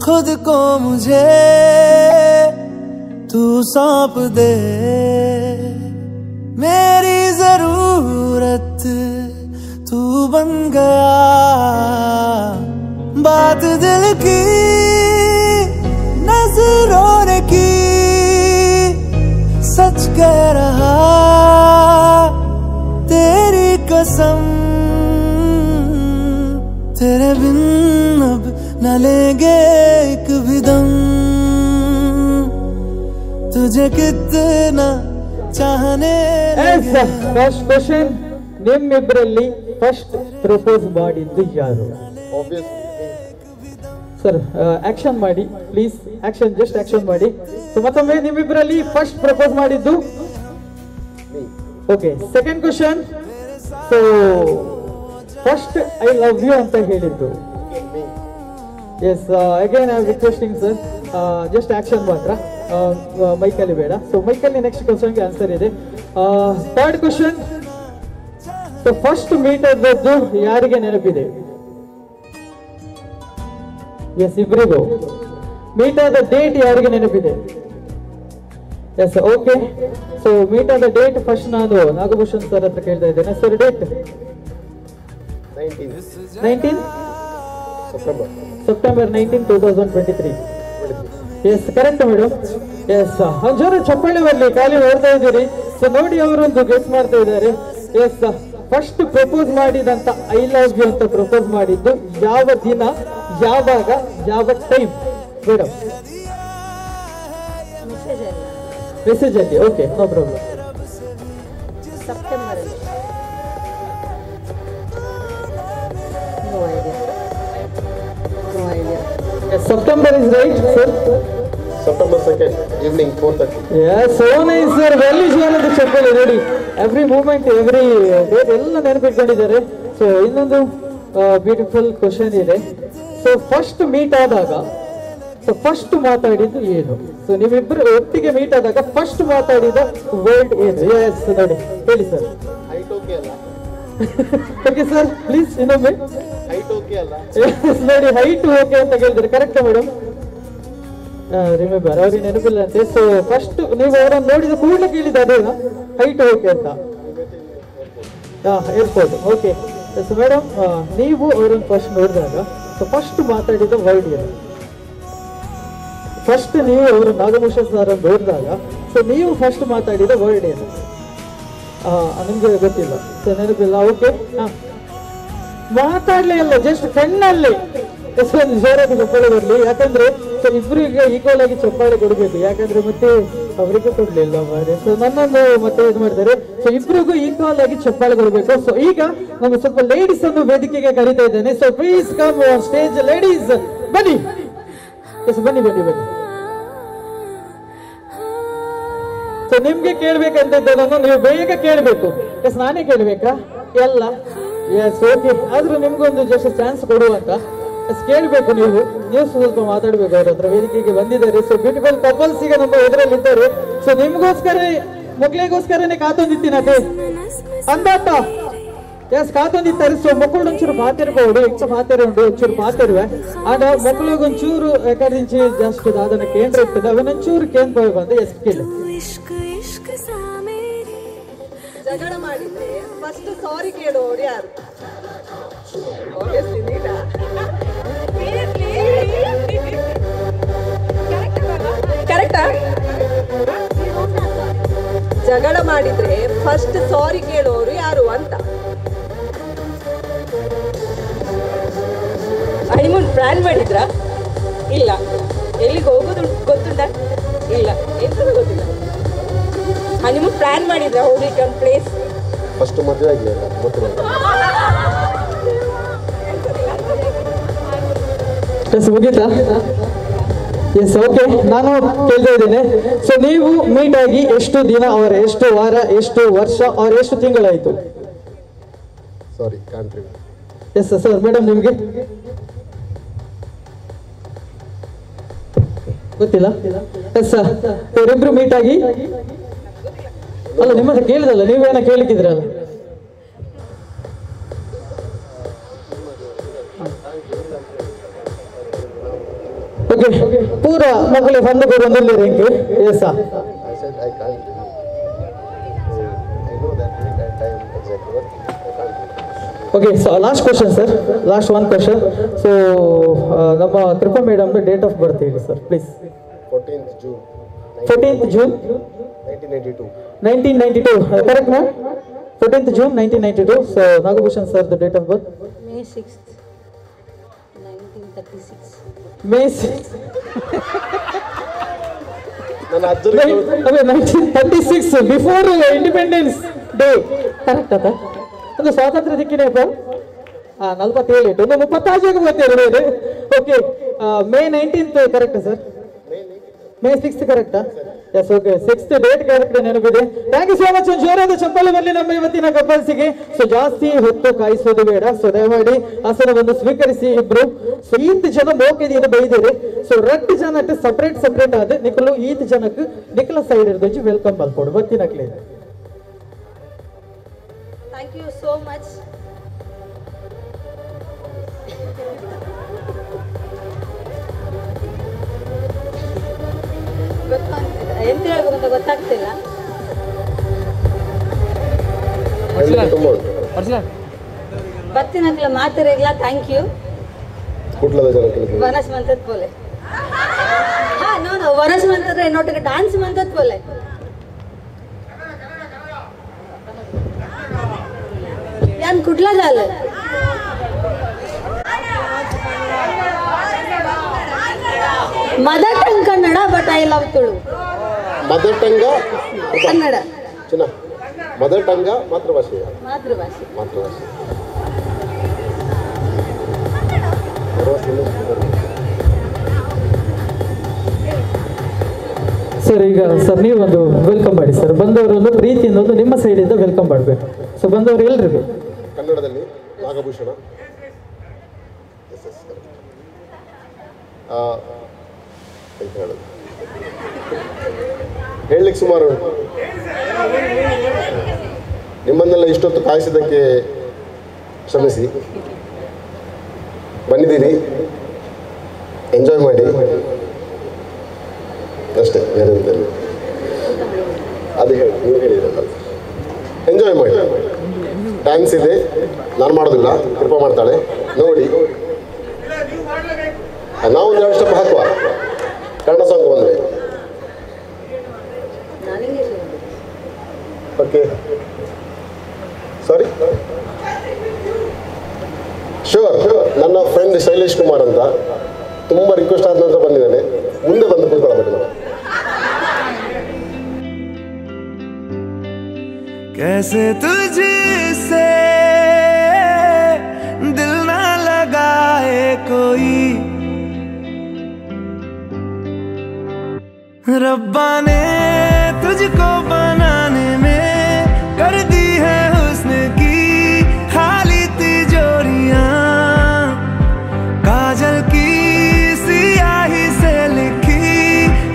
खुद को मुझे तू सौंप दे मेरी जरूरत तू बन गया बात दिल की नजरों ने की सच कह रहा तेरी कसम तेरे बिन अब न लेंगे एक भी दम तुझे कितना चाहने लगे ಫಸ್ಟ್ ಕ್ವೆಶ್ಚನ್ ನಿಮ್ಮಿಬ್ಬರಲ್ಲಿ ಫಸ್ಟ್ ಪ್ರಪೋಸ್ ಮಾಡಿದ್ದು ಯಾರು ಸರ್ ಆಕ್ಷನ್ ಮಾಡಿ ಪ್ಲೀಸ್ ಆಕ್ಷನ್ ಜಸ್ಟ್ ಆಕ್ಷನ್ ಮಾಡಿ ಸೊ ಮತ್ತೊಮ್ಮೆ ನಿಮ್ಮಿಬ್ಬರಲ್ಲಿ ಫಸ್ಟ್ ಪ್ರಪೋಸ್ ಮಾಡಿದ್ದು okay second question so first I love you ಅಂತ ಹೇಳಿದ್ದು yes again I am requesting sir just action ಮಾತ್ರ ಮೈಕಲ್ಲಿ ಬೇಡ ಸೊ ಮೈಕಲ್ಲಿ ನೆಕ್ಸ್ಟ್ ಕ್ವಶನ್ಗೆ ಆನ್ಸರ್ ಇದೆ third question so first meet ಆದದ್ದು ಯಾರಿಗೆ ನೆನಪಿದೆ ಎಸ್ ಇಬ್ಬರಿಗೂ ಮೀಟ್ ಆದ ಡೇಟ್ ಯಾರಿಗೆ ನೆನಪಿದೆ? Yes, okay. ಸೊ ಮೀಟ್ ಆದ ಡೇಟ್ ಫಸ್ಟ್ ನಾನು ನಾಗಭೂಷಣ್ ಸರ್ ಹತ್ರ ಕೇಳ್ತಾ ಇದ್ದೇನೆ. Sir date 19 September 19, 2023. Yes, correct madam. Yes, ಜೋರ ಚಪ್ಪಾಳೆ ಬರಲಿ, ಖಾಲಿ ನೋಡ್ತಾ ಇದ್ದೀರಿ. ಸೊ ನೋಡಿ ಅವರೊಂದು ಗೆಸ್ ಮಾಡ್ತಾ ಇದ್ದಾರೆ. ಎಸ್, ಫಸ್ಟ್ ಪ್ರಪೋಸ್ ಮಾಡಿದಂತ ಐ ಲವ್ ಯು ಅಂತ ಪ್ರಪೋಸ್ ಮಾಡಿದ್ದು ಯಾವ ದಿನ, ಯಾವಾಗ, ಯಾವ ಟೈಮ್ ಮೇಡಮ್? ಮೆಸೇಜ್ ಅಲ್ಲಿ. Okay, no problem. September September is right, sir. September 2nd, evening 4:30. Yes, so nice, sir. Very sure ಅಂತ ಚಪ್ಪಲಿ ನೋಡಿ. Every moment, every date ಎಲ್ಲ ನೆನಪಿಟ್ಕೊಂಡಿದ್ದಾರೆ. ಸೊ ಇನ್ನೊಂದು ಬ್ಯೂಟಿಫುಲ್ ಕ್ವಶನ್ ಇದೆ. ಸೊ ಫಸ್ಟ್ ಮೀಟ್ ಆದಾಗ ಫಸ್ಟ್ ಮಾತಾಡಿದ್ದು ಏನು? ಸೊ ನೀವಿಬ್ಬರು ಒಟ್ಟಿಗೆ ಮೀಟ್ ಆದಾಗ ಫಸ್ಟ್ ಮಾತಾಡಿದ ವರ್ಡ್ ಏನು? ಎಸ್, ನೋಡಿ ಹೇಳಿ ಸರ್. ಹೈಟ್ ಓಕೆ ಅಲ್ಲ? ಓಕೆ ಸರ್, ಪ್ಲೀಸ್ ಇನ್ನೊಮ್ಮೆ. ಹೈಟ್ ಓಕೆ ಅಲ್ಲ? ನೋಡಿ, ಹೈಟ್ ಓಕೆ ಅಂತ ಕೇಳಿದ್ರೆ ಕರೆಕ್ಟ್ ಮೇಡಮ್. ರಿಮೆಂಬರ್, ಅವ್ರಿಗೆ ನೆನಪಿಲ್ಲ ಅಂತೆ. ಸೊ ಫಸ್ಟ್ ನೀವು ಅವರನ್ನು ನೋಡಿದ ಕೂಡಲೇ ಕೇಳಿದ ಅದೇನಾ ಹೈಟ್ ಓಕೆ ಅಂತ? ಏರ್ಪೋರ್ಟ್. ಓಕೆ. ಸೊ ಮೇಡಮ್, ನೀವು ಅವರನ್ನು ಫಸ್ಟ್ ನೋಡಿದಾಗ ಸೊ ಫಸ್ಟ್ ಮಾತಾಡಿದ ವರ್ಡ್ ಏನು? ಫಸ್ಟ್ ನೀವು ಅವರು ನಾಗಭೂಷಣ್ ಸರ್ ನೋಡಿದಾಗ ಸೊ ನೀವು ಫಸ್ಟ್ ಮಾತಾಡಿದ ವರ್ಡ್ ಏನು? ನಿಮ್ಗೆ ಗೊತ್ತಿಲ್ಲ, ಸೊ ನೆನಪಿಲ್ಲ. ಓಕೆ, ಮಾತಾಡ್ಲೇ ಇಲ್ಲ, ಜಸ್ಟ್ ಕಣ್ಣಲ್ಲಿ ಒಂದು ಜೋರಾಗಿ ಚಪ್ಪಾಳೆ ಬರಲಿ. ಯಾಕಂದ್ರೆ ಸೊ ಇಬ್ಬರಿಗೆ ಈಕ್ವಲ್ ಆಗಿ ಚಪ್ಪಾಳೆ ಕೊಡಬೇಕು. ಯಾಕಂದ್ರೆ ಮತ್ತೆ ಅವರಿಗೂ ಕೊಡ್ಲಿಲ್ಲ ಮಾರೆ. ಸೊ ನನ್ನನ್ನು ಮತ್ತೆ ಇದು ಮಾಡ್ತಾರೆ. ಸೊ ಇಬ್ಬರಿಗೂ ಈಕ್ವಲ್ ಆಗಿ ಚಪ್ಪಾಳೆ ಕೊಡಬೇಕು. ಸೊ ಈಗ ನಮ್ಗೆ ಸ್ವಲ್ಪ ಲೇಡೀಸ್ ಅನ್ನು ವೇದಿಕೆಗೆ ಕರೀತಾ ಇದ್ದೇನೆ. So please come on stage ladies, ಬನ್ನಿ. ಎಸ್, ಬನ್ನಿ ಬನ್ನಿ ಬನ್ನಿ. ಸೊ ನಿಮ್ಗೆ ಕೇಳ್ಬೇಕಂತದ್ದನ್ನು ನೀವು ಬೇಗ ಕೇಳಬೇಕು. ಎಸ್, ನಾನೇ ಕೇಳ್ಬೇಕಾ ಎಲ್ಲ? Yes, okay. ಆದ್ರೂ ನಿಮ್ಗೊಂದು ಜಸ್ಟ್ ಚಾನ್ಸ್ ಕೊಡುವಂತ. ಎಸ್, ಕೇಳಬೇಕು ನೀವು ಸ್ವಲ್ಪ ಮಾತಾಡ್ಬೇಕು. ಅವ್ರ ಹತ್ರ ವೇದಿಕೆಗೆ ಬಂದಿದ್ದಾರೆ. ಸೊ ಬ್ಯೂಟಿಫುಲ್ ಕಪಲ್ಸ್ ಈಗ ನಮ್ಮ ಎದುರಲ್ಲಿ ಇದ್ದಾರೆ. ಸೊ ನಿಮ್ಗೋಸ್ಕರ ಮಕ್ಕಳಿಗೋಸ್ಕರನೇ ಕಾತೊಂದಿತ್ತೀನತೆ ಅಂದಾಟ. ಎಸ್, ಕಾತೊಂದಿತ್ತಾರೆ. ಸೊ ಮಕ್ಕಳು ಒಂಚೂರು ಮಾತಾಡ್ಬೋದು, ಹೆಚ್ಚು ಮಾತಾಡುಂಡು ಒಂಚೂರು ಮಾತಾಡುವೆ. ಆಗ ಮಕ್ಕಳಿಗೆ ಒಂಚೂರು ಯಾಕಂದ್ರೆ ಜಸ್ಟ್ ಅದನ್ನ ಕೇಂದ್ರ ಇರ್ತದೆ, ಅವನೊಂಚೂರು ಕೇಂದ್ರ ಬಂದು ಎಸ್ ಕೇಳಿ. ಜಗಳ ಮಾಡಿದ್ರೆ ಫಸ್ಟ್ ಸಾರಿ ಕೇಳೋರು ಯಾರು? ಕರೆಕ್ಟಾ? ಜಗಳ ಮಾಡಿದ್ರೆ ಫಸ್ಟ್ ಸಾರಿ ಕೇಳೋರು ಯಾರು ಅಂತ? ಹನಿಮೂನ್ ಪ್ಲಾನ್ ಮಾಡಿದ್ರಾ? ಇಲ್ಲ. ಎಲ್ಲಿಗೆ ಹೋಗೋದು ಗೊತ್ತುಂಟ? ಇಲ್ಲ. ಎಂತದು ಗೊತ್ತಿಲ್ಲ. ಹನಿಮೂನ್ ಪ್ಲಾನ್ ಮಾಡಿದ್ರಾ ಹೋಗ್ಲಿಕ್ಕೆ ಒಂದು ಪ್ಲೇಸ್? ಫಸ್ಟ್ ಮದುವೆ ಆಗಿಲ್ಲ, ಗೊತ್ತಿಲ್ಲ. ಮುಗೀತಾ? Yes, okay. ನಾನು ಕೇಳ್ತಾ ಇದ್ದೇನೆ. ಸೊ ನೀವು ಮೀಟ್ ಆಗಿ ಎಷ್ಟು ದಿನ, ಅವರ ಎಷ್ಟು ವಾರ, ಎಷ್ಟು ವರ್ಷ, ಅವ್ರ ಎಷ್ಟು ತಿಂಗಳಾಯ್ತು? ಸಾರಿ, ಕಾಂಟ್ರಿ. Yes sir. ಮೇಡಮ್ ನಿಮಗೆ ಗೊತ್ತಿಲ್ಲ? Yes sir. ಇವರಿಬ್ರು ಮೀಟ್ ಆಗಿ ಅಲ್ಲ, ನಿಮ್ಮ ಹತ್ರ ಕೇಳಿದಲ್ಲ, ನೀವೇನ ಕೇಳಿದ್ರಲ್ಲ? ಓಕೆ, ಪೂರ ಮಕ್ಕಳಿಗೆ ಬಂದು ಬಂದಿಲ್ಲ ring. Yes sir. Okay, so last question sir, last one question. So ನಮ್ಮ Krupa madam date of birth ಹೇಳಿ sir please. 14th June 1992. Correct ma'am? 14th June 1992. So Nagabhushan sir the date of birth? May 6th, 1936. May 6th. 1936, before independence day. Correct ಅದ? ಒಂದು ಸ್ವಾತಂತ್ರ್ಯ ದಿಕ್ಕಿನ 47, ಒಂದು 36 32. Okay, May 19th correct sir? May 6th ಕರೆಕ್ಟಾ? Yes, okay. 6th date correct ನೆನಪಿದೆ. Thank you so much. ಒಂದು ಜೋರಾದ ಚಪ್ಪಾಳೆ ಬರಲಿ ನಮ್ಮ ಇವತ್ತಿನ ಕಪಲ್ಸಿಗೆ. ಸೊ ಜಾಸ್ತಿ ಹೊತ್ತು ಕಾಯಿಸೋದು ಬೇಡ. ಸೊ ದಯಮಾಡಿ ಆಸನವನ್ನು ಸ್ವೀಕರಿಸಿ ಇಬ್ರು. ಸೊ ಈತ್ ಜನ ಮೋಕೆದಿಯನ್ನು ಬೈದಿರಿ. ಸೊ 2 ಜನ ಸಪರೇಟ್ ಆದ ನಿಖಲು ಈತ್ ಜನಕ್ಕೆ ನಿಖಲ ಸೈಡ್ ಇರ್ದು ವೆಲ್ಕಮ್ ಬಲ್ಕೊಡು ಬತ್ತಿನಕ್ಲೆ. Thank you so much. ಎಂತ ಹೇಳ್ಬೇಕು ಅಂತ ಗೊತ್ತಾಗ್ತಿಲ್ಲ. ಬತ್ತಿನಕ್ಲ ಮಾತಿರಗ್ಲ ಥ್ಯಾಂಕ್ ಯು ವನಸ್ ಮಂತದ್ ಪೋಲೆ ಹಾ ನೋ ವನಸ್ ಮಂತದ್ರೆ ನೋಟಿಗೆ ಡಾನ್ಸ್ ಮಂತದ್ ಪೋಲೆ ಯಾನ್ ಕುಡ್ಲ ಜಾಲೆ mother tongue Kannada but I love Tulu. Mother tongue Kannada ಚಿನ್ನ ಮದರ್ ಟಂಗ ಮಾತೃಭಾಷೆ ಮಾತೃಭಾಷೆ ಮಾತೃಭಾಷೆ ಸರ್ ಈಗ ಸರ್ ನೀವೊಂದು ವೆಲ್ಕಮ್ ಮಾಡಿ ಸರ್. ಬಂದವರು ಒಂದು ಪ್ರೀತಿಯಿಂದ ಒಂದು ನಿಮ್ಮ ಸೈಡಿಂದ ವೆಲ್ಕಮ್ ಮಾಡಬೇಕು. ಸೊ ಬಂದವರು ಎಲ್ರಿಗೂ ಕನ್ನಡದಲ್ಲಿ ನಾಗಭೂಷಣ ಅಂತ ಹೇಳೋದು ಹೇಳಲಿಕ್ಕೆ ಸುಮಾರು ನಿಮ್ಮನ್ನೆಲ್ಲ ಇಷ್ಟೊತ್ತು ಕಾಯಿಸಿದ್ದಕ್ಕೆ ಕ್ಷಮಿಸಿ. ಬಂದಿದ್ದೀರಿ, ಎಂಜಾಯ್ ಮಾಡಿ ಅಷ್ಟೇ, ಬೇರೆ ಎಂತಲ್ಲ. ಅದು ಹೇಳಿ ನೀವು ಹೇಳಿದ್ರಲ್ಲ, ಎಂಜಾಯ್ ಮಾಡಿ. ಡ್ಯಾನ್ಸ್ ಇದೆ, ನಾನು ಮಾಡೋದಿಲ್ಲ, ಕೃಪಾ ಮಾಡ್ತಾಳೆ ನೋಡಿ. ನಾವೊಂದು 2 ಸ್ಟೆಪ್ ಹಾಕುವ ಕನ್ನಡ ಸಾಂಗ್ ಬಂದರೆ. Okay sorry sure. ನನ್ನ ಫ್ರೆಂಡ್ ಶೈಲೇಶ್ ಕುಮಾರ್ ಅಂತ ತುಂಬ ರಿಕ್ವೆಸ್ಟ್ ಆದ ನಂತರ ಬಂದಿದ್ದಾನೆ. ಮುಂದೆ ಬಂದು ಕೂತ್ಕೊಳ್ಳಬೇಕು ನಾವು. कैसे तुझसे दिल ना लगाए कोई, रब्बा ने तुझको बनाने में कर दी है हुस्न की खाली तिजोरियां, काजल की सियाही से लिखी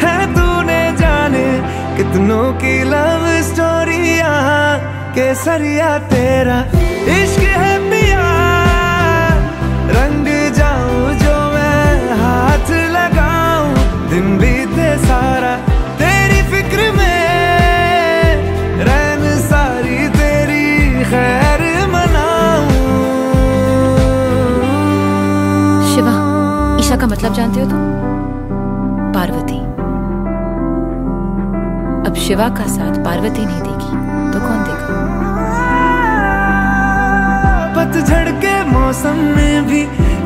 है तूने जाने कितनों की लव स्टोरियां, केसरिया तेरा इश्क है पिया, रंग जाऊं जो मैं हाथ लगाऊं, दिन बीते सारा तेरी फिक्र में, रैन सारी तेरी खैर मनाऊं। शिवा, ईशा का मतलब जानते हो तुम? पार्वती। अब शिवा का साथ पार्वती नहीं देगी तो कौन देगा? पतझड़ के मौसम में भी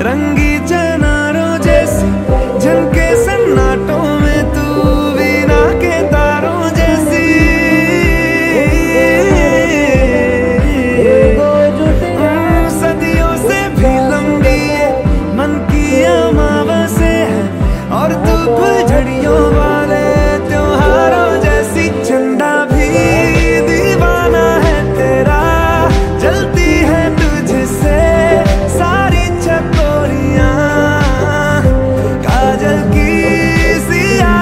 रंगी चनारों जैसी झलके सन्नाटों में तू वीणा के तारों जैसी, सदियों से भी लंबी मन की अमावस्या है और तू फुलझड़ियों वाले त्योहारों जैसी, चंदा भी दीवाना है तेरा, जलती है तुझसे सारी चकोरियां, काजल की सिया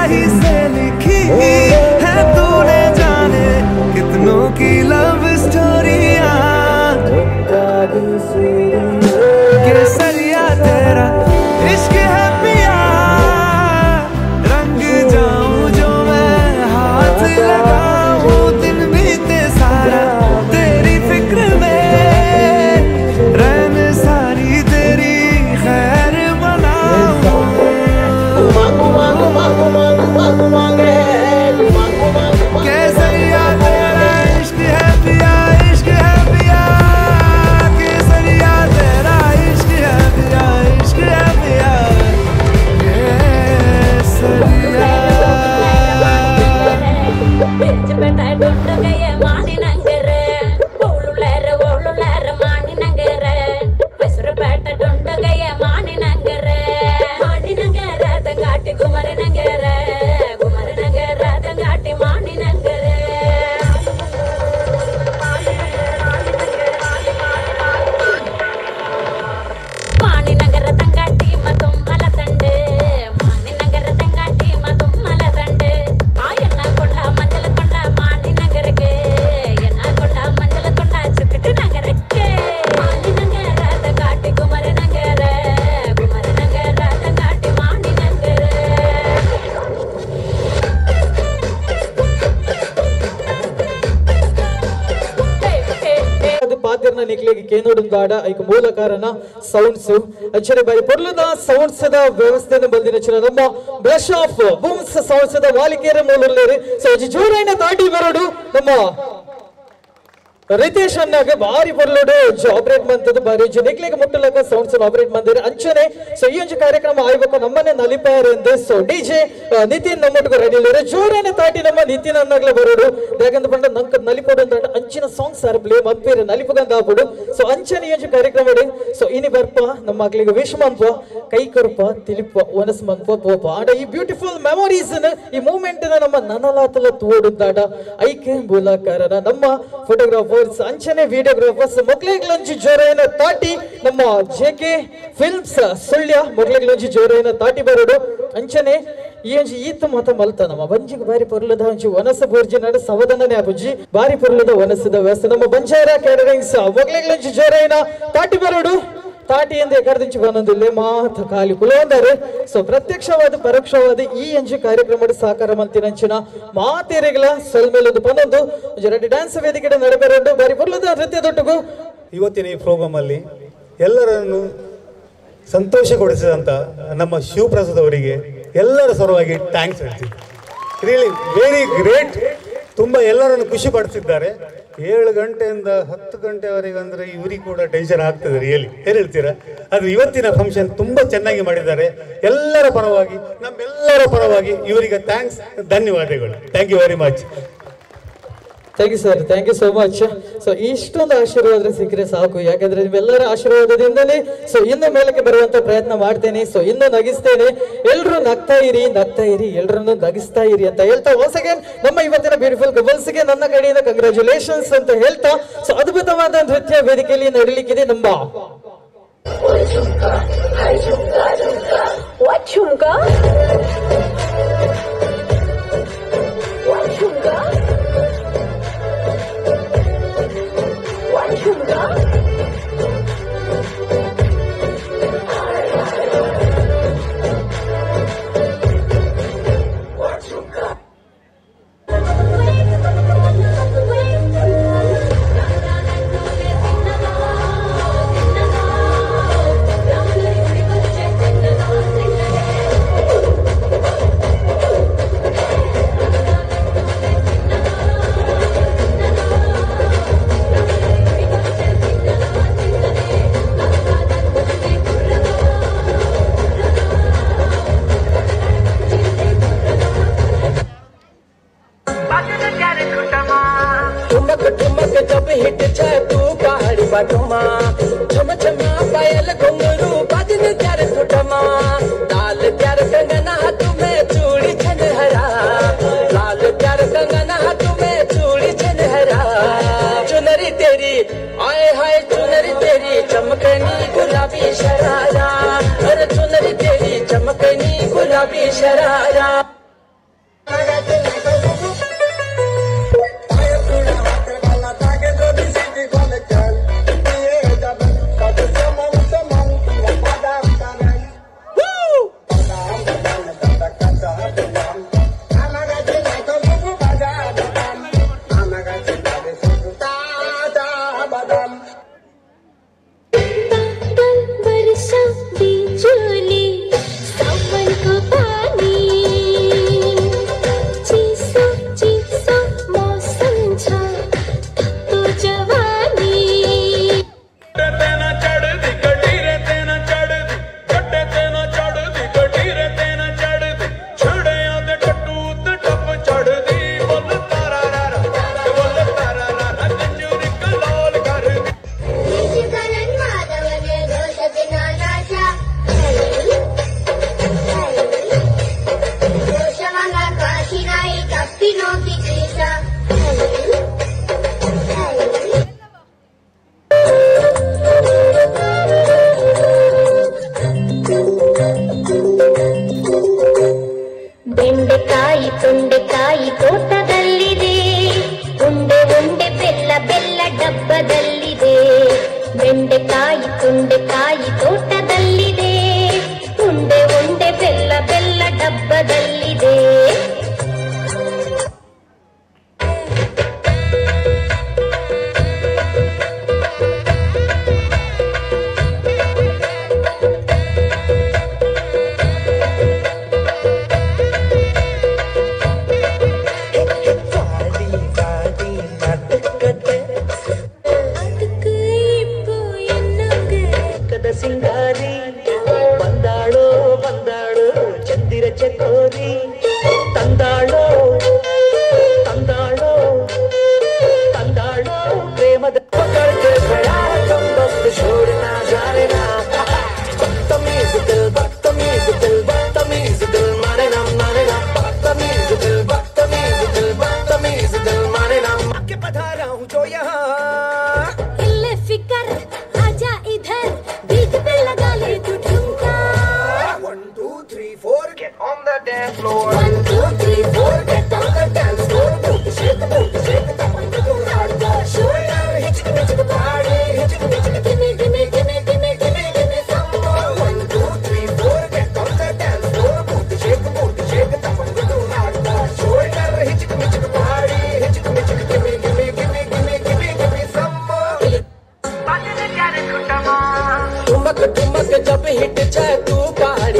ನಿಕ್ಲಿಗೆ ಕೇನೋಡುಂದಾಡ ಐಕ ಮೂಲ ಕಾರಣ ಸೌಂಡ್ಸ್ ಅಂಚನೆ ಬಾರಿ ಪೊರ್ಲದ ಸೌಂಡ್ಸ್ ದ ವ್ಯವಸ್ಥೆಯನ್ನು ಬಂದಿನ ಚಿರ ನಮ್ಮ blush of booms sounds the ವಾಲಿಕೇರ ಮೂಲಲೇರಿ ಸೊ ಜೋರೈನ ತಾಟಿ ಬರೋಡು ನಮ್ಮ ರಿತೇಶ್ ಅನ್ನಾಗ ಬಾರಿ ಬರ್ಲೋಡು ಆಪರೇಟ್ ಮಂತದ್ದು ಬಾರಿ ನಿಕ್ಲಿಗೆ ಮುಟ್ಟಲಕ ಸೌಂಡ್ಸ್ ಆಪರೇಟ್ ಮಂದಿರ ಅಂಚನೆ ಸೊ ಈ ಒಂದು ಕಾರ್ಯಕ್ರಮ ಆಯ್ಬೇಕು ನಮ್ಮನೆ ನಲಿಪಾರ ಎಂದೆ ಸೊ ಡಿಜೆ ನಿತಿನ್ ನಮ್ಮೊಟ್ಟಿಗೆ ರೆಡಿ ಇಲ್ಲರೆ ಜೋರೈನ ತಾಟಿ ನಮ್ಮ ನಿತಿನ್ ಅನ್ನಾಗ್ಲ ಬರೋಡು ಯಾಕಂತ ಬಂದ ನಂಕ ನಲಿಪೋಡು ಅಂತ ಅಂಚಿನ ಸಾಂಗ್ಸ್ ಆರ್ ಪ್ಲೇ ಮಂಪೇರೆ ನಲಿಪಗಂದ ಆಗ್ಬಿಡು ಸೊ ಅಂಚನೆ ಈ ಒಂದು ಕಾರ್ಯಕ್ರಮ ಸೊ ಇನಿ ಬರ್ಪ ನಮ್ಮ ಮಕ್ಕಳಿಗೆ ವಿಶ್ ಮನ್ಪ ಕೈ ಕರುಪ ತಿಲಿಪ ಒನಸ್ ಮನ್ಪ ಪೋಪ ಆಡ ಈ ಬ್ಯೂಟಿಫುಲ್ ಮೆಮೊರೀಸ್ ಈ ಮೂಮೆಂಟ್ ನಮ್ಮ ನನಲಾತಲ ತೋಡುದಾಡ ಐಕೆ ಮೂಲಕಾರರ ನಮ್ಮ ಫೋಟೋಗ್ರಾಫರ್ ಅಂಚನೆ ವಿಡಿಯೋಗ್ರಾಫರ್ಸ್ ಮೊಗ್ಲೆಗ್ಲಂಜಿ ಜೋರೈನ ತಾಟಿ ನಮ್ಮ ಜೆಕೆ ಫಿಲ್ಮ್ಸ್ ಸುಳ್ಯ ಮೊಗ್ಲೆಗ್ಲಂಜಿ ಜೋರೈನ ತಾಟಿ ಬರೋಡು ಅಂಚನೆ ಈ ಒಂಜಿ ಈತ ಮತ ಮಲ್ತ ನಮ್ಮ ಬಂಜಿಗೆ ಬಾರಿ ಪೊರ್ಲದ ಒಂಜಿ ವನಸ ಬೋರ್ಜಿ ನಡ ಸವದನನೆ ಅಬುಜಿ ಬಾರಿ ಪೊರ್ಲದ ವನಸದ ವ್ಯವಸ್ಥೆ ನಮ್ಮ ಬಂಜಾರ ಕ್ಯಾಟರಿಂಗ್ಸ್ ಮೊಗ್ಲೆಗ್ಲಂಜಿ ಜೋರೈನ ತಾಟಿ ಬರೋಡು ತಾಟಿ ಎಂದು ಎಕರ್ದಿಂಚಿ ಬಂದಿಲ್ಲ ಮಾತ ಖಾಲಿ ಕುಲಂದರೆ ಸೊ ಪ್ರತ್ಯಕ್ಷವಾದ ಪರೋಕ್ಷವಾದ ಈ ಅಂಜು ಕಾರ್ಯಕ್ರಮದ ಸಹಕಾರ ಮಂತಿನಂಚಿನ ಮಾತೇರೆಗಳ ಸಲ್ಮೇಲೊಂದು ಪನ್ನೊಂದು ರೆಡಿ ಡ್ಯಾನ್ಸ್ ವೇದಿಕೆ ನಡೆಬರೋದು ಬಾರಿ ಬರ್ಲದ ನೃತ್ಯದೊಟ್ಟಿಗೂ ಇವತ್ತಿನ ಈ ಪ್ರೋಗ್ರಾಮ್ ಅಲ್ಲಿ ಎಲ್ಲರನ್ನು ಸಂತೋಷಗೊಳಿಸಿದಂತ ನಮ್ಮ ಶಿವಪ್ರಸಾದ್ ಅವರಿಗೆ ಎಲ್ಲರ ಸಲುವಾಗಿ ಥ್ಯಾಂಕ್ಸ್ ಹೇಳ್ತೀವಿ. Really very great. ತುಂಬ ಎಲ್ಲರನ್ನು ಖುಷಿ ಪಡಿಸಿದ್ದಾರೆ. 7 ಗಂಟೆಯಿಂದ 10 ಗಂಟೆವರೆಗೆ ಅಂದರೆ ಇವರಿಗೆ ಕೂಡ ಟೆನ್ಷನ್ ಆಗ್ತದೆ ರಿಯಲಿ. ಏನು ಹೇಳ್ತೀರಾ? ಆದರೆ ಇವತ್ತಿನ ಫಂಕ್ಷನ್ ತುಂಬ ಚೆನ್ನಾಗಿ ಮಾಡಿದ್ದಾರೆ. ಎಲ್ಲರ ಪರವಾಗಿ ನಮ್ಮೆಲ್ಲರ ಪರವಾಗಿ ಇವರಿಗೆ ಥ್ಯಾಂಕ್ಸ್, ಧನ್ಯವಾದಗಳು. Thank you very much. Thank you sir, thank you so much. So ಇಷ್ಟೊಂದು ಆಶೀರ್ವಾದ ಸಿಕ್ಕರೆ ಸಾಕು, ಯಾಕಂದ್ರೆ ನಿಮ್ಮೆಲ್ಲರ ಆಶೀರ್ವಾದದಿಂದಲೇ ಸೊ ಇನ್ನು ಮೇಲಕ್ಕೆ ಬರುವಂತ ಪ್ರಯತ್ನ ಮಾಡ್ತೇನೆ. ಸೊ ಇನ್ನು ನಗಿಸ್ತೇನೆ. ಎಲ್ರು ನಗ್ತಾ ಇರಿ ಎಲ್ರನ್ನು ನಗಿಸ್ತಾ ಇರಿ ಅಂತ ಹೇಳ್ತಾ once again ನಮ್ಮ ಇವತ್ತಿನ ಬ್ಯೂಟಿಫುಲ್ ಕಪಲ್ಸ್ಗೆ ನನ್ನ ಕಡೆಯಿಂದ ಕಂಗ್ರ್ಯಾಚುಲೇಷನ್ಸ್ ಅಂತ ಹೇಳ್ತಾ ಸೊ ಅದ್ಭುತವಾದ ನೃತ್ಯ ವೇದಿಕೆಯಲ್ಲಿ ನಡೀಲಿಕ್ಕಿದೆ ನಮ್ಮ जब हिट छे तू पहाड़ी बाटोमा छम छमा पायल घुंगरू बाजन त्यार फुटमा लाल त्यार कंगना हाथ में चूड़ी छन हरा लाल त्यार कंगना हाथ में चूड़ी छन हरा चुनरी तेरी आए हाय चुनरी तेरी चमकनी गुलाबी शरारा अरे चुनरी तेरी चमकनी गुलाबी शरारा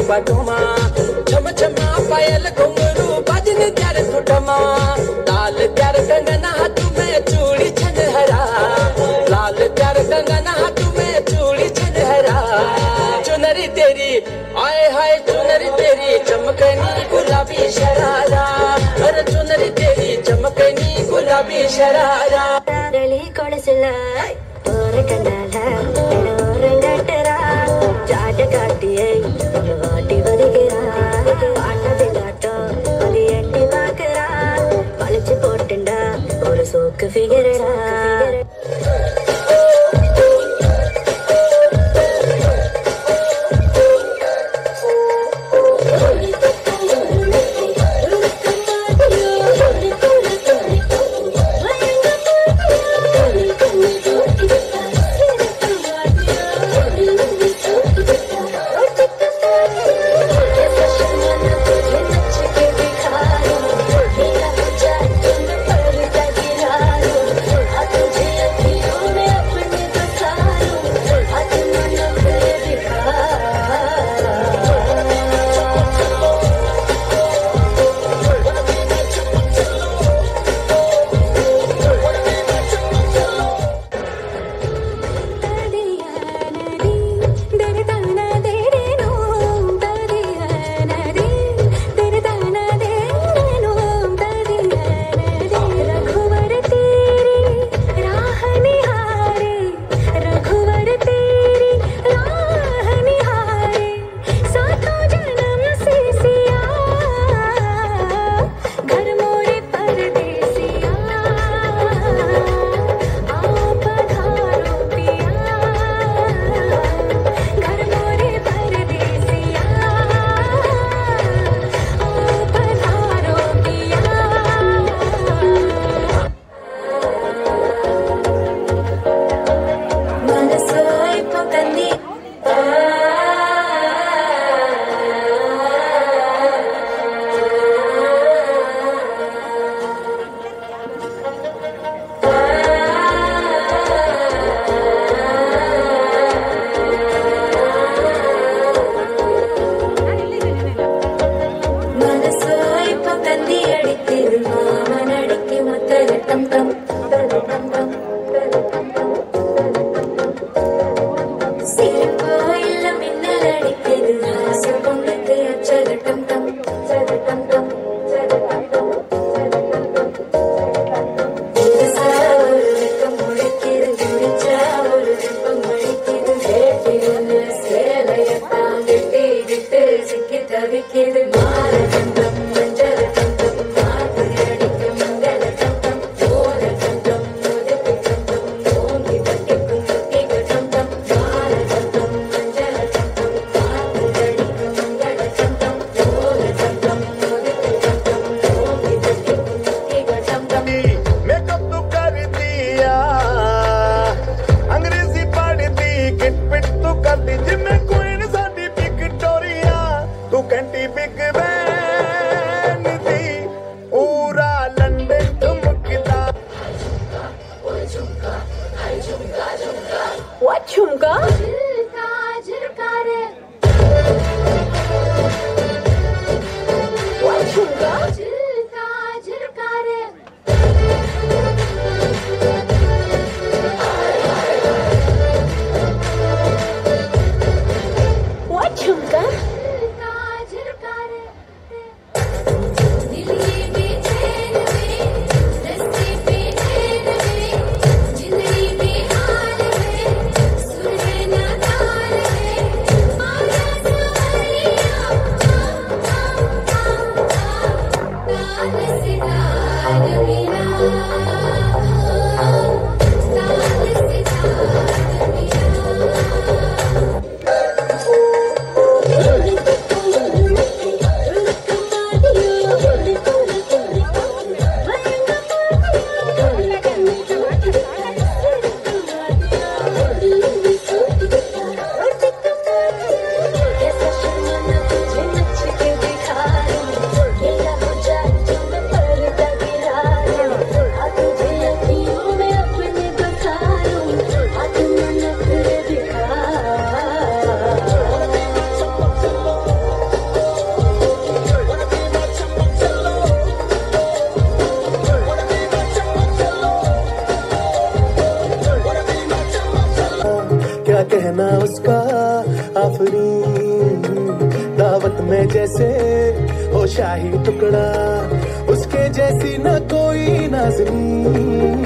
बाटोमा छम छमा पायल घुंघरू बाजन त्यार ठुठमा लाल त्यार कंगना हाथ में चूड़ी छनहरा लाल त्यार कंगना हाथ में चूड़ी छनहरा चुनरी तेरी आए हाय चुनरी तेरी चमकनी गुलाबी शरारा अरे चुनरी तेरी चमकनी गुलाबी शरारा रली कोड़सला और कनाला और गटरा चाट काटिए वाटी वरिगरा आटा दिलाटो अली एंटी बाकरा पलच पोटंडा और सोक फिगरड़ा ना उसका आफरीन, दावत में जैसे हो शाही टुकड़ा, उसके जैसी न कोई नाज़नीन।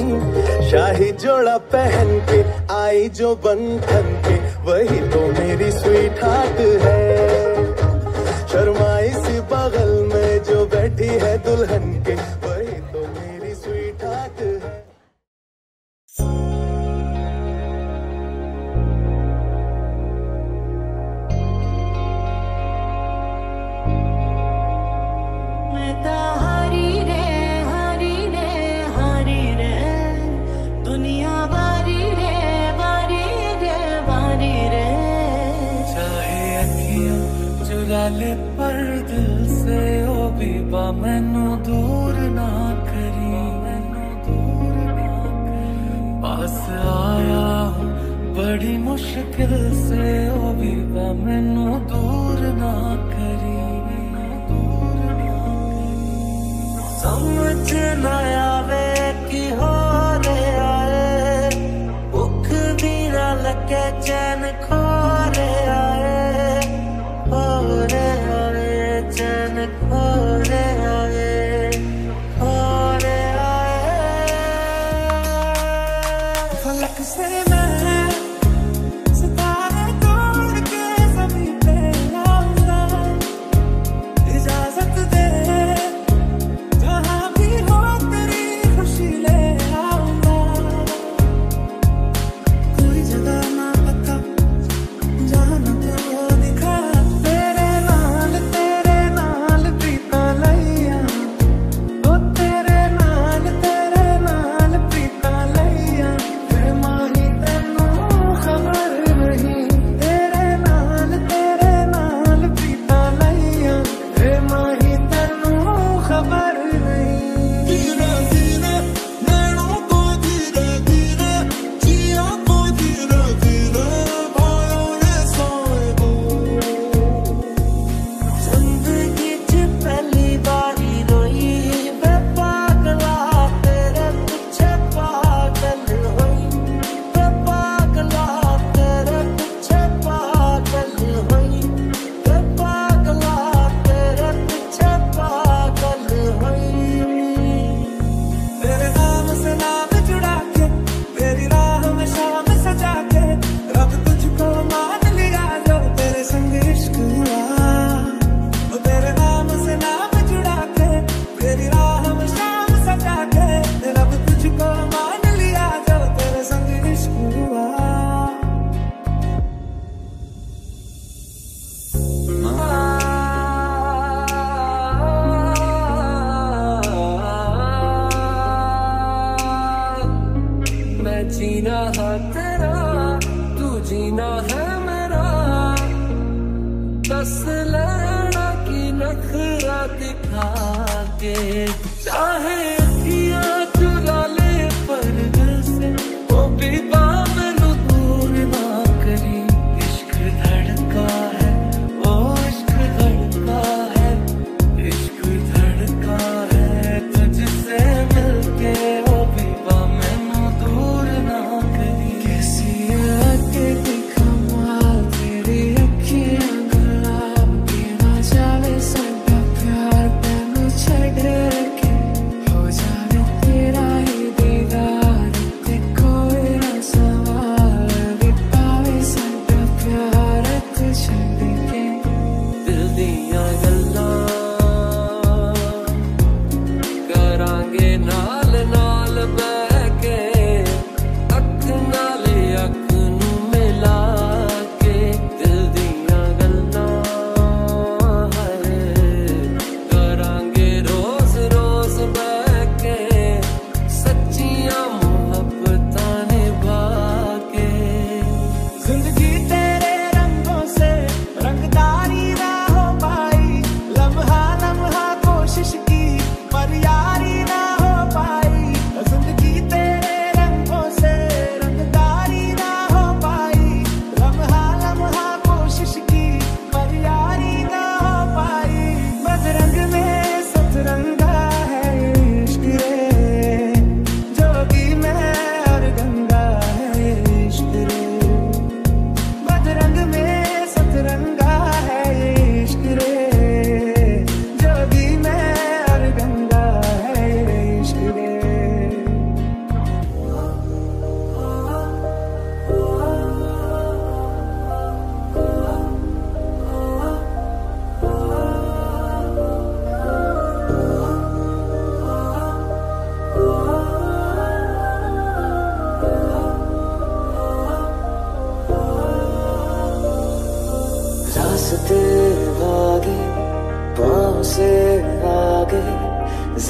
शाही जोड़ा पहन के आई जो बंधन के, वही तो मेरी स्वीट हार्ट है। शर्माई सी बगल में जो बैठी है दुल्हन के, वही तो मेरी स्वीट हार्ट है। ले पर दिल से ओ बीबा मैनू दूर ना करी, मैनू दूर ना करी। पास आया हूँ बड़ी मुश्किल से ओ बीबा मैनू दूर ना करी, दूर ना करी। समझ ना आवे कि हो रे आए, भुख भी ना लगे चैन खो रे आए, हो रे आए चैन खो रे आए, हो रे आए। फलक से मैं सितारे तोड़ के ज़मीं पे लाऊंगा, इजाज़त दे जहाँ भी हो तेरी खुशी ले आऊंगा। कोई जगह ना पता जहाँ न तो दिखा, तेरे नाल प्रीता लैया, ओ तेरे नाल प्रीता लैया। फिर माही तेनू खबर नहीं, तेरे नाल प्रीता लैया, फिर माही तेनू खबर नहीं। धीरे धीरे नैनों को धीरे धीरे, जिया को धीरे धीरे, भायों ने सोए वो। जिंदगी च पहली बारी रोई मैं पागला, तेरे पीछे पागल होई, मैं पागला तेरे पीछे पागल होई, मैं पागला तेरे पीछे पागल होई। तेरे नाम से नाम जुड़ा के, तेरी राह में शाम सजा के, रब तुझको मान लिया जो तेरे संग इश्क हुआ। ओ तेरे नाम से नाम जुड़ा के, तेरी राह में शाम सजा के, रब तुझको मान लिया जो तेरे संग इश्क हुआ। मैं जीना है तेरा, तू जीना है मेरा, बस लेना की नखरा दिखा के। चाहे अखियाँ चुरा ले पर दिल से, ओ बीबा मैनू दूर ना करी। इश्क धड़का है, ओ इश्क धड़का है, इश्क धड़का है तुझसे मिलके, ओ बीबा मैनू दूर ना करी। कैसी आके कमाल तेरी अखियाँ गुलाब, बिना जावे साडा प्यार तैनू छड़ के।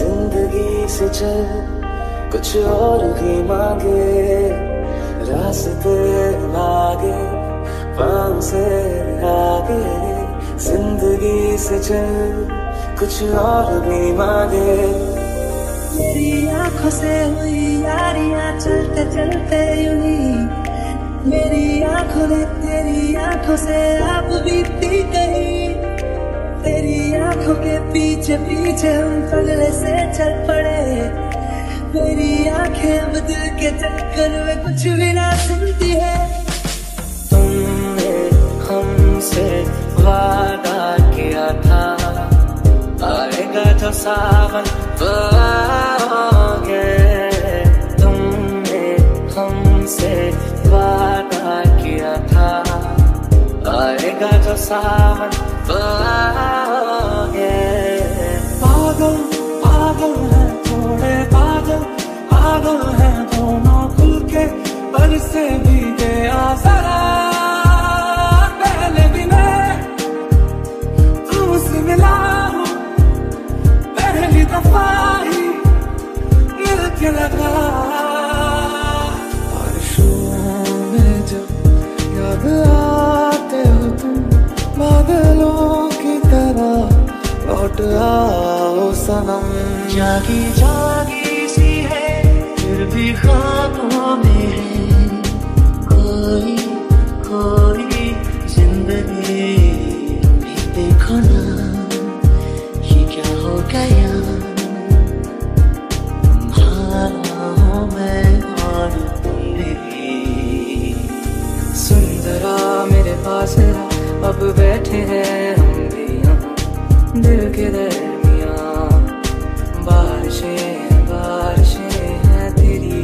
जिंदगी से चल कुछ और भी मांगे, रास्ते आगे पाँव से आगे, जिंदगी से चल कुछ और भी मांगे। मेरी आंखों से हुई यारियां चलते चलते यूं ही, मेरी आंखों ने तेरी आंखों से आप बीती गई, तेरी आंखों के पीछे पीछे हम पगले से चल पड़े, मेरी आंखें अब दिल के चक्कर में कुछ भी ना सुनती है। तुमने हमसे वादा किया था आएगा जो सावन बहाओगे, तुमने हमसे वादा किया था आएगा जो सावन बहाओगे। पागल पागल है थोड़े पागल पागल है दोनों खुल के, पर से भी गया जरा पहले भी मैं तुमसे मिला हूँ, पहली दफा ही मिल के लगा। बारिशों में जब याद आते हो तुम बादलों की तरह लौट आओ सनम। जागी जागी सी है फिर भी ख्वाबों में है कोई कोई जिंदगी, भी देखो ना ये क्या हो गया, तुम्हारा हूँ मैं और तेरी। सुंदरा मेरे पास अब बैठे हैं हम भी यहाँ दिल के दरमियाँ, बारिशें बारिशें हैं तेरी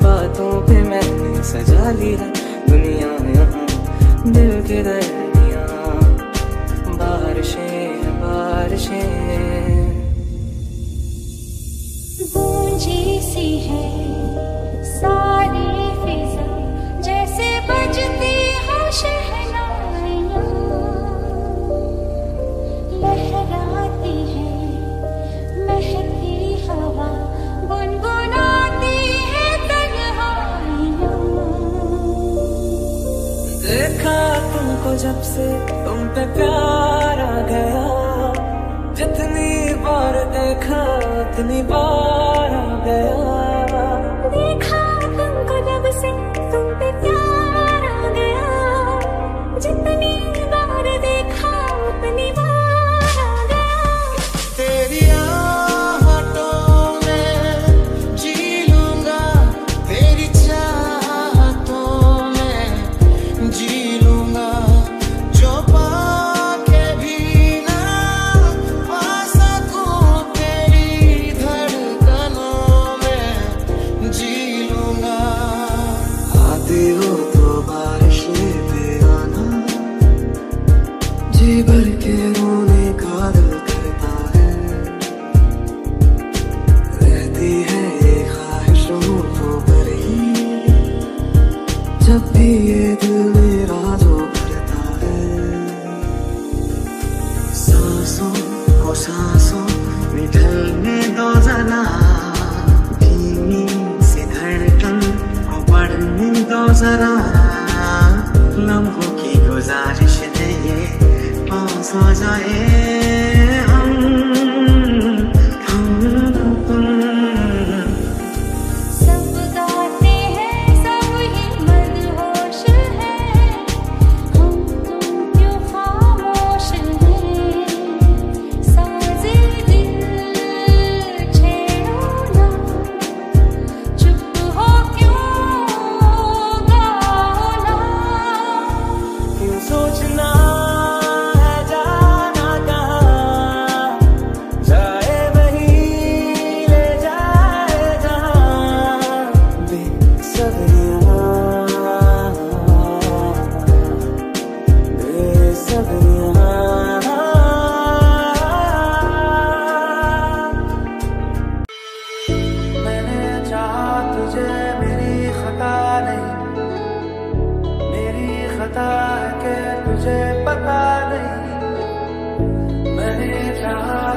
बातों पे मैंने सजा ली है दुनिया यहाँ दिल के दरमियाँ, बारिशें बारिशें। गूंजी सी है सारी फिजा जैसे बजती हो शहनाइयाँ, लहराती है महकी हवा गुनगुनाती है तन्हाइयाँ। देखा तुमको जब से तुम पे प्यार आ गया, जितनी बार देखा उतनी बार आ गया। देखा तुमको जब से तुम पे प्यार आ गया, जितनी बार देखा उतनी बार आ गया। तेरी आहटों में जी लूंगा, तेरी चाहतों में जी लूंगा, जो पाके भी ना पा सकूं तेरी धड़कन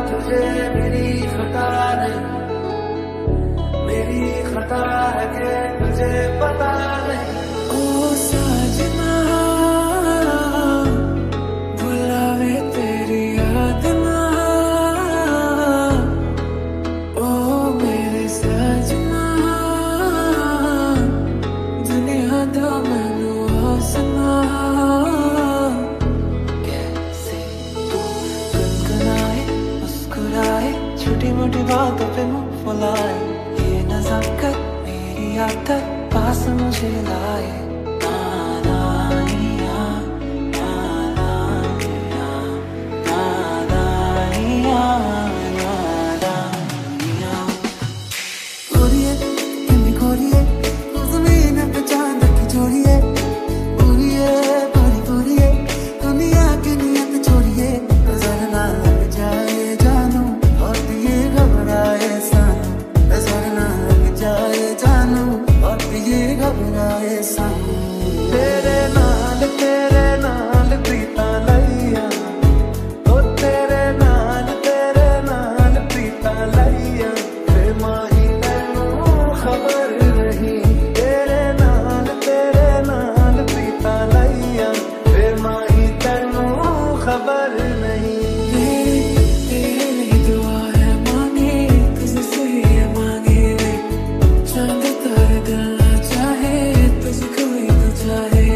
तुझे मेरी खता नहीं, मेरी खता है कि तुझे पता नहीं। ओ साजना बुलावे तेरी याद ना, ओ मेरे सजना दुनिया दा मैनू आसना। कैसे तू कनकनाए मुस्कुराए, छोटी मोटी बातों पे मुंह फुलाए, ये नज़ाकत मेरी आदत पास मुझे लाए। नादानिया नादानिया नादानिया नादानिया। गोरिये कितनी गोरिये ज़मीन पे चांद की जोड़िए, गोरिये बड़ी गोरिये दुनिया की नियत छोड़िए। नजर ना लग जाए जानू और ये घबराए सानू, नजर ना लग जाए जानू और ये घबराए सानू। तेरे नाल प्रीता लैया, ओ तेरे नाल प्रीता लैया, फिर माही तैनू खबर नहीं। तेरे नाल प्रीता लैया, फिर माही तैनू खबर नहीं। तेरी दुआ है मांगे तुझसे ये मांगे रे, चांद तारे दिल ना चाहे तुझको ही तो चाहे।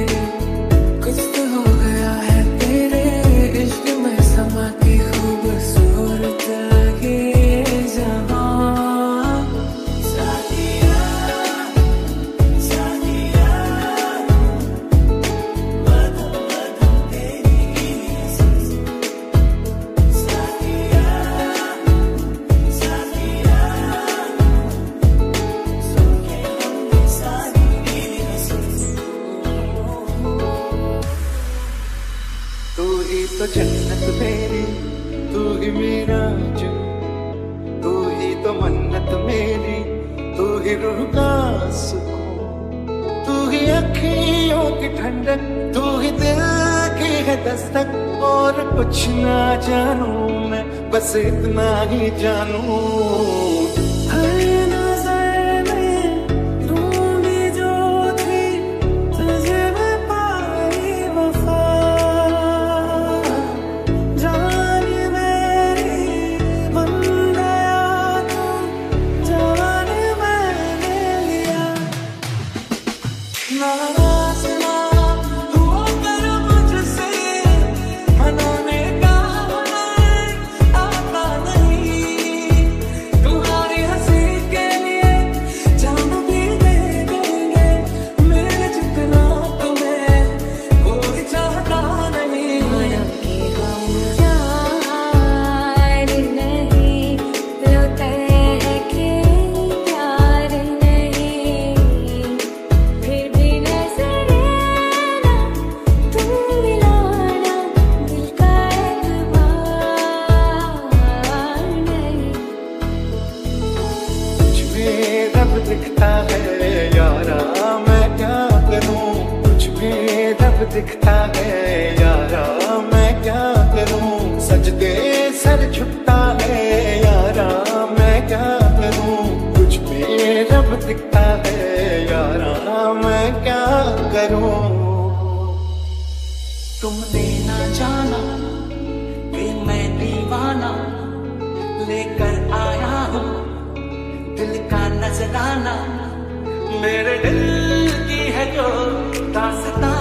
कुछ तो हो गया है तेरे इश्क में समा के खूबसूरत लगे जहां। साथिया साथिया बदम बदम तेरी साथिया साथिया सुनके हमने सारी तू ही तो जन्नत मेरी, तू ही मेरा जन्नत, तू ही तो मन्नत मेरी, तू ही रूह का सुकून, तू ही अखियों की ठंडक, तू ही दिल की है दस्तक। और कुछ ना जानू मैं, बस इतना ही जानू। हर नज़र में ढूंढी जो थी तुझे मैं पाई वफा, जान मेरी बन गया तू, जान मैंने लिया। नाराज़ ना हुआ कर मुझसे, मनाने का हुनर आता नहीं। तुम्हारी हंसी के लिए जान भी दे देंगे, मेरे जितना तुम्हें कोई चाहता नहीं। कि हम प्यार नहीं रोते हैं कि प्यार नहीं, फिर भी नजरे ना तुम मिलाना दिल का एतबार नहीं। कुछ भी रब दिखता है यारा मैं क्या करूं, कुछ भी रब दिखता है यारा मैं क्या करूं। सजदे सर झुकता है यारा मैं क्या करूं, कुछ भी रब दिखता है यारा मैं क्या करूं। तुमने ना जाना कि मैं दीवाना लेकर आया हूँ दिल का नजराना, मेरे दिल की है जो दास्तां।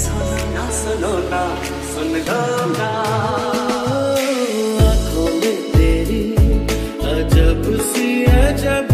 सुनो ना सुनो ना सुन लो ना। आँखों में तेरी अजब सी अजब